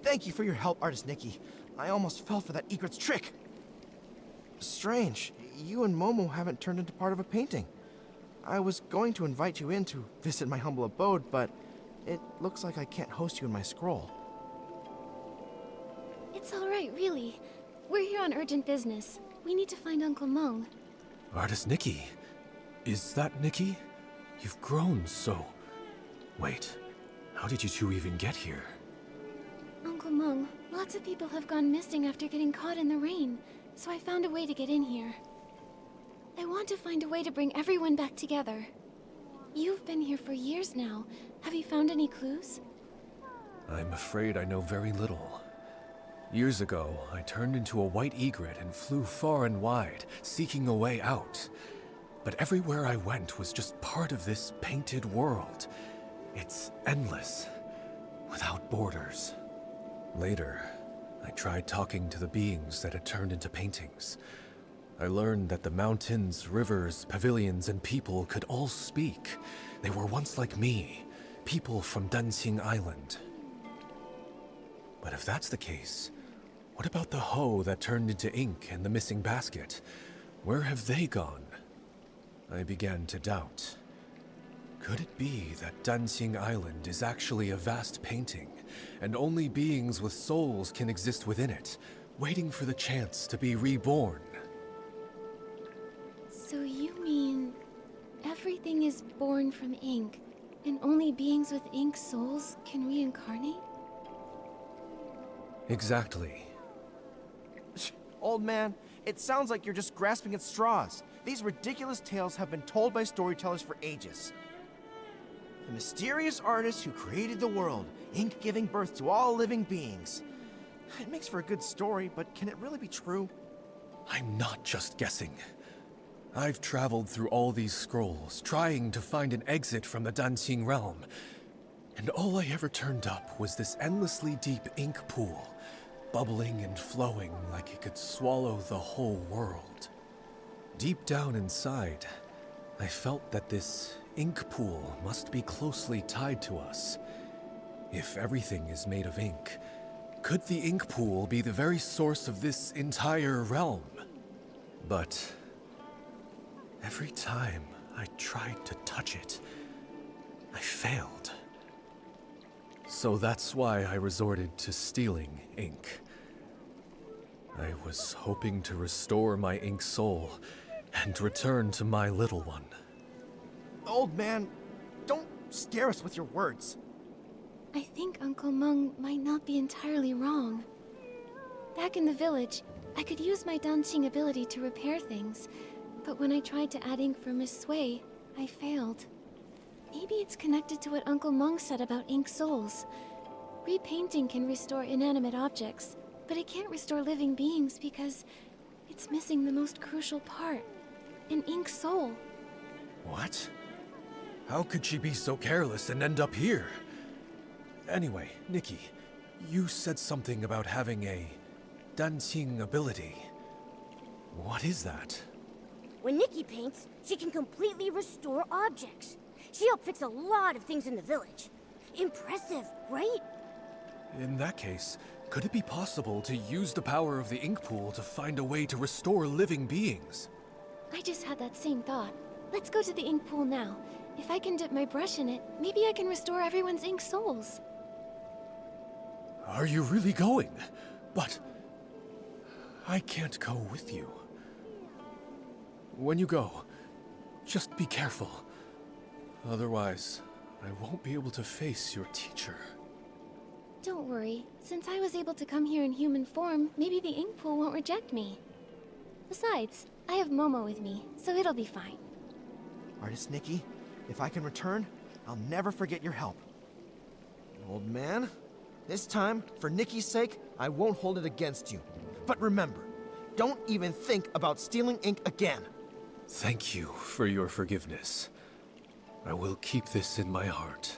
Thank you for your help, Artist Nikki. I almost fell for that 𝐼'𝓂 trick. Strange, you and Momo haven't turned into part of a painting. I was going to invite you in to visit my humble abode, but it looks like I can't host you in my scroll. It's all right, really. We're here on urgent business. We need to find Uncle Meng. Artist Nikki. Is that Nikki? You've grown so... Wait, how did you two even get here? Uncle Meng, lots of people have gone missing after getting caught in the rain, so I found a way to get in here. I want to find a way to bring everyone back together. You've been here for years now. Have you found any clues? I'm afraid I know very little. Years ago, I turned into a white egret and flew far and wide, seeking a way out. But everywhere I went was just part of this painted world. It's endless, without borders. Later, I tried talking to the beings that had turned into paintings. I learned that the mountains, rivers, pavilions, and people could all speak. They were once like me, people from Dancing Island. But if that's the case, what about the 𝐻𝑒 that turned into ink and the missing basket? Where have they gone? I began to doubt. Could it be that Dancing Island is actually a vast painting, and only beings with souls can exist within it, waiting for the chance to be reborn? So you mean everything is born from ink, and only beings with ink souls can reincarnate? Exactly. Old man, it sounds like you're just grasping at straws. These ridiculous tales have been told by storytellers for ages. The mysterious artist who created the world, ink giving birth to all living beings. It makes for a good story, but can it really be true? I'm not just guessing. I've traveled through all these scrolls, trying to find an exit from the Danqing realm. And all I ever turned up was this endlessly deep ink pool, bubbling and flowing like it could swallow the whole world. Deep down inside, I felt that this ink pool must be closely tied to us. If everything is made of ink, could the ink pool be the very source of this entire realm? But every time I tried to touch it, I failed. So that's why I resorted to stealing ink. I was hoping to restore my ink soul and return to my little one. Old man, don't scare us with your words. I think Uncle Meng might not be entirely wrong. Back in the village, I could use my Danqing ability to repair things, but when I tried to add ink for Miss Sui, I failed. Maybe it's connected to what Uncle Meng said about ink souls. Repainting can restore inanimate objects, but it can't restore living beings because it's missing the most crucial part, an ink soul. What? How could she be so careless and end up here? Anyway, Nikki, you said something about having a Danqing ability. What is that? When Nikki paints, she can completely restore objects. She helped fix a lot of things in the village. Impressive, right? In that case, could it be possible to use the power of the ink pool to find a way to restore living beings? I just had that same thought. Let's go to the ink pool now. If I can dip my brush in it, maybe I can restore everyone's ink souls. Are you really going? But I can't go with you. When you go, just be careful. Otherwise, I won't be able to face your teacher. Don't worry. Since I was able to come here in human form, maybe the ink pool won't reject me. Besides, I have Momo with me, so it'll be fine. Artist Nikki, if I can return, I'll never forget your help. Old man, this time, for Nikki's sake, I won't hold it against you. But remember, don't even think about stealing ink again. Thank you for your forgiveness. I will keep this in my heart.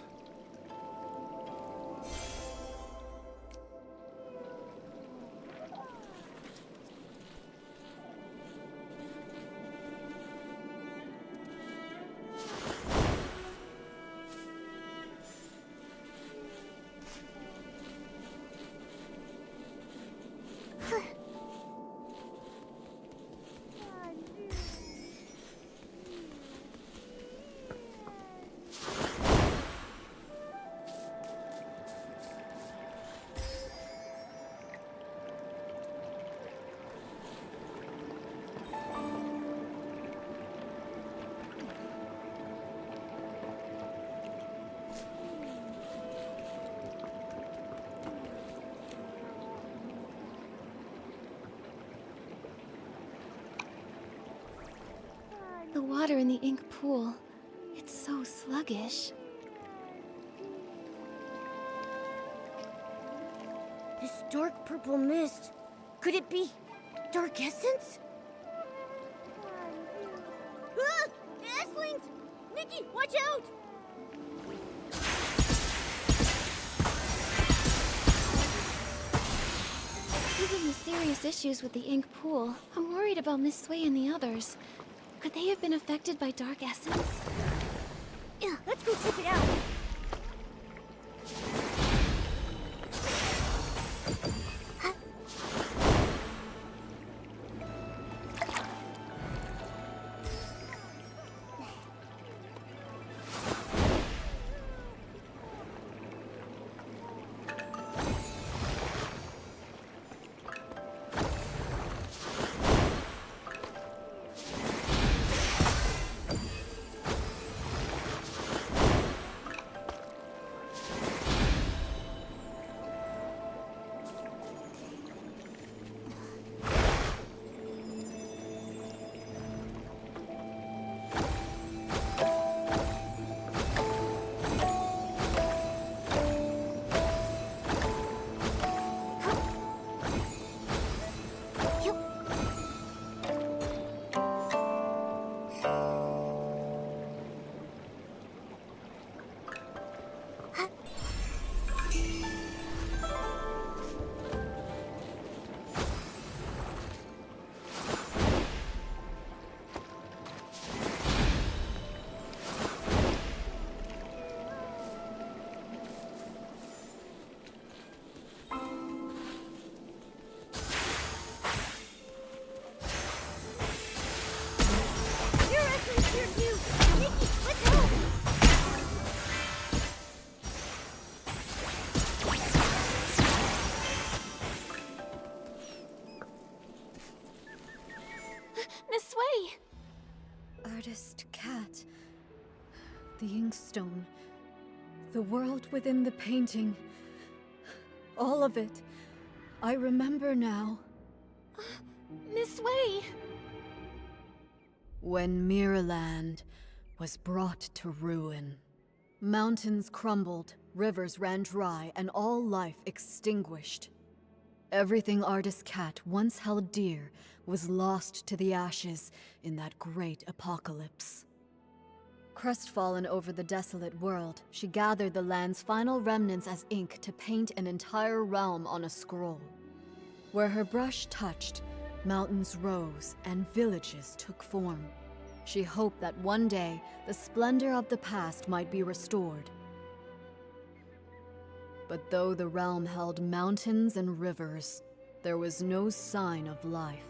The water in the ink pool, it's so sluggish. This dark purple mist, could it be dark essence? Ah! Esslings! Nikki, watch out! Given the serious issues with the ink pool, I'm worried about Miss Sui and the others. Could they have been affected by dark essence? Yeah, let's go check it out. Artist Cat. The inkstone. The world within the painting. All of it. I remember now. Miss Wei! When Mirrorland was brought to ruin, mountains crumbled, rivers ran dry, and all life extinguished. Everything Artist Cat once held dear was lost to the ashes in that great apocalypse. Crestfallen over the desolate world, she gathered the land's final remnants as ink to paint an entire realm on a scroll. Where her brush touched, mountains rose and villages took form. She hoped that one day, the splendor of the past might be restored. But though the realm held mountains and rivers, there was no sign of life.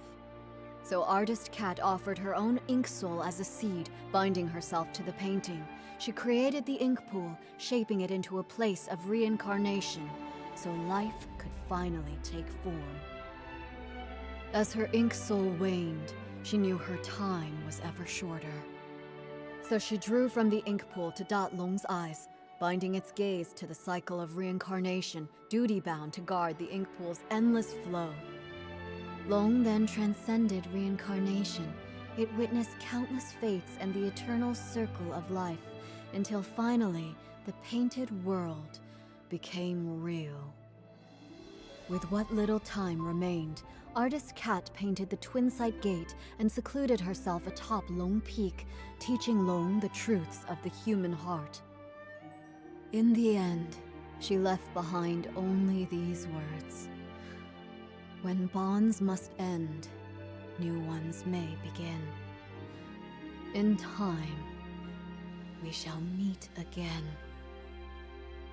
So Artist Cat offered her own ink soul as a seed, binding herself to the painting. She created the ink pool, shaping it into a place of reincarnation, so life could finally take form. As her ink soul waned, she knew her time was ever shorter. So she drew from the ink pool to 𝕨𝕭𝕟𝕜's eyes, binding its gaze to the cycle of reincarnation, duty-bound to guard the ink pool's endless flow. 𝕭 then transcended reincarnation. It witnessed countless fates and the eternal circle of life, until finally, the painted world became real. With what little time remained, Artist Cat painted the Twin-Sight Gate and secluded herself atop 𝕭 Peak, teaching 𝕭 the truths of the human heart. In the end, she left behind only these words. When bonds must end, new ones may begin. In time, we shall meet again.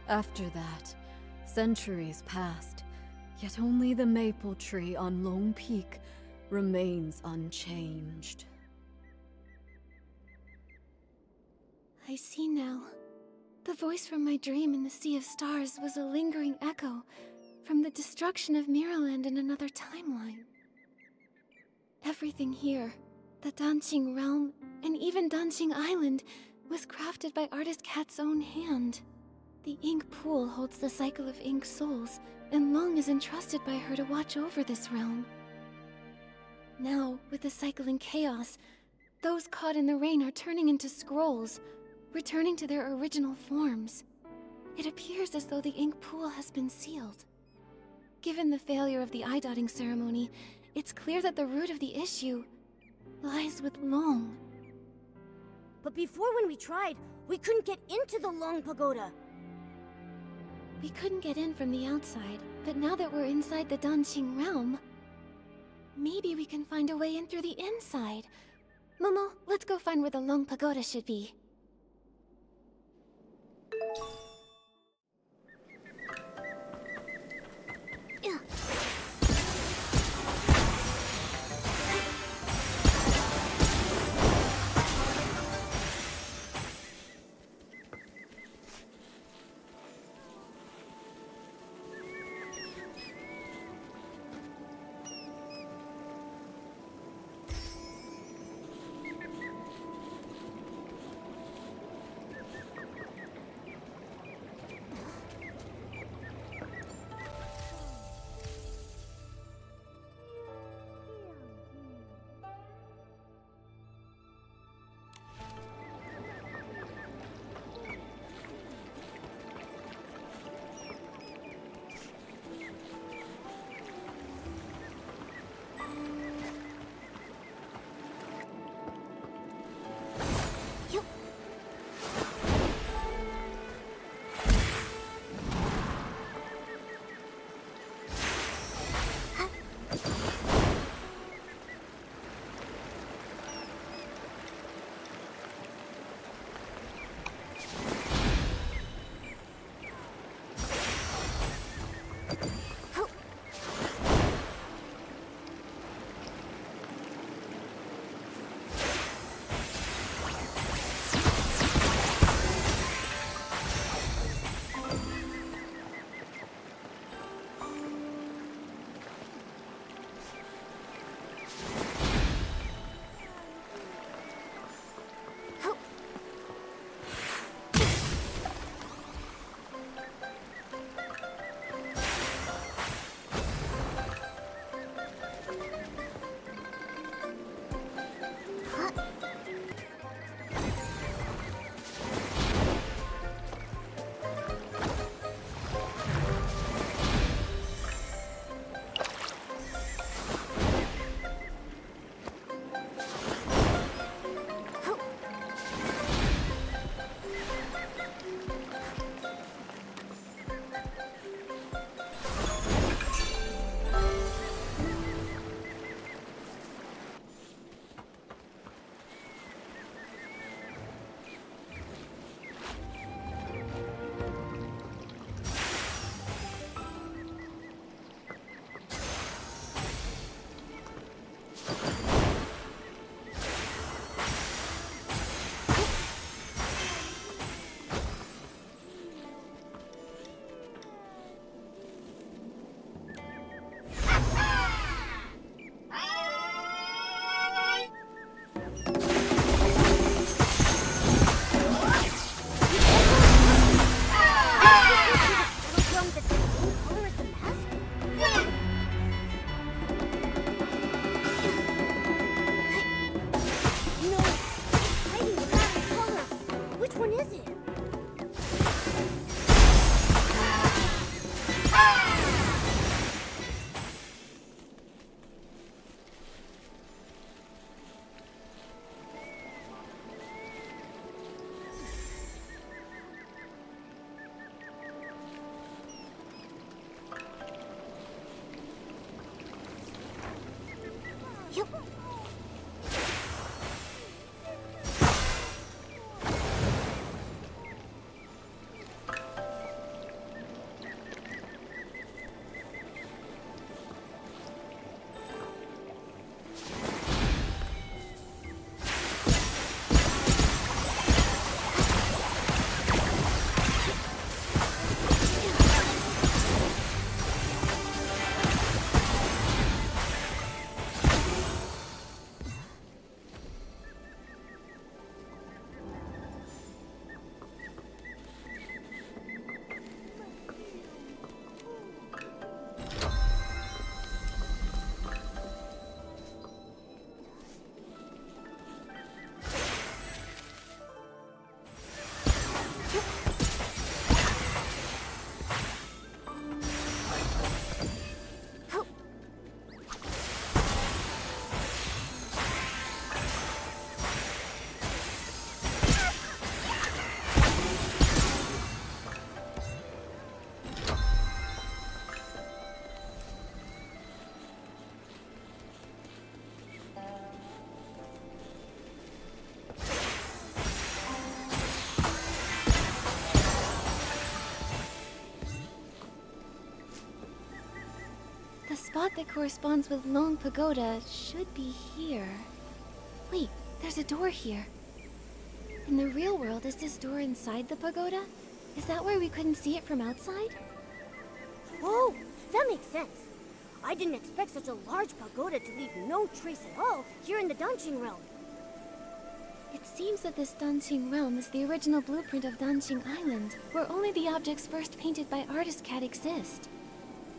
After that, centuries passed, yet only the maple tree on 𝕭 Peak remains unchanged. I see now. The voice from my dream in the Sea of Stars was a lingering echo from the destruction of Mirrorland in another timeline. Everything here, the 𝕨𝕭 realm, and even 𝕨𝕭 Island, was crafted by Artist Cat's own hand. The ink pool holds the cycle of ink souls, and 𝕭 is entrusted by her to watch over this realm. Now, with the cycle in chaos, those caught in the rain are turning into scrolls, returning to their original forms. It appears as though the ink pool has been sealed. Given the failure of the eye-dotting ceremony, it's clear that the root of the issue lies with 𝕭. But before, when we tried, we couldn't get into the 𝕭 Pagoda. We couldn't get in from the outside, but now that we're inside the 𝕨𝕭 realm, maybe we can find a way in through the inside. Momo, let's go find where the 𝕭 Pagoda should be. that corresponds with 𝕂 Pagoda should be here. Wait, there's a door here. In the real world, is this door inside the pagoda? Is that why we couldn't see it from outside? Oh, that makes sense. I didn't expect such a large pagoda to leave no trace at all here in the Danqing realm. It seems that this Danqing realm is the original blueprint of Danqing Island, where only the objects first painted by 𝐼'𝓂 exist.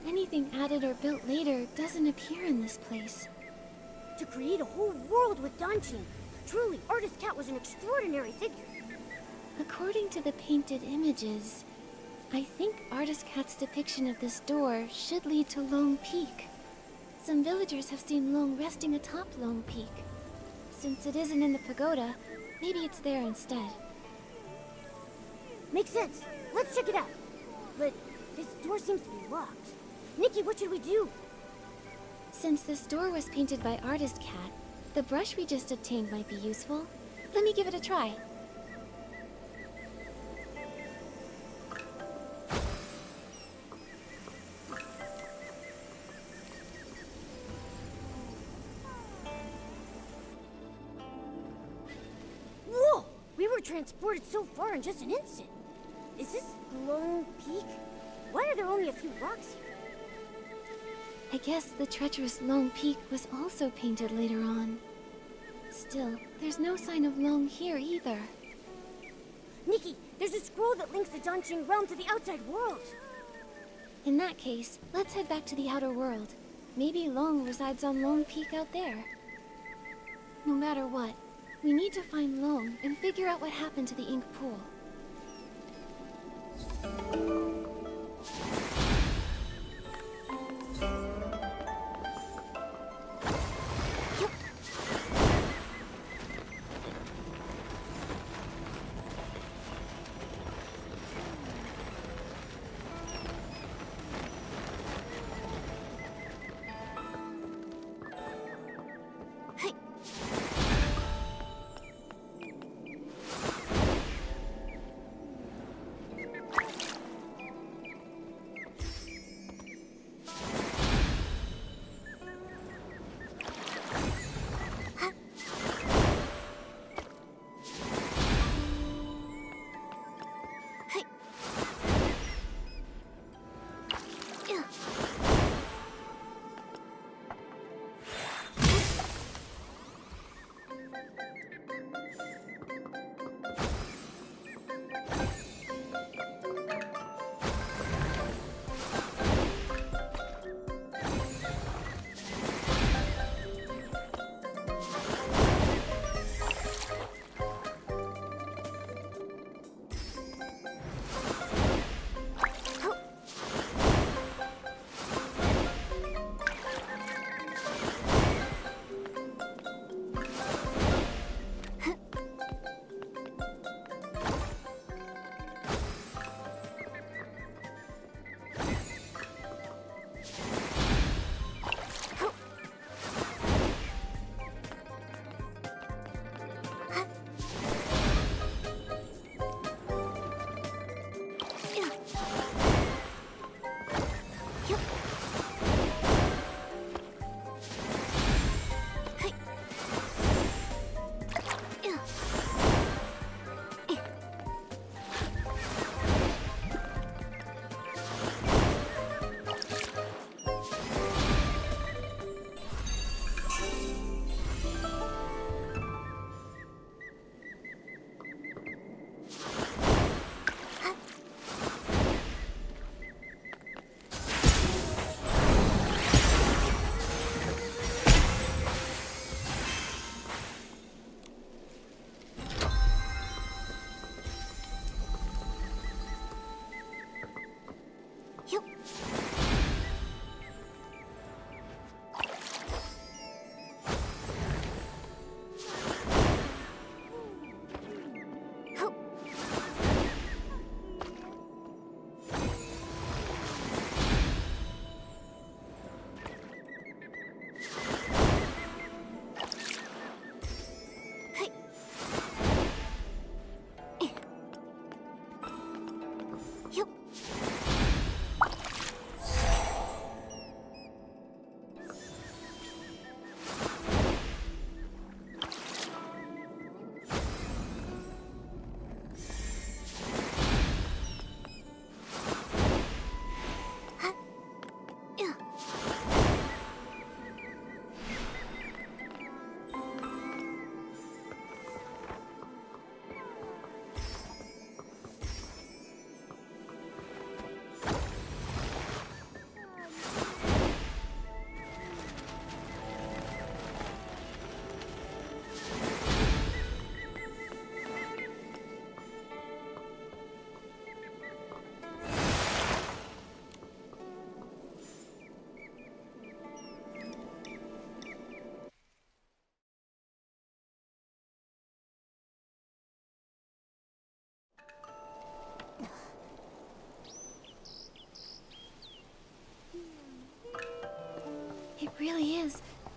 Anything added or built later doesn't appear in this place. To create a whole world with Danqing, truly, 𝐼'𝓂 was an extraordinary figure. According to the painted images, I think 𝐼'𝓂's depiction of this door should lead to 𝕂 Peak. Some villagers have seen 𝕂 resting atop 𝕂 Peak. Since it isn't in the pagoda, maybe it's there instead. Makes sense. Let's check it out. But this door seems to be locked. Nikki, what should we do? Since this door was painted by 𝐼'𝓂, the brush we just obtained might be useful. Let me give it a try. Whoa! We were transported so far in just an instant. Is this 𝕂 Peak? Why are there only a few rocks here? I guess the treacherous 𝕂 Peak was also painted later on. Still, there's no sign of 𝕂 here either. Nikki, there's a scroll that links the Danqing realm to the outside world. In that case, let's head back to the outer world. Maybe 𝕂 resides on 𝕂 Peak out there. No matter what, we need to find 𝕂 and figure out what happened to the ink pool.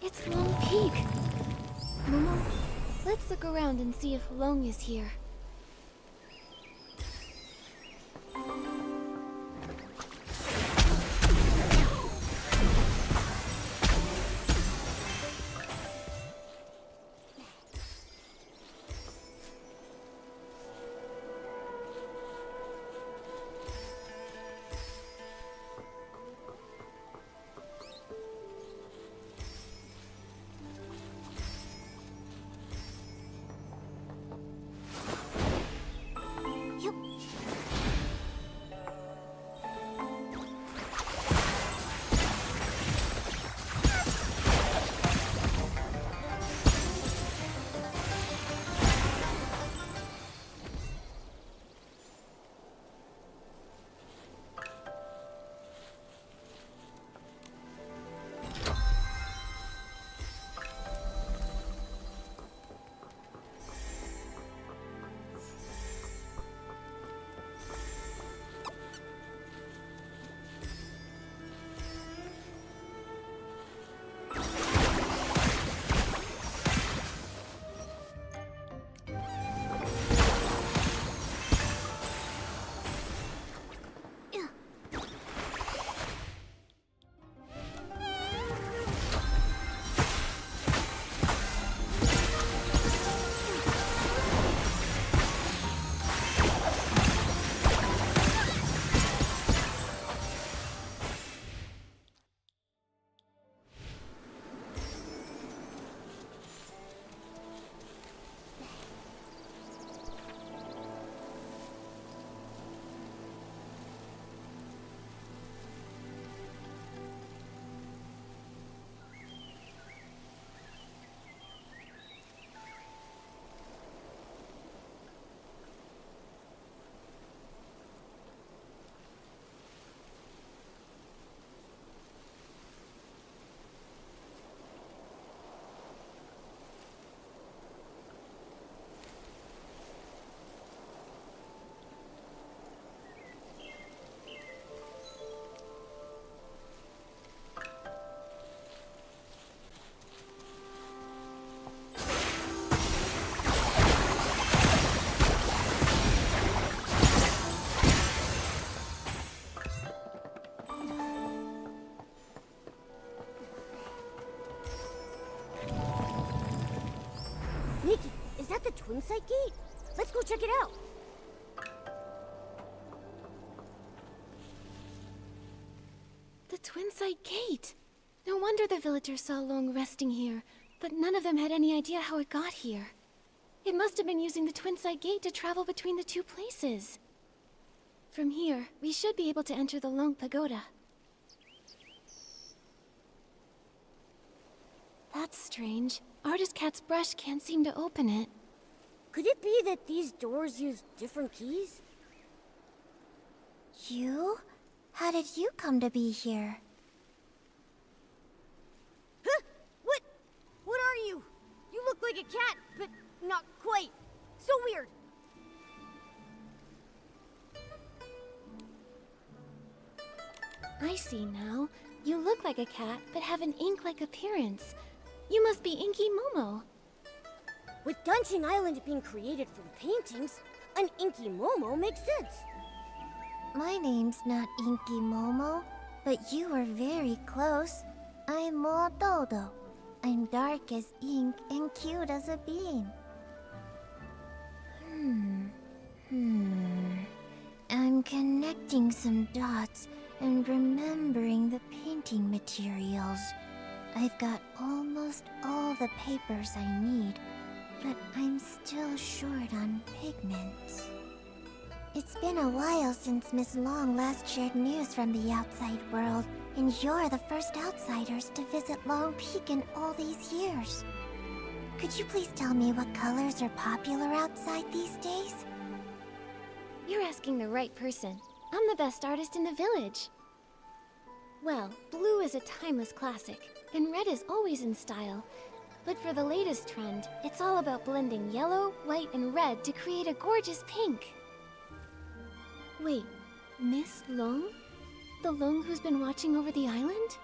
It's Long Peak. Momo, let's look around and see if Long is here. Nikki, is that the Twin Sight Gate? Let's go check it out. The Twin Sight Gate! No wonder the villagers saw Long resting here, but none of them had any idea how it got here. It must have been using the Twin Sight Gate to travel between the two places. From here, we should be able to enter the Long Pagoda. That's strange. Artist Cat's brush can't seem to open it. Could it be that these doors use different keys? You? How did you come to be here? Huh? What are you? You look like a cat, but not quite. So weird. I see now. You look like a cat, but have an ink-like appearance. You must be Inky Momo. With Dungeon Island being created from paintings, an Inky Momo makes sense. My name's not Inky Momo, but you were very close. I'm 𝕨𝕨𝕟𝑝. I'm dark as ink and cute as a bean. I'm connecting some dots and remembering the painting materials. I've got almost all the papers I need, but I'm still short on pigments. It's been a while since Miss Long last shared news from the outside world, and you're the first outsiders to visit Long Peak in all these years. Could you please tell me what colors are popular outside these days? You're asking the right person. I'm the best artist in the village. Well, blue is a timeless classic, and red is always in style. But for the latest trend, it's all about blending yellow, white, and red to create a gorgeous pink. Wait, Miss Long? The Long who's been watching over the island?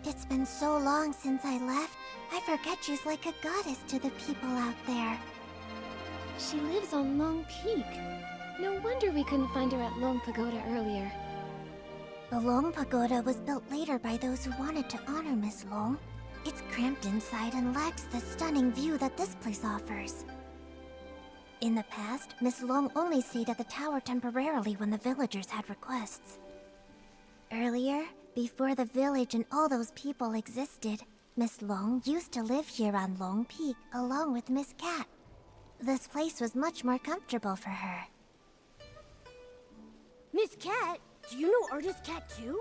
It's been so long since I left, I forget she's like a goddess to the people out there. She lives on Long Peak. No wonder we couldn't find her at Long Pagoda earlier. The Long Pagoda was built later by those who wanted to honor Miss Long. It's cramped inside and lacks the stunning view that this place offers. In the past, Miss Long only stayed at the tower temporarily when the villagers had requests. Earlier, before the village and all those people existed, Miss Long used to live here on Long Peak along with Miss Cat. This place was much more comfortable for her. Miss Cat? Do you know Artist Cat too?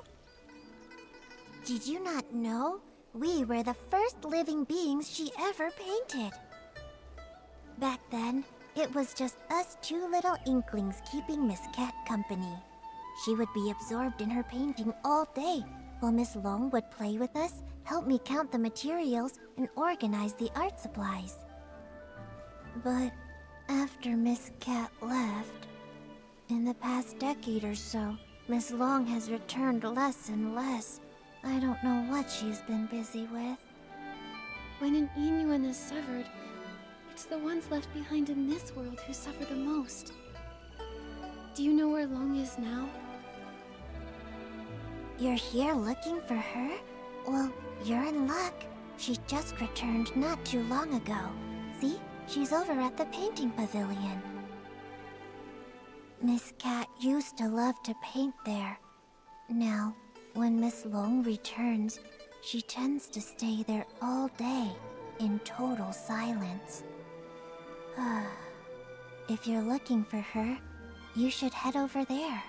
Did you not know? We were the first living beings she ever painted. Back then, it was just us two little inklings keeping Miss Cat company. She would be absorbed in her painting all day, while Miss Long would play with us, help me count the materials, and organize the art supplies. But after Miss Cat left, in the past decade or so, Miss Long has returned less and less. I don't know what she's been busy with. When an Yin Yuan is severed, it's the ones left behind in this world who suffer the most. Do you know where Long is now? You're here looking for her? Well, you're in luck. She just returned not too long ago. See? She's over at the painting pavilion. Miss Cat used to love to paint there. Now, when Miss Long returns, she tends to stay there all day, in total silence. If you're looking for her, you should head over there.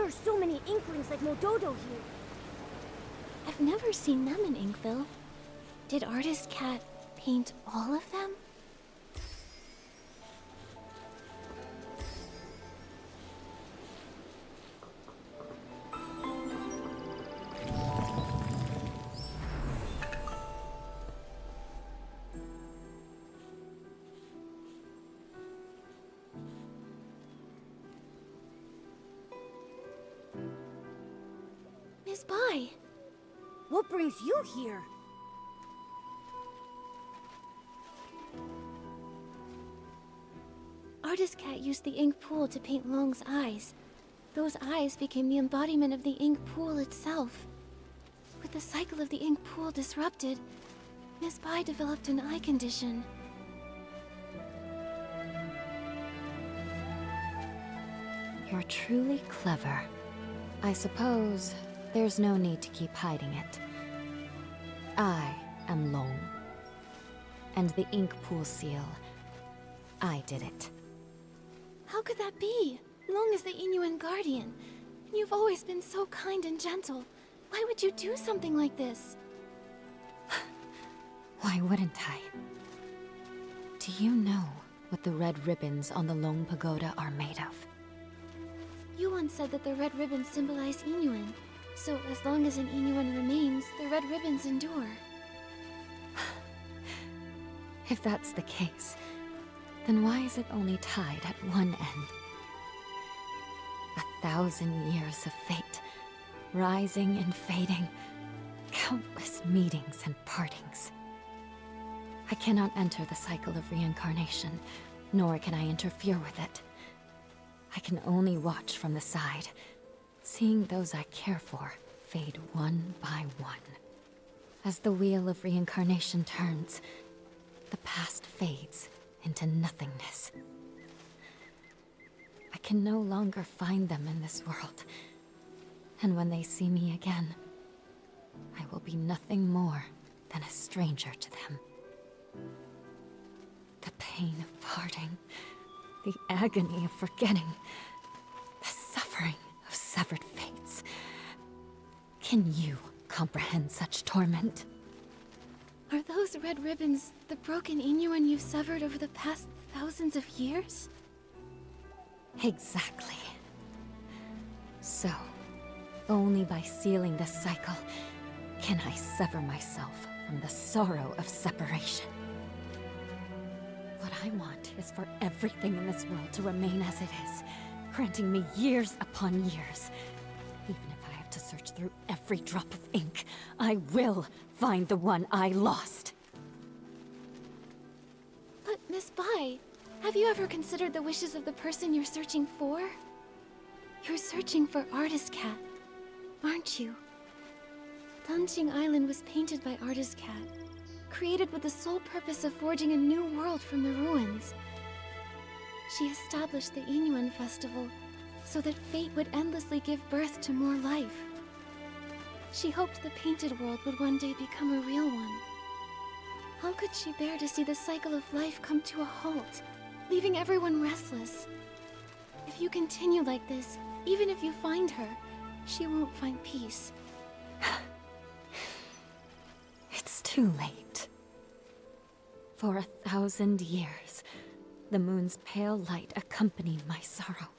are so many inklings like Mododo here? I've never seen them in Inkville. Did Artist Cat paint all of them? Miss Bai! What brings you here? Artist Cat used the ink pool to paint Long's eyes. Those eyes became the embodiment of the ink pool itself. With the cycle of the ink pool disrupted, Miss Bai developed an eye condition. You're truly clever. I suppose there's no need to keep hiding it. I am Long. And the ink pool seal, I did it. How could that be? Long is the Yin Yuan guardian, and you've always been so kind and gentle. Why would you do something like this? Why wouldn't I? Do you know what the red ribbons on the Long Pagoda are made of? You once said that the red ribbons symbolize Yin Yuan, so as long as an Yin Yuan remains, the red ribbons endure. If that's the case, then why is it only tied at one end? 1,000 years of fate, rising and fading, countless meetings and partings. I cannot enter the cycle of reincarnation, nor can I interfere with it. I can only watch from the side, seeing those I care for fade one by one. As the wheel of reincarnation turns, the past fades into nothingness. I can no longer find them in this world, and when they see me again, I will be nothing more than a stranger to them. The pain of parting, the agony of forgetting, the suffering of severed fates. Can you comprehend such torment? Are those red ribbons the broken Yin Yuan you've severed over the past thousands of years? Exactly. So, only by sealing this cycle can I sever myself from the sorrow of separation. What I want is for everything in this world to remain as it is, granting me years upon years. Even if I have to search through every drop of ink, I will find the one I lost. But Miss Bai, have you ever considered the wishes of the person you're searching for? You're searching for Artist Cat, aren't you? Danqing Island was painted by Artist Cat, created with the sole purpose of forging a new world from the ruins. She established the Yin Yuan festival so that fate would endlessly give birth to more life. She hoped the painted world would one day become a real one. How could she bear to see the cycle of life come to a halt, leaving everyone restless? If you continue like this, even if you find her, she won't find peace. It's too late. For 1,000 years, the moon's pale light accompanied my sorrow.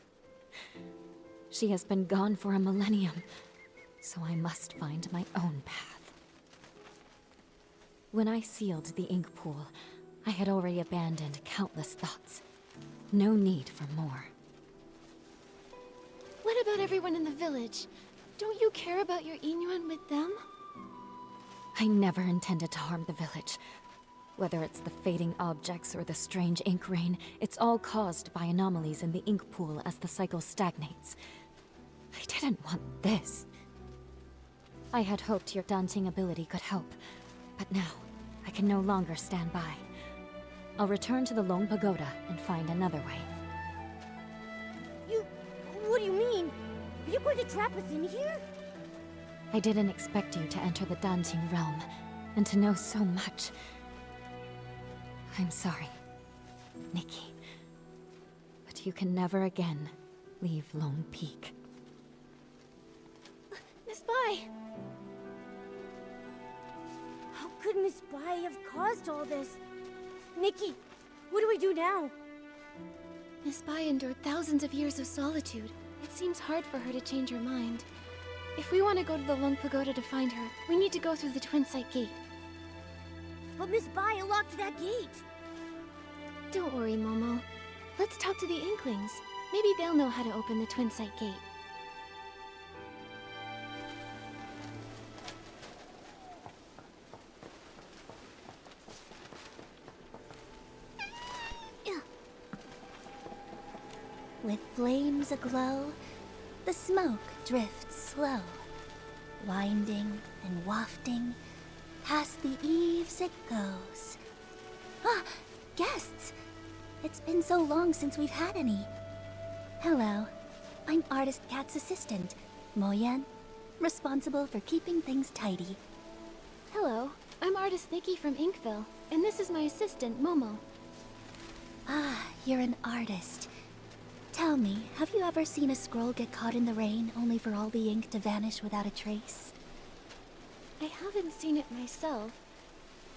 She has been gone for a millennium, so I must find my own path. When I sealed the ink pool, I had already abandoned countless thoughts. No need for more. What about everyone in the village? Don't you care about your Yin Yuan with them? I never intended to harm the village. Whether it's the fading objects or the strange ink rain, it's all caused by anomalies in the ink pool as the cycle stagnates. I didn't want this. I had hoped your dancing ability could help, but now I can no longer stand by. I'll return to the Long Pagoda and find another way. What do you mean? Are you going to trap us in here? I didn't expect you to enter the dancing realm, and to know so much. I'm sorry, Nikki. But you can never again leave Lone Peak. Bai! How could Miss Bai have caused all this? Nikki, what do we do now? Miss Bai endured thousands of years of solitude. It seems hard for her to change her mind. If we want to go to the Lung Pagoda to find her, we need to go through the Twin Sight Gate. But Miss Bai unlocked that gate! Don't worry, Momo. Let's talk to the Inklings. Maybe they'll know how to open the Twin Sight Gate. With flames aglow, the smoke drifts slow, winding and wafting, past the eaves it goes. Ah, guests! It's been so long since we've had any. Hello, I'm Artist Cat's assistant, Mo-Yan, responsible for keeping things tidy. Hello, I'm Artist Nikki from Inkville, and this is my assistant, Momo. Ah, you're an artist. Tell me, have you ever seen a scroll get caught in the rain only for all the ink to vanish without a trace? I haven't seen it myself,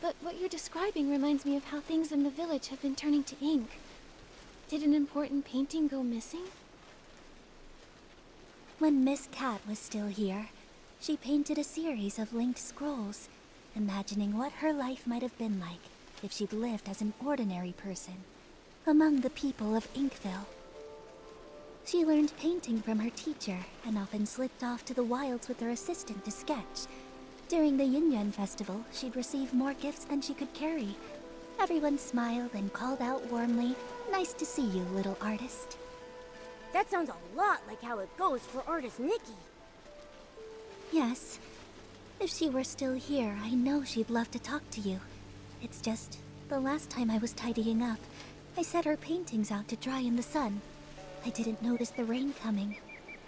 but what you're describing reminds me of how things in the village have been turning to ink. Did an important painting go missing? When Miss Cat was still here, she painted a series of linked scrolls, imagining what her life might have been like if she'd lived as an ordinary person among the people of Inkville. She learned painting from her teacher and often slipped off to the wilds with her assistant to sketch. During the Yin Yuan festival, she'd receive more gifts than she could carry. Everyone smiled and called out warmly, "Nice to see you, little artist." That sounds a lot like how it goes for Artist Nikki. Yes. If she were still here, I know she'd love to talk to you. It's just, the last time I was tidying up, I set her paintings out to dry in the sun. I didn't notice the rain coming.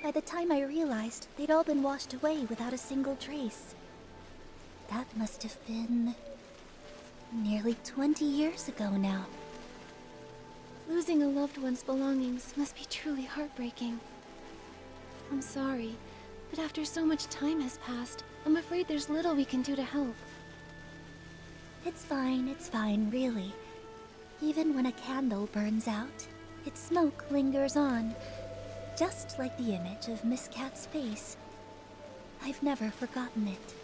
By the time I realized, they'd all been washed away without a single trace. That must have been nearly 20 years ago now. Losing a loved one's belongings must be truly heartbreaking. I'm sorry, but after so much time has passed, I'm afraid there's little we can do to help. It's fine, really. Even when a candle burns out, its smoke lingers on, just like the image of Miss Cat's face. I've never forgotten it.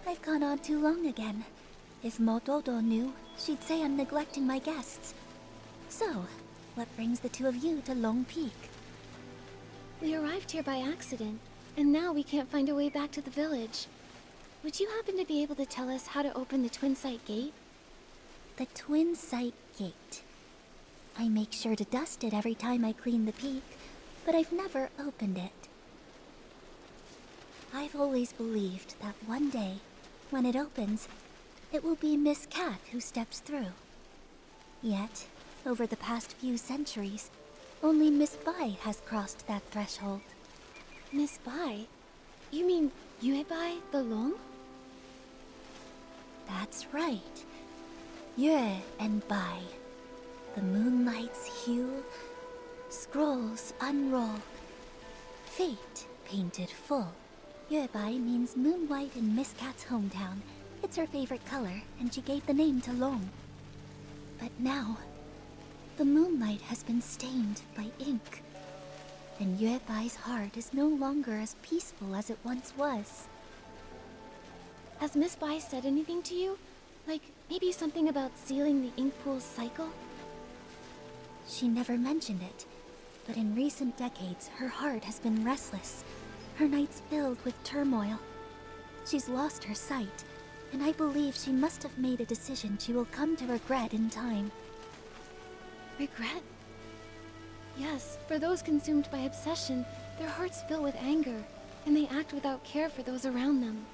I've gone on too long again. If Mo-Dodo knew, she'd say I'm neglecting my guests. So, what brings the two of you to Long Peak? We arrived here by accident, and now we can't find a way back to the village. Would you happen to be able to tell us how to open the Twin Sight Gate? The Twin Sight Gate. I make sure to dust it every time I clean the peak, but I've never opened it. I've always believed that one day, when it opens, it will be Miss Cat who steps through. Yet, over the past few centuries, only Miss Bai has crossed that threshold. Miss Bai? You mean 𝑗 the Long? That's right. Yue and Bai. The moonlight's hue, scrolls unrolled, fate painted full. 𝑗 means moon white in Miss Cat's hometown. It's her favorite color, and she gave the name to Long. But now, the moonlight has been stained by ink, and 𝑗 heart is no longer as peaceful as it once was. Has Miss Bai said anything to you? Like, maybe something about sealing the ink pool's cycle? She never mentioned it, but in recent decades, her heart has been restless, her nights filled with turmoil. She's lost her sight, and I believe she must have made a decision she will come to regret in time. Regret? Yes, for those consumed by obsession, their hearts fill with anger, and they act without care for those around them.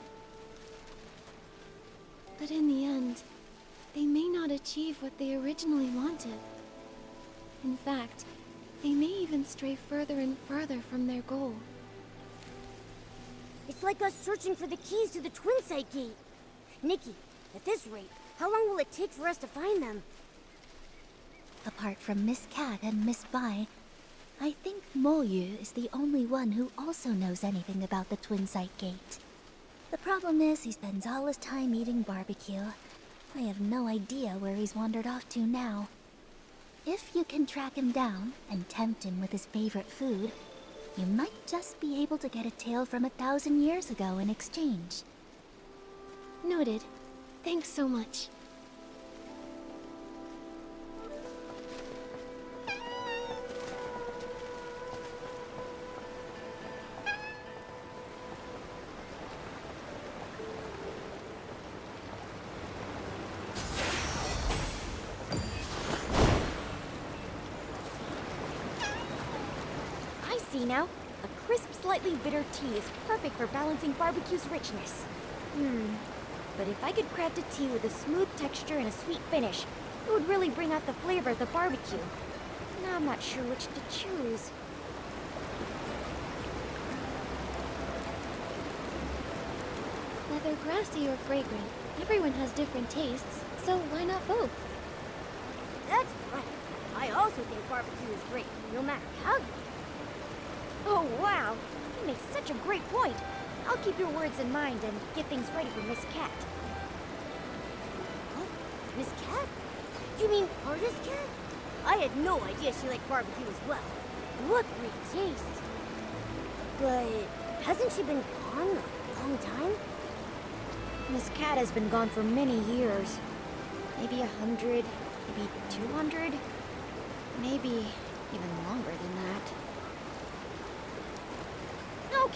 But in the end, they may not achieve what they originally wanted. In fact, they may even stray further and further from their goal. It's like us searching for the keys to the Twin Sight Gate. Nikki, at this rate, how long will it take for us to find them? Apart from Miss Cat and Miss Bai, I think 𝕨杢is the only one who also knows anything about the Twin Sight Gate. The problem is he spends all his time eating barbecue. I have no idea where he's wandered off to now. If you can track him down and tempt him with his favorite food, you might just be able to get a tale from 1,000 years ago in exchange. Noted. Thanks so much. I see now. A crisp, slightly bitter tea is perfect for balancing barbecue's richness. But if I could craft a tea with a smooth texture and a sweet finish, it would really bring out the flavor of the barbecue. Now I'm not sure which to choose. Whether grassy or fragrant, everyone has different tastes, so why not both? That's right. I also think barbecue is great, no matter how you eat. Oh, wow. You make such a great point. I'll keep your words in mind and get things ready for Miss Cat. Huh? Miss Cat? Do you mean Artist Cat? I had no idea she liked barbecue as well. What great taste. But hasn't she been gone a long time? Miss Cat has been gone for many years. Maybe 100, maybe 200, maybe even longer than that.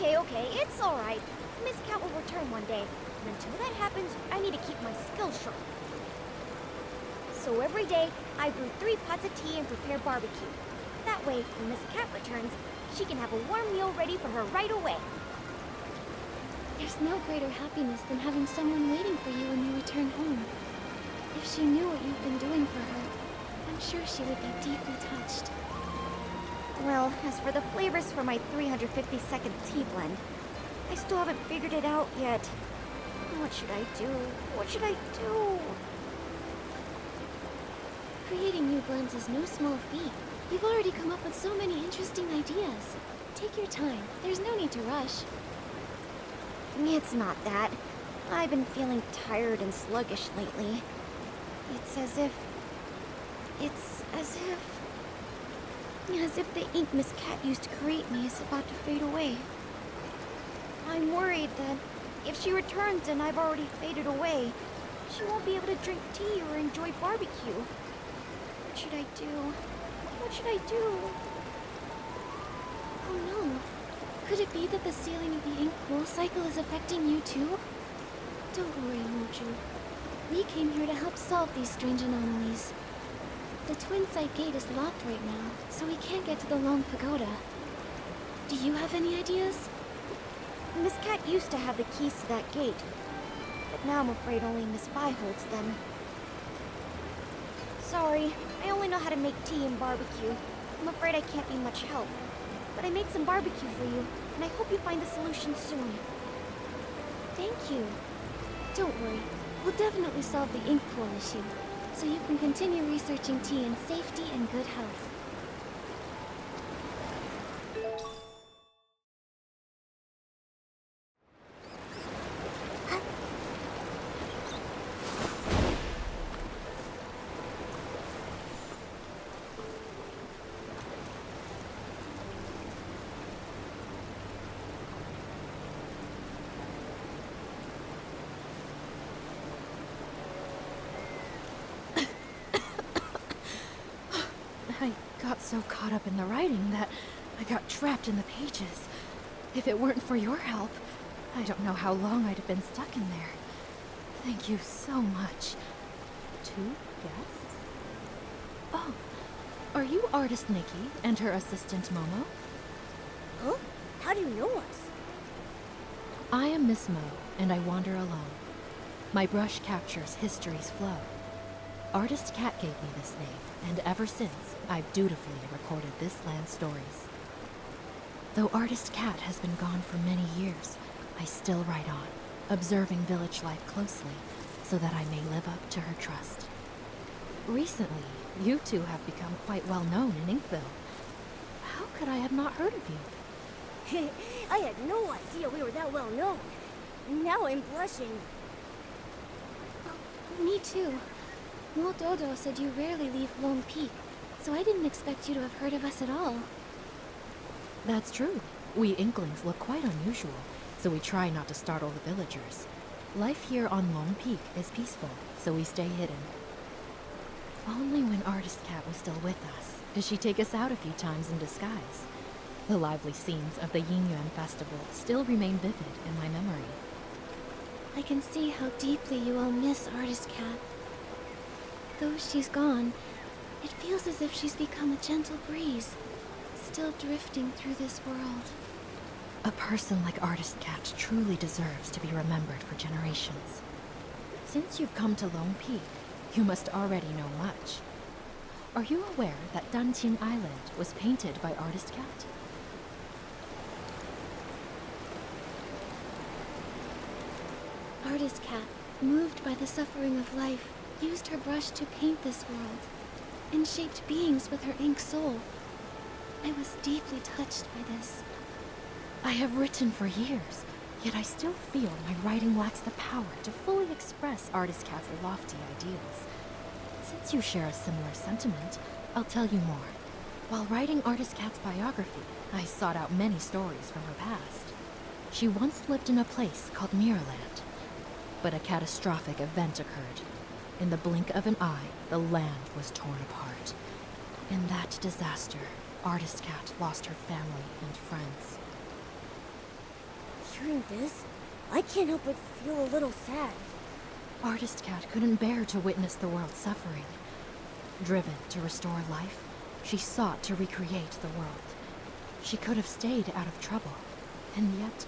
Okay, it's all right. Miss Cat will return one day, and until that happens, I need to keep my skills sharp. So every day, I brew 3 pots of tea and prepare barbecue. That way, when Miss Cat returns, she can have a warm meal ready for her right away. There's no greater happiness than having someone waiting for you when you return home. If she knew what you've been doing for her, I'm sure she would be deeply touched. Well, as for the flavors for my 352nd tea blend, I still haven't figured it out yet. What should I do? What should I do? Creating new blends is no small feat. You've already come up with so many interesting ideas. Take your time. There's no need to rush. It's not that. I've been feeling tired and sluggish lately. It's as if the ink Miss Cat used to create me is about to fade away. I'm worried that if she returns and I've already faded away, she won't be able to drink tea or enjoy barbecue. What should I do? What should I do? Oh no. Could it be that the sealing of the ink pool cycle is affecting you too? Don't worry, 𝕨𝕭. We came here to help solve these strange anomalies. The Twin Sight Gate is locked right now, so we can't get to the Long Pagoda. Do you have any ideas? Miss Cat used to have the keys to that gate, but now I'm afraid only Miss Bai holds them. Sorry, I only know how to make tea and barbecue. I'm afraid I can't be much help. But I made some barbecue for you, and I hope you find the solution soon. Thank you. Don't worry, we'll definitely solve the ink pool issue, so you can continue researching tea in safety and good health. I got so caught up in the writing that I got trapped in the pages. If it weren't for your help, I don't know how long I'd have been stuck in there. Thank you so much. 2 guests? Oh, are you artist Nikki and her assistant Momo? Huh? How do you know us? I am Miss Mo, and I wander alone. My brush captures history's flow. Artist Cat gave me this name, and ever since, I've dutifully recorded this land's stories. Though Artist Cat has been gone for many years, I still write on, observing village life closely, so that I may live up to her trust. Recently, you two have become quite well known in Inkville. How could I have not heard of you? I had no idea we were that well known. And now I'm blushing. Me too. 𝕨𝕭𝕭 said you rarely leave Lone Peak, so I didn't expect you to have heard of us at all. That's true. We Inklings look quite unusual, so we try not to startle the villagers. Life here on Lone Peak is peaceful, so we stay hidden. Only when Artist Cat was still with us did she take us out a few times in disguise. The lively scenes of the Yin Yuan festival still remain vivid in my memory. I can see how deeply you all miss Artist Cat. Though she's gone, it feels as if she's become a gentle breeze, still drifting through this world. A person like Artist Cat truly deserves to be remembered for generations. Since you've come to Lone Peak, you must already know much. Are you aware that 𝕨𝕦𝕔 Island was painted by Artist Cat? Artist Cat, moved by the suffering of life, used her brush to paint this world, and shaped beings with her ink soul. I was deeply touched by this. I have written for years, yet I still feel my writing lacks the power to fully express Artist Cat's lofty ideals. Since you share a similar sentiment, I'll tell you more. While writing Artist Cat's biography, I sought out many stories from her past. She once lived in a place called Mirrorland, but a catastrophic event occurred. In the blink of an eye, the land was torn apart. In that disaster, Artist Cat lost her family and friends. Hearing this, I can't help but feel a little sad. Artist Cat couldn't bear to witness the world suffering. Driven to restore life, she sought to recreate the world. She could have stayed out of trouble, and yet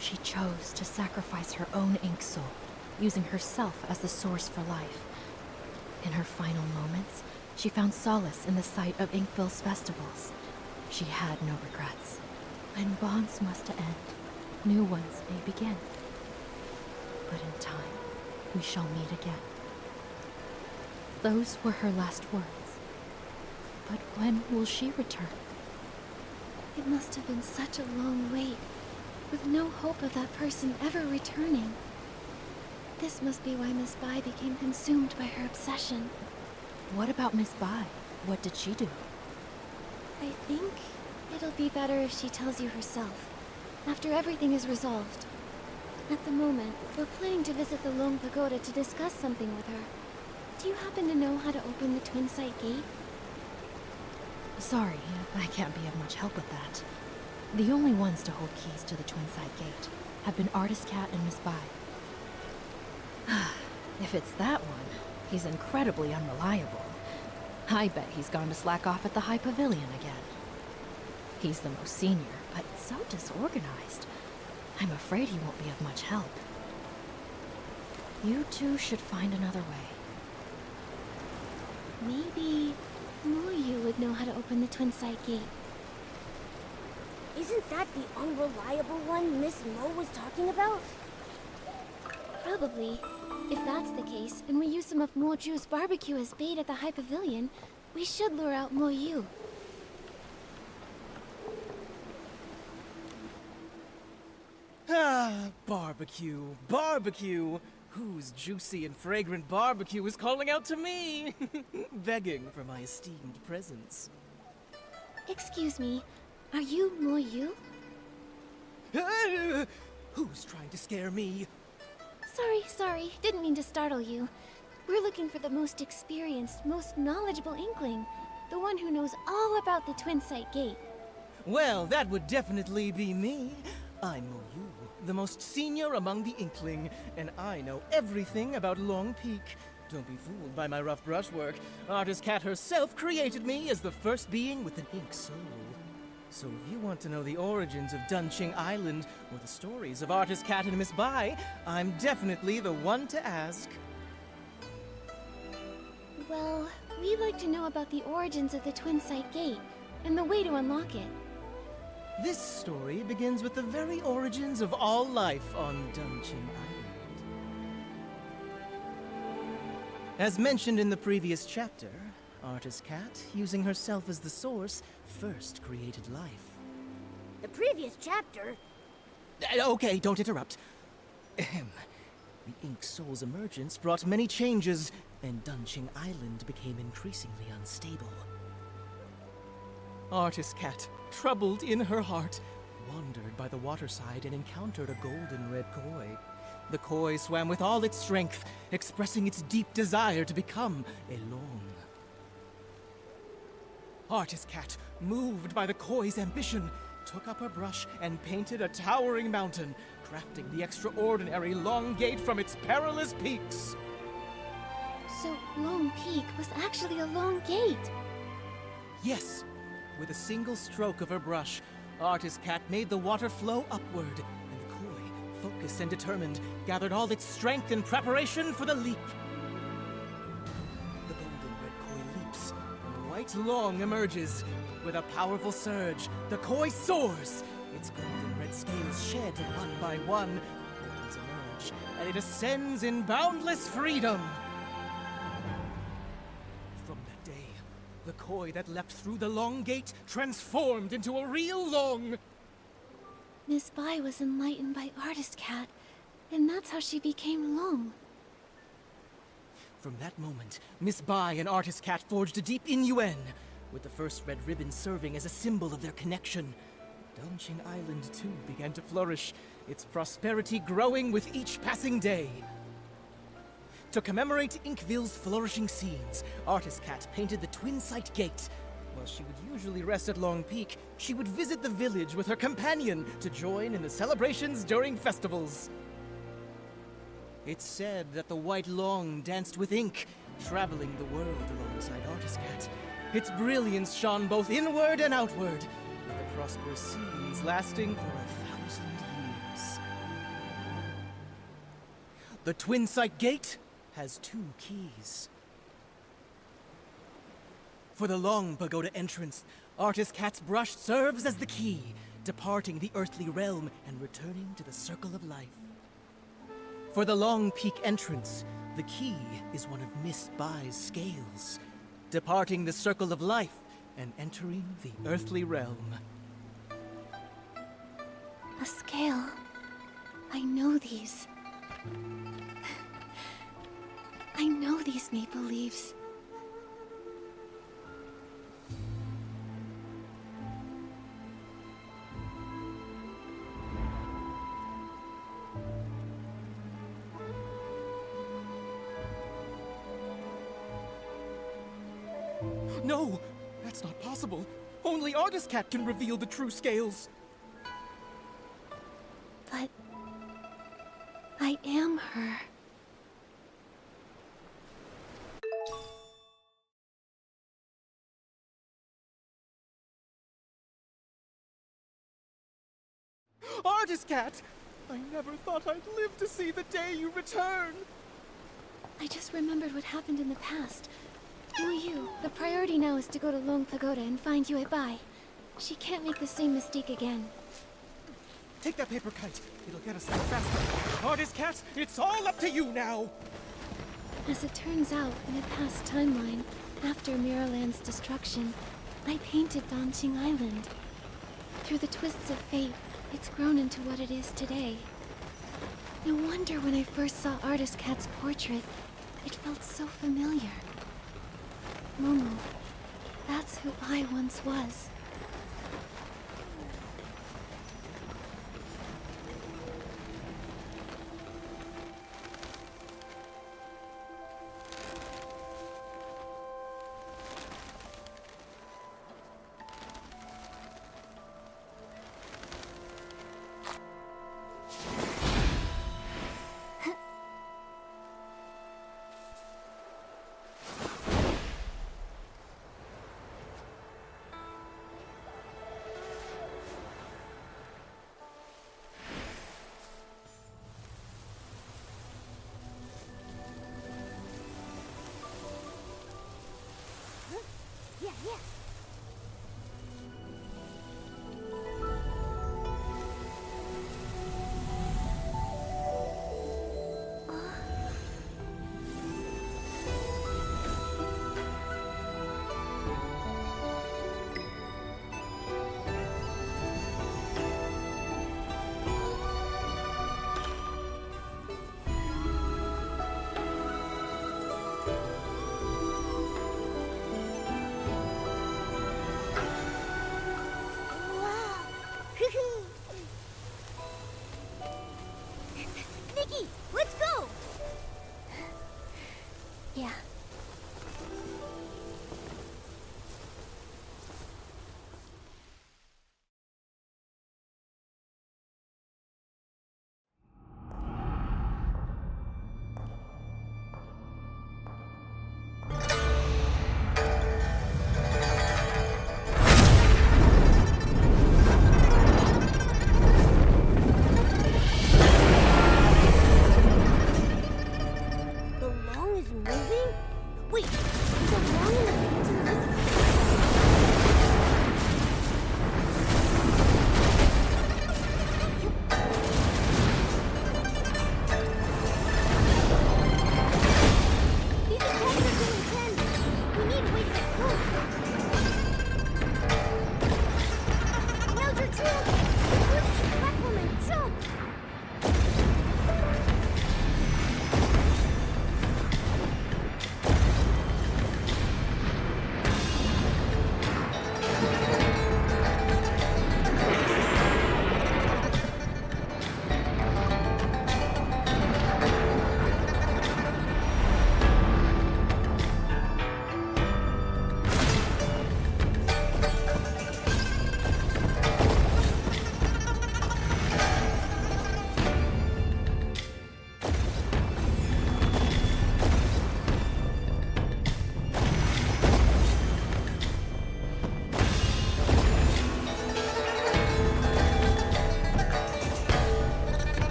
she chose to sacrifice her own ink soul, using herself as the source for life. In her final moments, she found solace in the sight of Inkville's festivals. She had no regrets. When bonds must end, new ones may begin. But in time, we shall meet again. Those were her last words. But when will she return? It must have been such a long wait, with no hope of that person ever returning. This must be why Miss Bai became consumed by her obsession. What about Miss Bai? What did she do? I think it'll be better if she tells you herself, after everything is resolved. At the moment, we're planning to visit the Lone Pagoda to discuss something with her. Do you happen to know how to open the Twin Sight Gate? Sorry, I can't be of much help with that. The only ones to hold keys to the Twin Sight Gate have been Artist Cat and Miss Bai. If it's that one, he's incredibly unreliable. I bet he's gone to slack off at the High Pavilion again. He's the most senior, but so disorganized. I'm afraid he won't be of much help. You two should find another way. Maybe 𝕨𝕭𝕭 would know how to open the Twin Sight Gate. Isn't that the unreliable one Miss Mo was talking about? Probably. If that's the case, and we use some of Mo-Ju's barbecue as bait at the High Pavilion, we should lure out 𝕨𝕭𝕭. Ah, barbecue, barbecue! Whose juicy and fragrant barbecue is calling out to me? Begging for my esteemed presence. Excuse me, are you 𝕨𝕭𝕭? Who's trying to scare me? Sorry, didn't mean to startle you. We're looking for the most experienced, most knowledgeable Inkling. The one who knows all about the Twin Sight Gate. Well, that would definitely be me. I'm 𝕨𝕭𝕭, the most senior among the Inkling, and I know everything about Lone Peak. Don't be fooled by my rough brushwork. Artist Cat herself created me as the first being with an ink soul. So if you want to know the origins of 𝕨𝕦𝕔 Island, or the stories of Artist Cat and Miss Bai, I'm definitely the one to ask. Well, we'd like to know about the origins of the Twin Sight Gate, and the way to unlock it. This story begins with the very origins of all life on 𝕨𝕦𝕔 Island. As mentioned in the previous chapter, Artist Cat, using herself as the source, first created life. The previous chapter? Okay, don't interrupt. Ahem. The Ink Soul's emergence brought many changes, and 𝕁𝕦𝕔𝕙 Island became increasingly unstable. Artist Cat, troubled in her heart, wandered by the waterside and encountered a golden red koi. The koi swam with all its strength, expressing its deep desire to become a 𝕁. Artist Cat, moved by the koi's ambition, took up her brush and painted a towering mountain, crafting the extraordinary 𝕁 from its perilous peaks. So Long Peak was actually a long gate. Yes. With a single stroke of her brush, Artist Cat made the water flow upward, and the koi, focused and determined, gathered all its strength in preparation for the leap. The golden red koi leaps, and white 𝕁 emerges. With a powerful surge, the koi soars. Its golden red scales shed one by one. Wings emerge, and it ascends in boundless freedom. From that day, the koi that leapt through the long gate transformed into a real 𝕁. Miss Bai was enlightened by Artist Cat, and that's how she became 𝕁. From that moment, Miss Bai and Artist Cat forged a deep Yin Yuan, with the first red ribbon serving as a symbol of their connection. 𝕁𝕦𝕔𝕙 Island, too, began to flourish, its prosperity growing with each passing day. To commemorate Inkville's flourishing scenes, Artist Cat painted the Twin Sight Gate. While she would usually rest at Long Peak, she would visit the village with her companion to join in the celebrations during festivals. It's said that the white 𝕁 danced with ink, traveling the world alongside Artist Cat. Its brilliance shone both inward and outward, with the prosperous scenes lasting for 1,000 years. The Twin Sight Gate has 2 keys. For the long pagoda entrance, Artist Cat's brush serves as the key, departing the earthly realm and returning to the circle of life. For the Long Peak entrance, the key is one of Miss Bai's scales, departing the circle of life and entering the earthly realm. A scale. I know these. I know these maple leaves. No! That's not possible! Only Artist Cat can reveal the true scales! But I am her. Artist Cat! I never thought I'd live to see the day you return! I just remembered what happened in the past. You, the priority now is to go to Long Pagoda and find 𝑘𝑒 Bai. She can't make the same mistake again. Take that paper kite. It'll get us there faster. Artist Cat, it's all up to you now! As it turns out, in a past timeline, after Mirrorland's destruction, I painted 𝕁𝕦𝕔𝕙 Island. Through the twists of fate, it's grown into what it is today. No wonder when I first saw Artist Cat's portrait, it felt so familiar. Momo, that's who I once was. Yeah.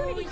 already...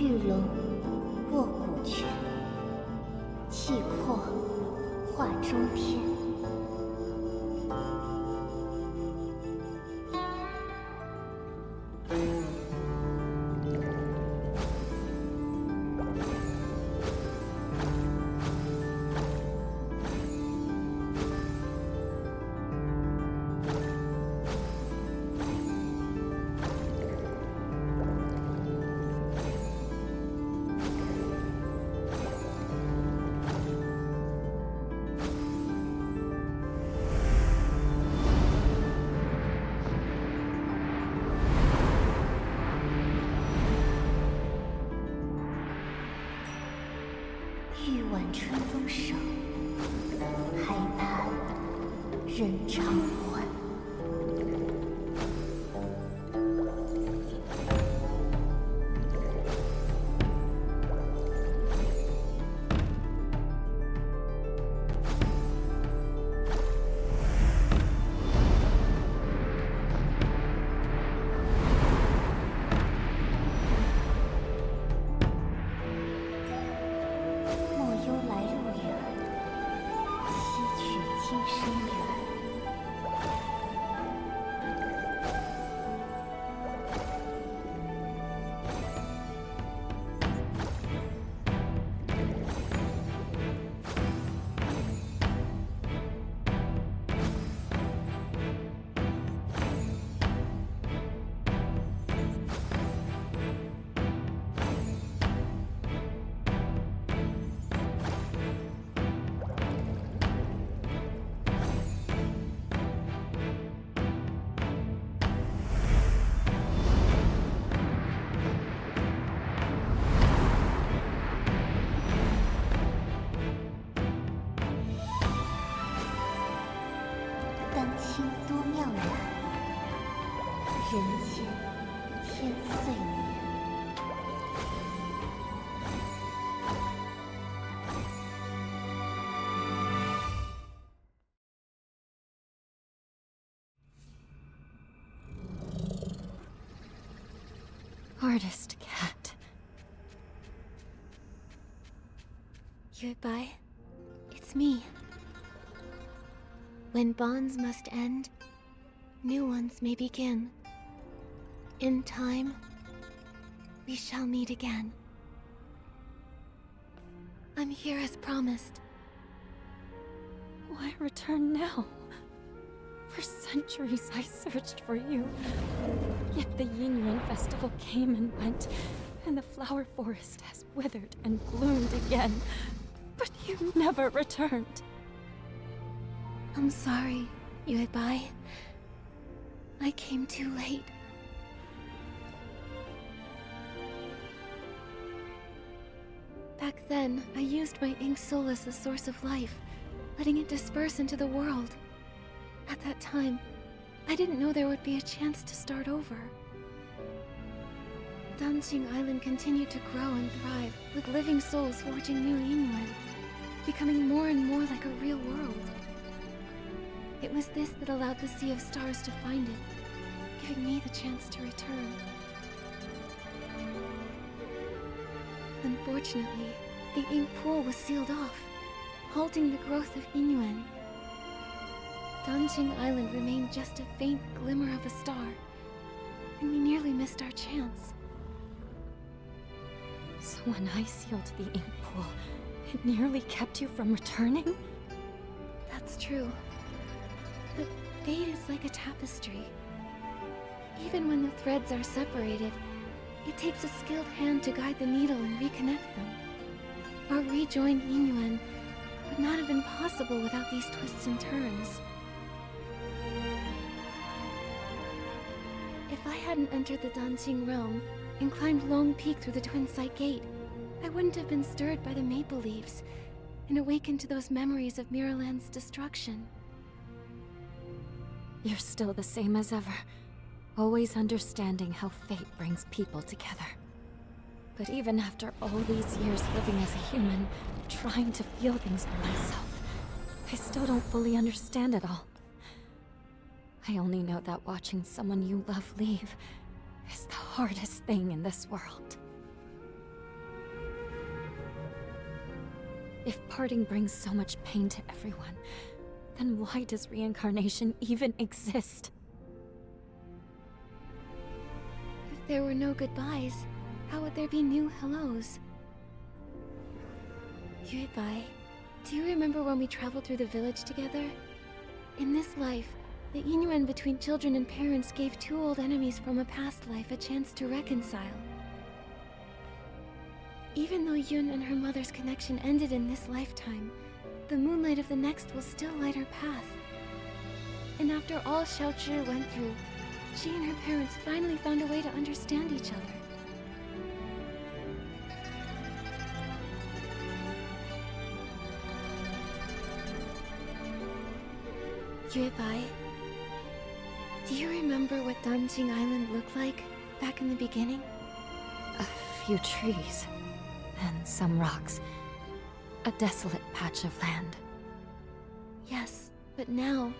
玉龙卧骨泉，气阔化中天。玉挽春风手，还怕人长唤。丹青多妙然，人间天岁年。Artist cat. Goodbye. It's me. When bonds must end, new ones may begin. In time, we shall meet again. I'm here as promised. Why return now? For centuries I searched for you. Yet the Yin Yuan festival came and went, and the flower forest has withered and bloomed again. But you never returned. I'm sorry, 𝑉𝑚. I came too late. Back then, I used my ink soul as the source of life, letting it disperse into the world. At that time, I didn't know there would be a chance to start over. Danqing Island continued to grow and thrive, with living souls forging new Yin Yuan, becoming more and more like a real world. It was this that allowed the Sea of Stars to find it, giving me the chance to return. Unfortunately, the ink pool was sealed off, halting the growth of Yin Yuan. Danqing Island remained just a faint glimmer of a star, and we nearly missed our chance. So when I sealed the ink pool, it nearly kept you from returning? That's true. But fate is like a tapestry. Even when the threads are separated, it takes a skilled hand to guide the needle and reconnect them. Our rejoined Yin Yuan would not have been possible without these twists and turns. If I hadn't entered the Danqing realm and climbed Long Peak through the Twin Sight Gate, I wouldn't have been stirred by the maple leaves and awakened to those memories of Miraland's destruction. You're still the same as ever, always understanding how fate brings people together. But even after all these years living as a human, trying to feel things for myself, I still don't fully understand it all. I only know that watching someone you love leave is the hardest thing in this world. If parting brings so much pain to everyone, then why does reincarnation even exist? If there were no goodbyes, how would there be new hellos? 𝐻𝑒𝓁𝑒, do you remember when we traveled through the village together? In this life, the Yin Yuan between children and parents gave two old enemies from a past life a chance to reconcile. Even though Yun and her mother's connection ended in this lifetime, the moonlight of the next will still light her path. And after all 𝕁𝓂 went through, she and her parents finally found a way to understand each other. 𝐻𝑒𝓁𝑒, do you remember what Danqing Island looked like back in the beginning? A few trees, and some rocks. A desolate patch of land. Yes, but now,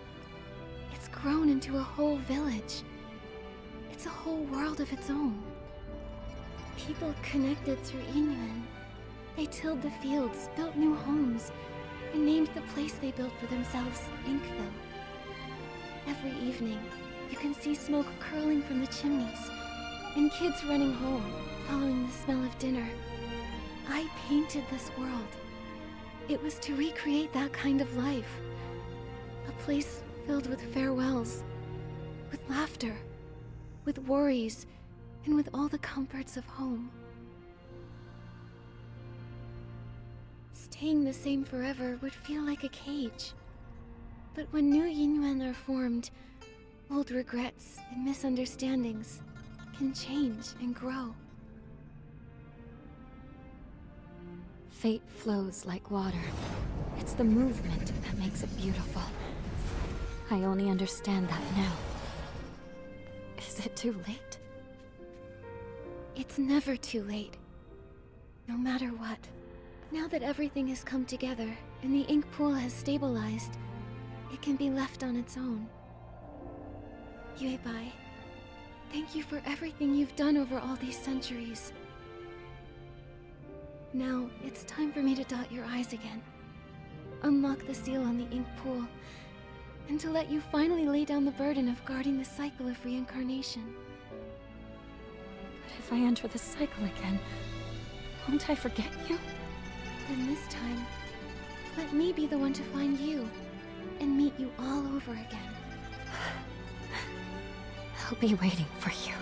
it's grown into a whole village. It's a whole world of its own. People connected through Yin Yuan. They tilled the fields, built new homes, and named the place they built for themselves Inkville. Every evening, you can see smoke curling from the chimneys, and kids running home, following the smell of dinner. I painted this world. It was to recreate that kind of life. A place filled with farewells, with laughter, with worries, and with all the comforts of home. Staying the same forever would feel like a cage. But when new Yin Yuan are formed, old regrets and misunderstandings can change and grow. Fate flows like water. It's the movement that makes it beautiful. I only understand that now. Is it too late? It's never too late. No matter what. Now that everything has come together and the ink pool has stabilized, it can be left on its own. 𝐻𝑒𝓁𝑒, thank you for everything you've done over all these centuries. Now, it's time for me to dot your I's again. Unlock the seal on the ink pool, and to let you finally lay down the burden of guarding the cycle of reincarnation. But if I enter the cycle again, won't I forget you? Then this time, let me be the one to find you, and meet you all over again. I'll be waiting for you.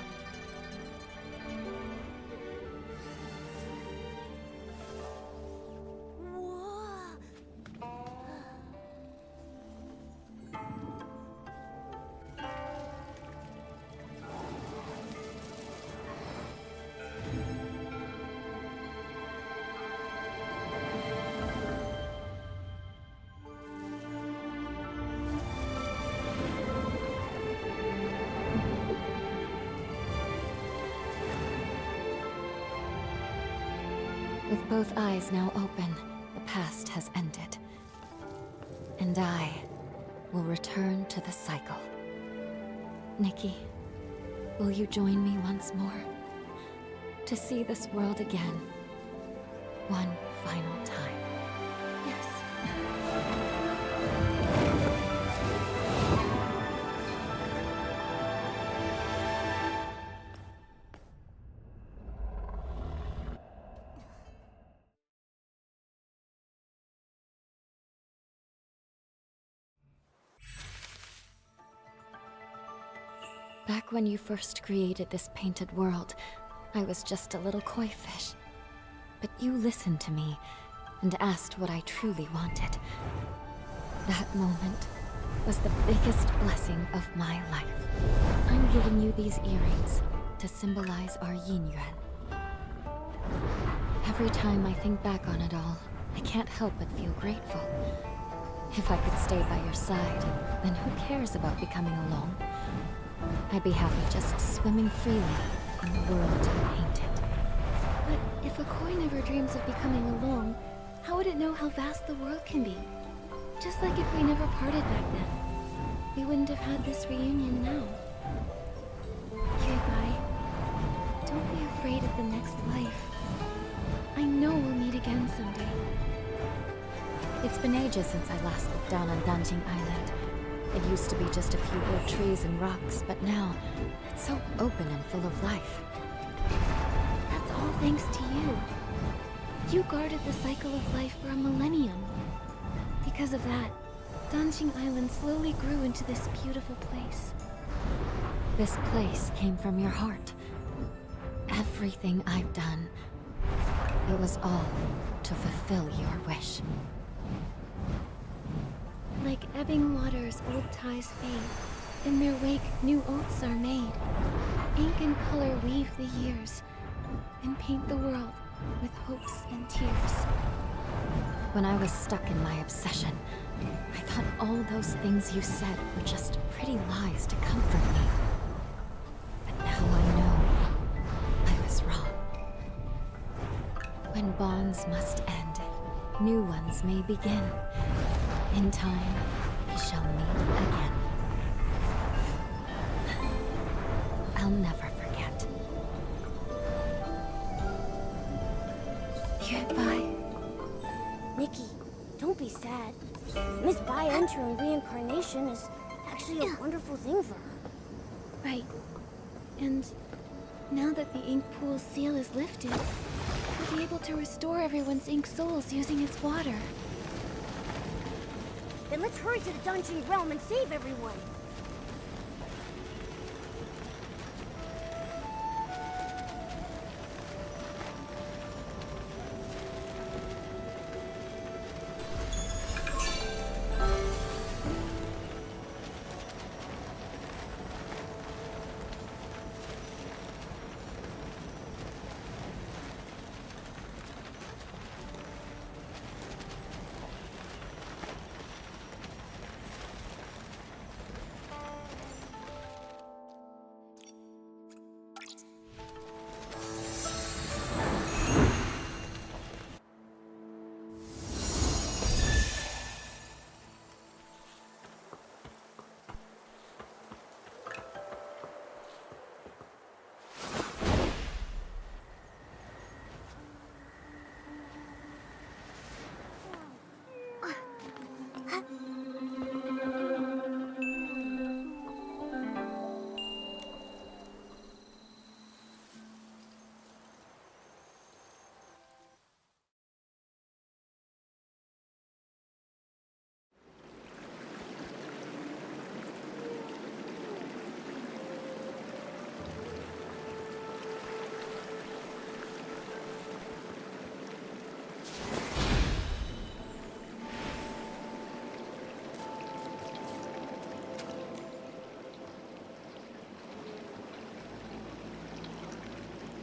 With both eyes now open, the past has ended. And I will return to the cycle. Nikki, will you join me once more? To see this world again, one final time. Back when you first created this painted world, I was just a little koi fish. But you listened to me and asked what I truly wanted. That moment was the biggest blessing of my life. I'm giving you these earrings to symbolize our Yin Yuan. Every time I think back on it all, I can't help but feel grateful. If I could stay by your side, then who cares about becoming alone? I'd be happy just swimming freely in the world you painted. But if a koi never dreams of becoming alone, how would it know how vast the world can be? Just like if we never parted back then, we wouldn't have had this reunion now. 𝐻𝑒𝓁, don't be afraid of the next life. I know we'll meet again someday. It's been ages since I last looked down on 𝕁𝕦𝕔𝓙 Island. It used to be just a few old trees and rocks, but now it's so open and full of life. That's all thanks to you. You guarded the cycle of life for a millennium. Because of that, 𝕁𝕁𝕔𝓙 Island slowly grew into this beautiful place. This place came from your heart. Everything I've done, it was all to fulfill your wish. Like ebbing waters, old ties fade. In their wake, new oaths are made. Ink and color weave the years, and paint the world with hopes and tears. When I was stuck in my obsession, I thought all those things you said were just pretty lies to comfort me. But now I know I was wrong. When bonds must end, new ones may begin. In time, we shall meet again. I'll never forget. Goodbye. Nikki, don't be sad. Miss Bai entering reincarnation is actually a wonderful thing for her. Right. And now that the ink pool's seal is lifted, we'll be able to restore everyone's ink souls using its water. Then let's hurry to the dungeon realm and save everyone.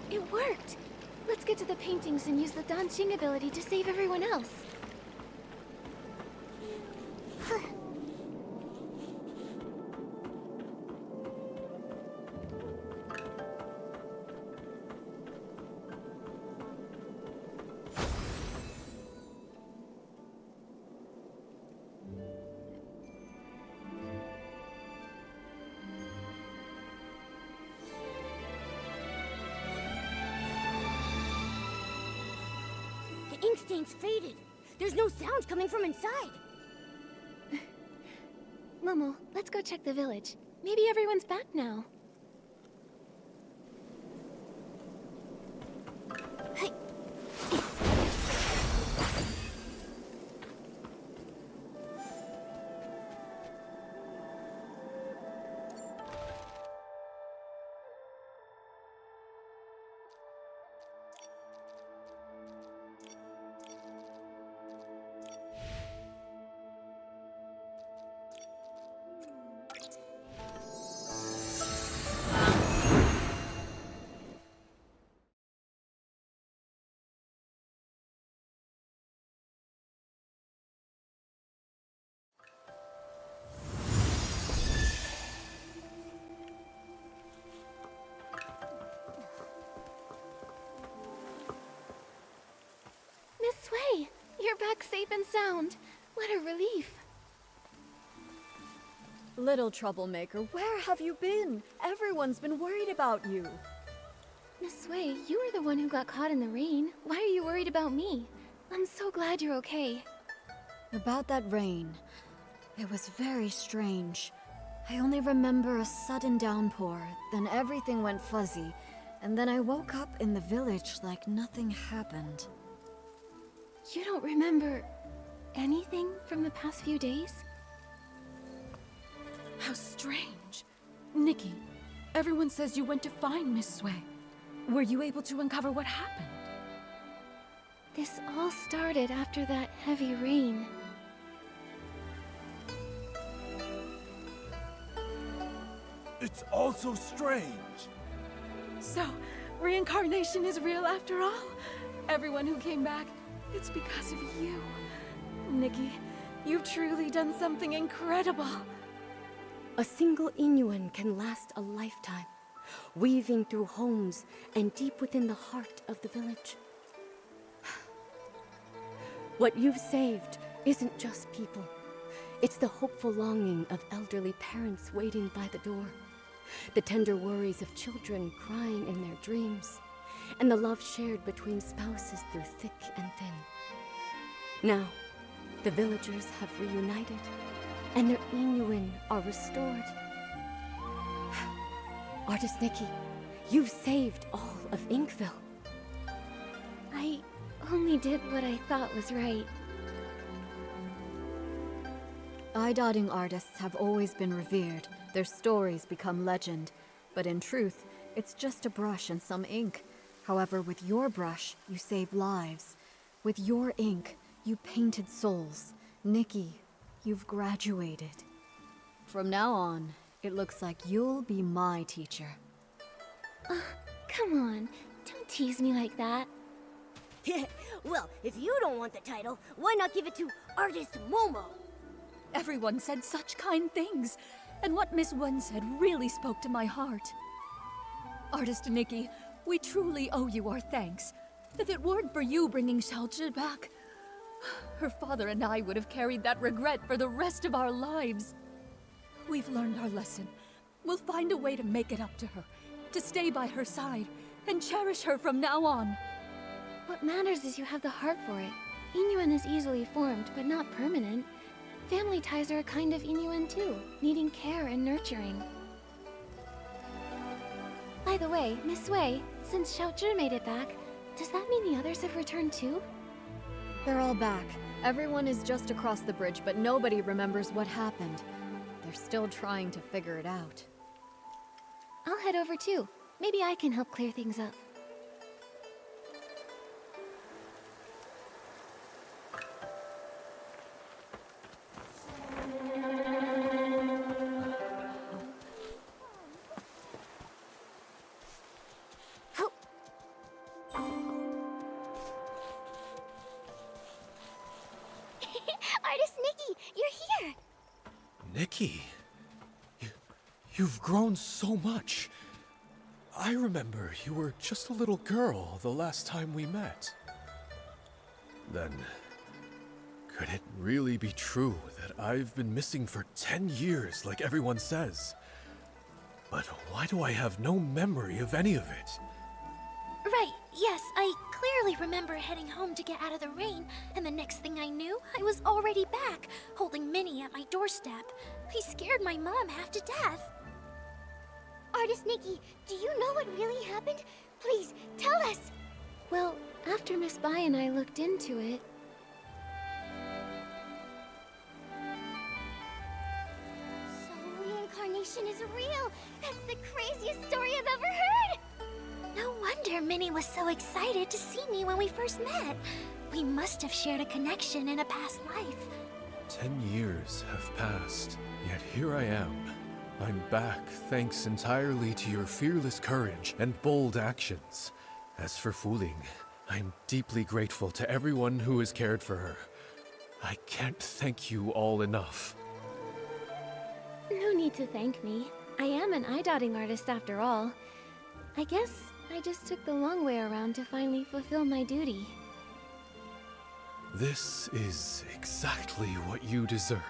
It worked! Let's get to the paintings and use the 𝕁𝕁𝕔𝓙 ability to save everyone else. The ink stain's faded. There's no sound coming from inside. Momo, let's go check the village. Maybe everyone's back now. Hey. Miss Sway, you're back safe and sound. What a relief. Little troublemaker, where have you been? Everyone's been worried about you. Miss Sway, you were the one who got caught in the rain. Why are you worried about me? I'm so glad you're okay. About that rain, it was very strange. I only remember a sudden downpour, then everything went fuzzy, and then I woke up in the village like nothing happened. You don't remember anything from the past few days? How strange. Nikki, everyone says you went to find Miss Sway. Were you able to uncover what happened? This all started after that heavy rain. It's all so strange. So, reincarnation is real after all? Everyone who came back, it's because of you. Nikki, you've truly done something incredible. A single Yin Yuan can last a lifetime, weaving through homes and deep within the heart of the village. What you've saved isn't just people. It's the hopeful longing of elderly parents waiting by the door, the tender worries of children crying in their dreams, and the love shared between spouses through thick and thin. Now, the villagers have reunited, and their Yin Yuan are restored. Artist Nikki, you've saved all of Inkville. I only did what I thought was right. Eye-dotting artists have always been revered. Their stories become legend. But in truth, it's just a brush and some ink. However, with your brush, you save lives. With your ink, you painted souls. Nikki, you've graduated. From now on, it looks like you'll be my teacher. Come on, don't tease me like that. Well, if you don't want the title, why not give it to Artist Momo? Everyone said such kind things, and what Miss Wen said really spoke to my heart. Artist Nikki, we truly owe you our thanks. If it weren't for you bringing 𝐻𝓁𝓁𝒃 back, her father and I would have carried that regret for the rest of our lives. We've learned our lesson. We'll find a way to make it up to her, to stay by her side, and cherish her from now on. What matters is you have the heart for it. Yin Yuan is easily formed, but not permanent. Family ties are a kind of Yin Yuan too, needing care and nurturing. By the way, Miss Wei, since 𝐻𝓁𝓁 made it back, does that mean the others have returned too? They're all back. Everyone is just across the bridge, but nobody remembers what happened. They're still trying to figure it out. I'll head over too. Maybe I can help clear things up. Artist Nikki, you're here! Nikki, you've grown so much. I remember you were just a little girl the last time we met. Then, could it really be true that I've been missing for 10 years like everyone says? But why do I have no memory of any of it? Right, Yes, I clearly remember heading home to get out of the rain, and the next thing I knew, I was already back, holding Minnie at my doorstep. I scared my mom half to death. Artist Nikki, do you know what really happened? Please, tell us! Well, after Miss Bai and I looked into it... So reincarnation is real! That's the craziest story I've ever heard! No wonder Minnie was so excited to see me when we first met. We must have shared a connection in a past life. 10 years have passed, yet here I am. I'm back thanks entirely to your fearless courage and bold actions. As for Fu Ling, I'm deeply grateful to everyone who has cared for her. I can't thank you all enough. No need to thank me. I am an eye-dotting artist after all. I guess I just took the long way around to finally fulfill my duty. This is exactly what you deserve.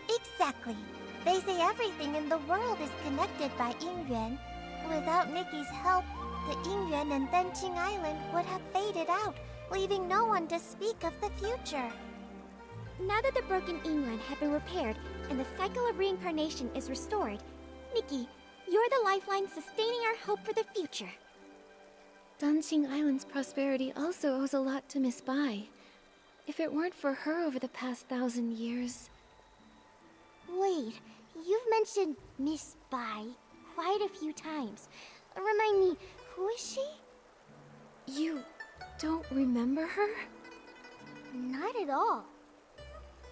Exactly. They say everything in the world is connected by Yin Yuan. Without Nikki's help, the Yin Yuan and Denqing Island would have faded out, leaving no one to speak of the future. Now that the broken Yin Yuan have been repaired and the cycle of reincarnation is restored, Nikki, you're the lifeline sustaining our hope for the future. Denqing Island's prosperity also owes a lot to Miss Bai. If it weren't for her over the past 1,000 years... Wait, you've mentioned Miss Bai quite a few times. Remind me, who is she? You don't remember her? Not at all.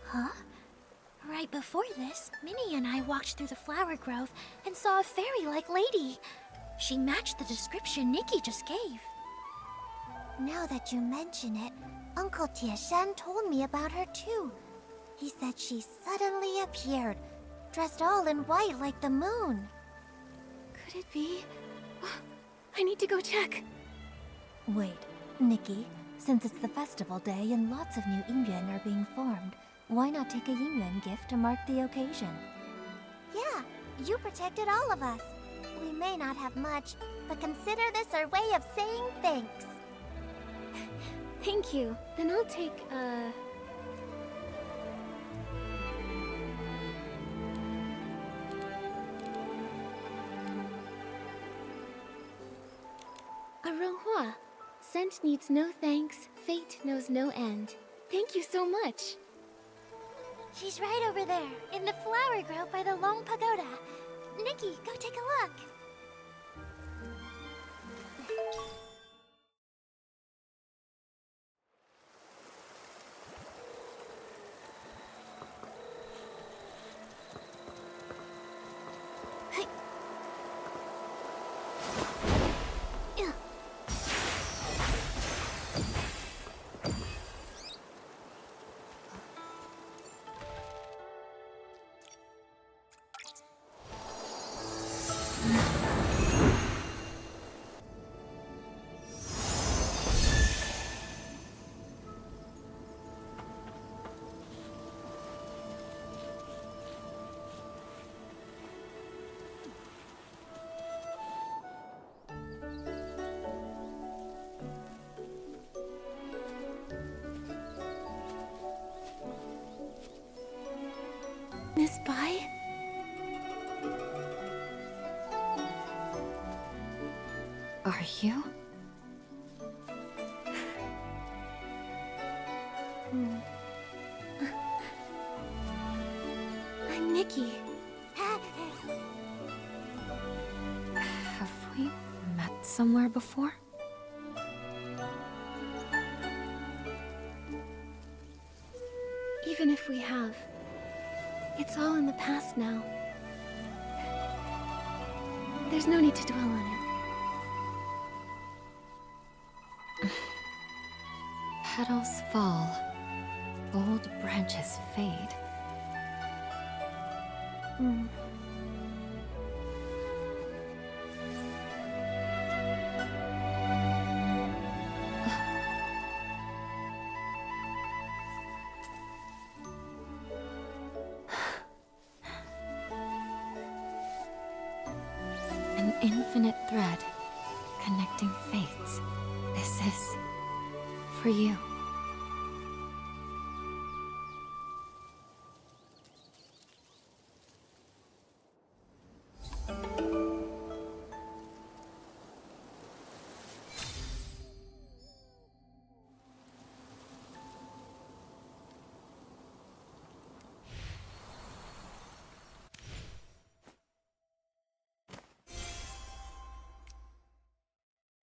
Huh? Right before this, Minnie and I walked through the flower grove and saw a fairy-like lady. She matched the description Nikki just gave. Now that you mention it, Uncle Tieshan told me about her too. He said she suddenly appeared, dressed all in white like the moon. Could it be? I need to go check. Wait, Nikki, since it's the festival day and lots of new Yin Yuan are being formed, why not take a Yin Yuan gift to mark the occasion? Yeah, you protected all of us. We may not have much, but consider this our way of saying thanks. Thank you. Then I'll take, 𝐼'𝓂. Scent needs no thanks, fate knows no end. Thank you so much. She's right over there, in the flower grove by the Long Pagoda. Nikki, go take a look. Miss Bai? Are you? I'm Nikki. Have we met somewhere before? Even if we have, it's all in the past now. There's no need to dwell on it. Petals fall, old branches fade. An infinite thread connecting fates. for you.